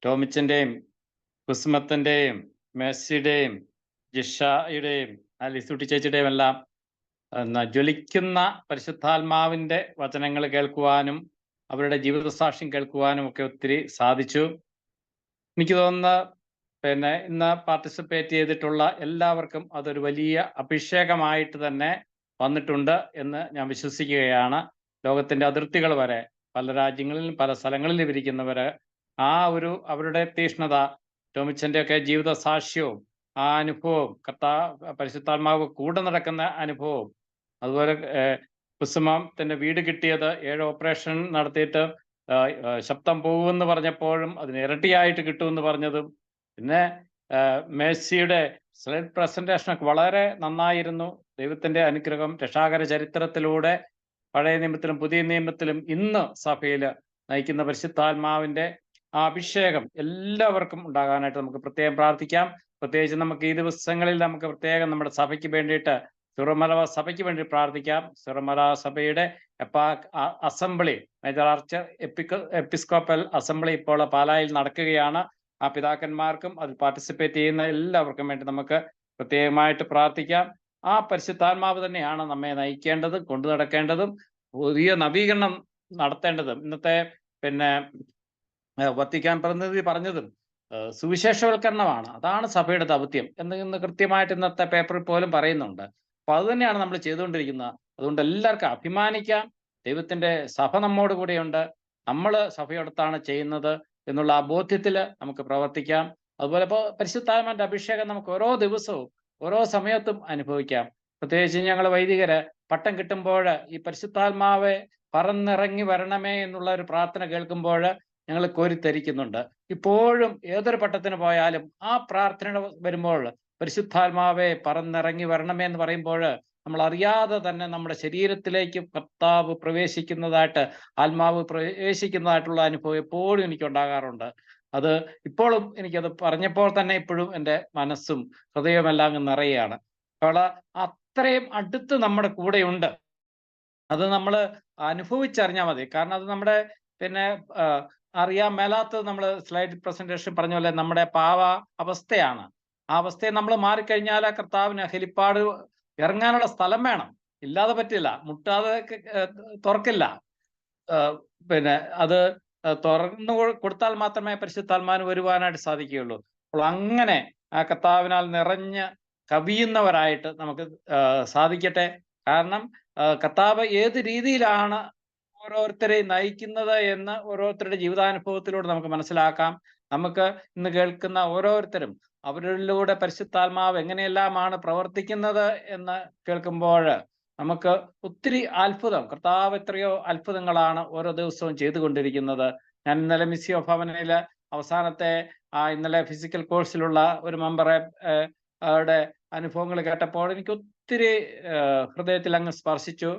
ടോമിച്ചന്റെയും കുസുമത്തിന്റെയും മേഴ്സിയുടെയും ജിഷയുടെയും ലിസൂട്ടി ചേച്ചിയുടെയും എല്ലാം ജ്വലിക്കുന്ന പരിശുദ്ധാത്മാവിന്റെ വചനങ്ങൾ കേൾക്കുവാനും അവരുടെ ജീവിതസാക്ഷ്യം കേൾക്കുവാനും ഒക്കെ ഒത്തിരി സാധിച്ചു. എനിക്ക് തോന്നുന്നു ഇന്ന് പാർട്ടിസിപ്പേറ്റ് ചെയ്തിട്ടുള്ള എല്ലാവർക്കും അതൊരു വലിയ അഭിഷേകമായിട്ട് തന്നെ വന്നിട്ടുണ്ട് എന്ന് ഞാൻ വിശ്വസിക്കുകയാണ്. ലോകത്തിന്റെ അതിർത്തികൾ വരെ, പല രാജ്യങ്ങളിലും പല സ്ഥലങ്ങളിലും ഇരിക്കുന്നവര് അവരുടെ തീഷ്ണത, ടോമിച്ചന്റെ ഒക്കെ ജീവിത സാക്ഷ്യവും ആ അനുഭവവും, പരിശുദ്ധാത്മാവ് കൂടെ നടക്കുന്ന അനുഭവവും, അതുപോലെ കുസുമത്തിന്റെ വീട് കിട്ടിയത് 7 ഓപ്പറേഷൻ നടത്തിയിട്ട് ശബ്ദം പോകുമെന്ന് പറഞ്ഞപ്പോഴും അതിന് ഇരട്ടിയായിട്ട് കിട്ടുമെന്ന് പറഞ്ഞതും, പിന്നെ മേഴ്സിയുടെ സ്ലൈഡ് പ്രസന്റേഷനൊക്കെ വളരെ നന്നായിരുന്നു. ദൈവത്തിന്റെ അനുഗ്രഹം രക്ഷാകര ചരിത്രത്തിലൂടെ പഴയ നിയമത്തിലും പുതിയ നിയമത്തിലും ഇന്ന് സഭയിൽ നയിക്കുന്ന പരിശുദ്ധാത്മാവിന്റെ ആ അഭിഷേകം എല്ലാവർക്കും ഉണ്ടാകാനായിട്ട് നമുക്ക് പ്രത്യേകം പ്രാർത്ഥിക്കാം. പ്രത്യേകിച്ച് നമുക്ക് ഈ ദിവസങ്ങളിൽ നമുക്ക് പ്രത്യേകം നമ്മുടെ സഭയ്ക്ക് വേണ്ടിയിട്ട്, സിറോമല സഭയ്ക്ക് വേണ്ടി പ്രാർത്ഥിക്കാം. സിറോമല സഭയുടെ assembly, major arch episcopal assembly ഇപ്പോൾ പാലായിൽ നടക്കുകയാണ്. ആ പിതാക്കന്മാർക്കും അതിൽ പാർട്ടിസിപ്പേറ്റ് ചെയ്യുന്ന എല്ലാവർക്കും വേണ്ടി നമുക്ക് പ്രത്യേകമായിട്ട് പ്രാർത്ഥിക്കാം. ആ പരിശുദ്ധാത്മാവ് തന്നെയാണ് നമ്മെ നയിക്കേണ്ടതും കൊണ്ടു നടക്കേണ്ടതും. പുതിയ നവീകരണം നടത്തേണ്ടതും ഇന്നത്തെ പിന്നെ വത്തിക്കാൻ പ്രതിനിധി പറഞ്ഞതും സുവിശേഷവൽക്കരണമാണ്. അതാണ് സഭയുടെ ദൗത്യം എന്ന് കൃത്യമായിട്ട് ഇന്നത്തെ പേപ്പറിൽ പോലും പറയുന്നുണ്ട്. അപ്പൊ അത് തന്നെയാണ് നമ്മൾ ചെയ്തുകൊണ്ടിരിക്കുന്നത്. അതുകൊണ്ട് എല്ലാവർക്കും അഭിമാനിക്കാം. ദൈവത്തിന്റെ സഭ നമ്മോട് കൂടെയുണ്ട്. നമ്മൾ സഭയോടത്താണ് ചെയ്യുന്നത് എന്നുള്ള ആ ബോധ്യത്തിൽ നമുക്ക് പ്രവർത്തിക്കാം. അതുപോലെ ഇപ്പോൾ പരിശുദ്ധാത്മാവിന്റെ അഭിഷേകം നമുക്ക് ഓരോ ദിവസവും ഓരോ സമയത്തും അനുഭവിക്കാം. പ്രത്യേകിച്ച് ഞങ്ങൾ വൈദികര് പട്ടം കിട്ടുമ്പോൾ ഈ പരിശുദ്ധാത്മാവെ പറന്നിറങ്ങി വരണമേ എന്നുള്ള ഒരു പ്രാർത്ഥന കേൾക്കുമ്പോൾ ഞങ്ങൾ കോരിത്തരിക്കുന്നുണ്ട്. ഇപ്പോഴും ഏതൊരു പട്ടത്തിന് പോയാലും ആ പ്രാർത്ഥന വരുമ്പോൾ പരിശുദ്ധാത്മാവെ പറന്നിറങ്ങി വരണമേ എന്ന് പറയുമ്പോൾ നമ്മൾ അറിയാതെ തന്നെ നമ്മുടെ ശരീരത്തിലേക്ക് കർത്താവ് പ്രവേശിക്കുന്നതായിട്ട്, ആത്മാവ് പ്രവേശിക്കുന്നതായിട്ടുള്ള അനുഭവം എപ്പോഴും എനിക്കുണ്ടാകാറുണ്ട്. അത് ഇപ്പോഴും എനിക്കത് പറഞ്ഞപ്പോൾ തന്നെ ഇപ്പോഴും എൻ്റെ മനസ്സും ഹൃദയമെല്ലാം നിറയുകയാണ്. അപ്പോൾ അത്രയും അടുത്ത് നമ്മുടെ കൂടെയുണ്ട്. അത് നമ്മൾ അനുഭവിച്ചറിഞ്ഞാൽ മതി. കാരണം അത് നമ്മുടെ പിന്നെ അറിയാൻ മേലാത്തത്, നമ്മൾ സ്ലൈഡ് പ്രസന്റേഷൻ പറഞ്ഞ പോലെ നമ്മുടെ പാവ അവസ്ഥയാണ്. ആ അവസ്ഥയെ നമ്മൾ മാറിക്കഴിഞ്ഞാൽ കർത്താവിന് ഹെലിപ്പാഡ് ഇറങ്ങാനുള്ള സ്ഥലം വേണം. ഇല്ലാതെ പറ്റില്ല, മുട്ടാതെ തുറക്കില്ല. പിന്നെ അത് തുറന്നു കൊടുത്താൽ മാത്രമേ പരിശുദ്ധാത്മാവിന് വരുവാനായിട്ട് സാധിക്കുകയുള്ളൂ. അപ്പോൾ അങ്ങനെ ആ കർത്താവിനാൽ നിറഞ്ഞ് കവിയുന്നവരായിട്ട് നമുക്ക് സാധിക്കട്ടെ. കാരണം കർത്താവ് ഏത് രീതിയിലാണ് ഓരോരുത്തരെയും നയിക്കുന്നത് എന്ന് ഓരോരുത്തരുടെ ജീവിതാനുഭവത്തിലൂടെ നമുക്ക് മനസ്സിലാക്കാം. നമുക്ക് ഇന്ന് കേൾക്കുന്ന ഓരോരുത്തരും അവരിലൂടെ പരിശുദ്ധാത്മാവ് എങ്ങനെയെല്ലാമാണ് പ്രവർത്തിക്കുന്നത് എന്ന് കേൾക്കുമ്പോൾ നമുക്ക് ഒത്തിരി അത്ഭുതം, കർത്താവ് എത്രയോ അത്ഭുതങ്ങളാണ് ഓരോ ദിവസവും ചെയ്തുകൊണ്ടിരിക്കുന്നത്. ഞാൻ ഇന്നലെ മിസ്സിയോ ഭവനയിലെ അവസാനത്തെ ഇന്നലെ ഫിസിക്കൽ കോഴ്സിലുള്ള ഒരു മെമ്പറെ യുടെ അനുഭവങ്ങൾ കേട്ടപ്പോൾ എനിക്ക് ഒത്തിരി ഹൃദയത്തിൽ അങ്ങ് സ്പർശിച്ചു.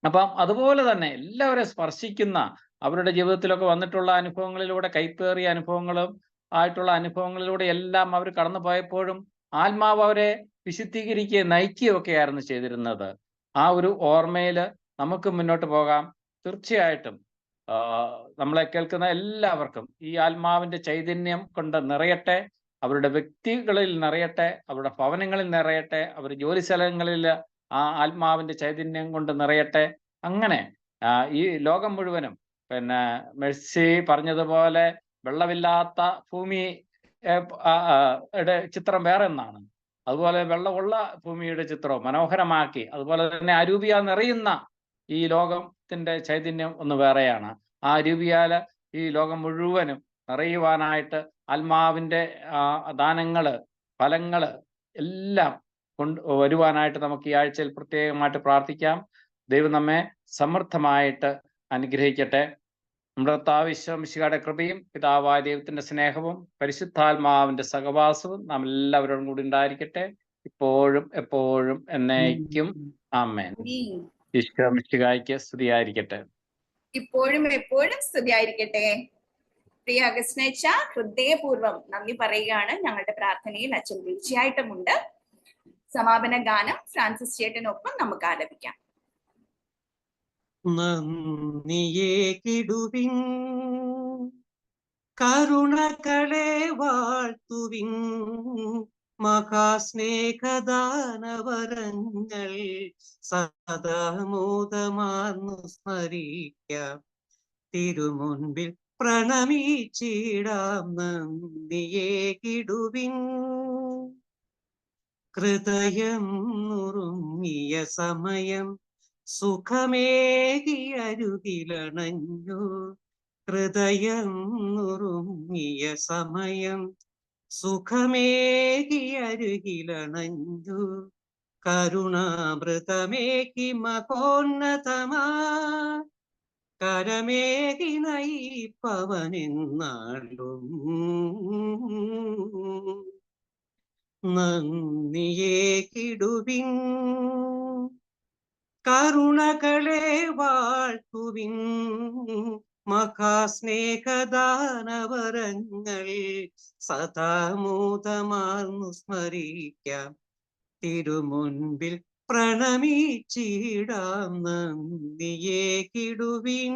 അപ്പം അതുപോലെ തന്നെ എല്ലാവരെയും സ്പർശിക്കുന്ന, അവരുടെ ജീവിതത്തിലൊക്കെ വന്നിട്ടുള്ള അനുഭവങ്ങളിലൂടെ, കൈപ്പേറിയ അനുഭവങ്ങളും ആയിട്ടുള്ള അനുഭവങ്ങളിലൂടെ എല്ലാം അവർ കടന്നു പോയപ്പോഴും ആത്മാവ് അവരെ വിശുദ്ധീകരിക്കുകയും നയിക്കുകയും ഒക്കെ ആയിരുന്നു ചെയ്തിരുന്നത്. ആ ഒരു ഓർമ്മയിൽ നമുക്ക് മുന്നോട്ട് പോകാം. തീർച്ചയായിട്ടും നമ്മളെ കേൾക്കുന്ന എല്ലാവർക്കും ഈ ആത്മാവിന്റെ ചൈതന്യം കൊണ്ട് നിറയട്ടെ. അവരുടെ വ്യക്തികളിൽ നിറയട്ടെ, അവരുടെ ഭവനങ്ങളിൽ നിറയട്ടെ, അവരുടെ ജോലി സ്ഥലങ്ങളിൽ ആ ആത്മാവിന്റെ ചൈതന്യം കൊണ്ട് നിറയട്ടെ. അങ്ങനെ ഈ ലോകം മുഴുവനും പിന്നെ മെഴ്സി പറഞ്ഞതുപോലെ വെള്ളമില്ലാത്ത ഭൂമിയുടെ ചിത്രം വേറെ ഒന്നാണ്. അതുപോലെ വെള്ളമുള്ള ഭൂമിയുടെ ചിത്രവും മനോഹരമാക്കി, അതുപോലെ തന്നെ അരൂപിയാൽ നിറയുന്ന ഈ ലോകത്തിന്റെ ചൈതന്യം ഒന്ന് വേറെയാണ്. ആ അരൂപിയാല് ഈ ലോകം മുഴുവനും നിറയുവാനായിട്ട് ആത്മാവിന്റെ ദാനങ്ങള്, ഫലങ്ങള് എല്ലാം വരുവാനായിട്ട് നമുക്ക് ഈ ആഴ്ചയിൽ പ്രത്യേകമായിട്ട് പ്രാർത്ഥിക്കാം. ദൈവം നമ്മെ സമൃദ്ധമായിട്ട് അനുഗ്രഹിക്കട്ടെ. നമ്മുടെ കർത്താവ് ഈശോ മിശിഹായുടെ കൃപയും പിതാവായ ദൈവത്തിന്റെ സ്നേഹവും പരിശുദ്ധാത്മാവിന്റെ സഹവാസവും നാം എല്ലാവരോടും കൂടി ഉണ്ടായിരിക്കട്ടെ, ഇപ്പോഴും എപ്പോഴും എന്നേക്കും. ആമേൻ. ഈശോ മിശിഹായ്ക്ക് സ്തുതിയായിരിക്കട്ടെ. ഇപ്പോഴും എപ്പോഴും സ്തുതിയായിരിക്കട്ടെ. പ്രിയ അഗസ്റ്റിനച്ച, ഹൃദയപൂർവ്വം നന്ദി പറയുകയാണ്. ഞങ്ങളുടെ പ്രാർത്ഥനയിൽ അച്ഛൻ തീർച്ചയായിട്ടുമുണ്ട്. സമാപന ഗാനം ഫ്രാൻസിസ് ചേട്ടനൊപ്പം നമുക്ക് ആലപിക്കാം. നന്ദിയേകിടുവിൻ, കരുണകളെ വാഴ്ത്തുവിൻ, മഹാസ്നേഹദാനവരങ്ങൾ സദാമോദമാർന്നു സ്മരിക്കാം. തിരുമുൻപിൽ പ്രണമിച്ചിടാം. നന്ദിയേകിടുവിൻ, ഹൃദയം നുറുങ്ങിയ സമയം സുഖമേകിയരുകിലണഞ്ഞു. ഹൃദയം നുറുങ്ങിയ സമയം സുഖമേകിയരുകിലണഞ്ഞു. കരുണാമൃതമേകി മഹോന്നതമാ കരമേകി നയിപ്പവനെന്നാളും. നന്ദിയേകിടുവിൻ, കരുണകളെ വാഴ്ത്തുവിൻ, മഹാസ്നേഹദാനവരങ്ങൾ സദാമോദമാർന്നു സ്മരിക്കാം. തിരുമുൻപിൽ പ്രണമിച്ചിടാം. നന്ദിയേകിടുവിൻ.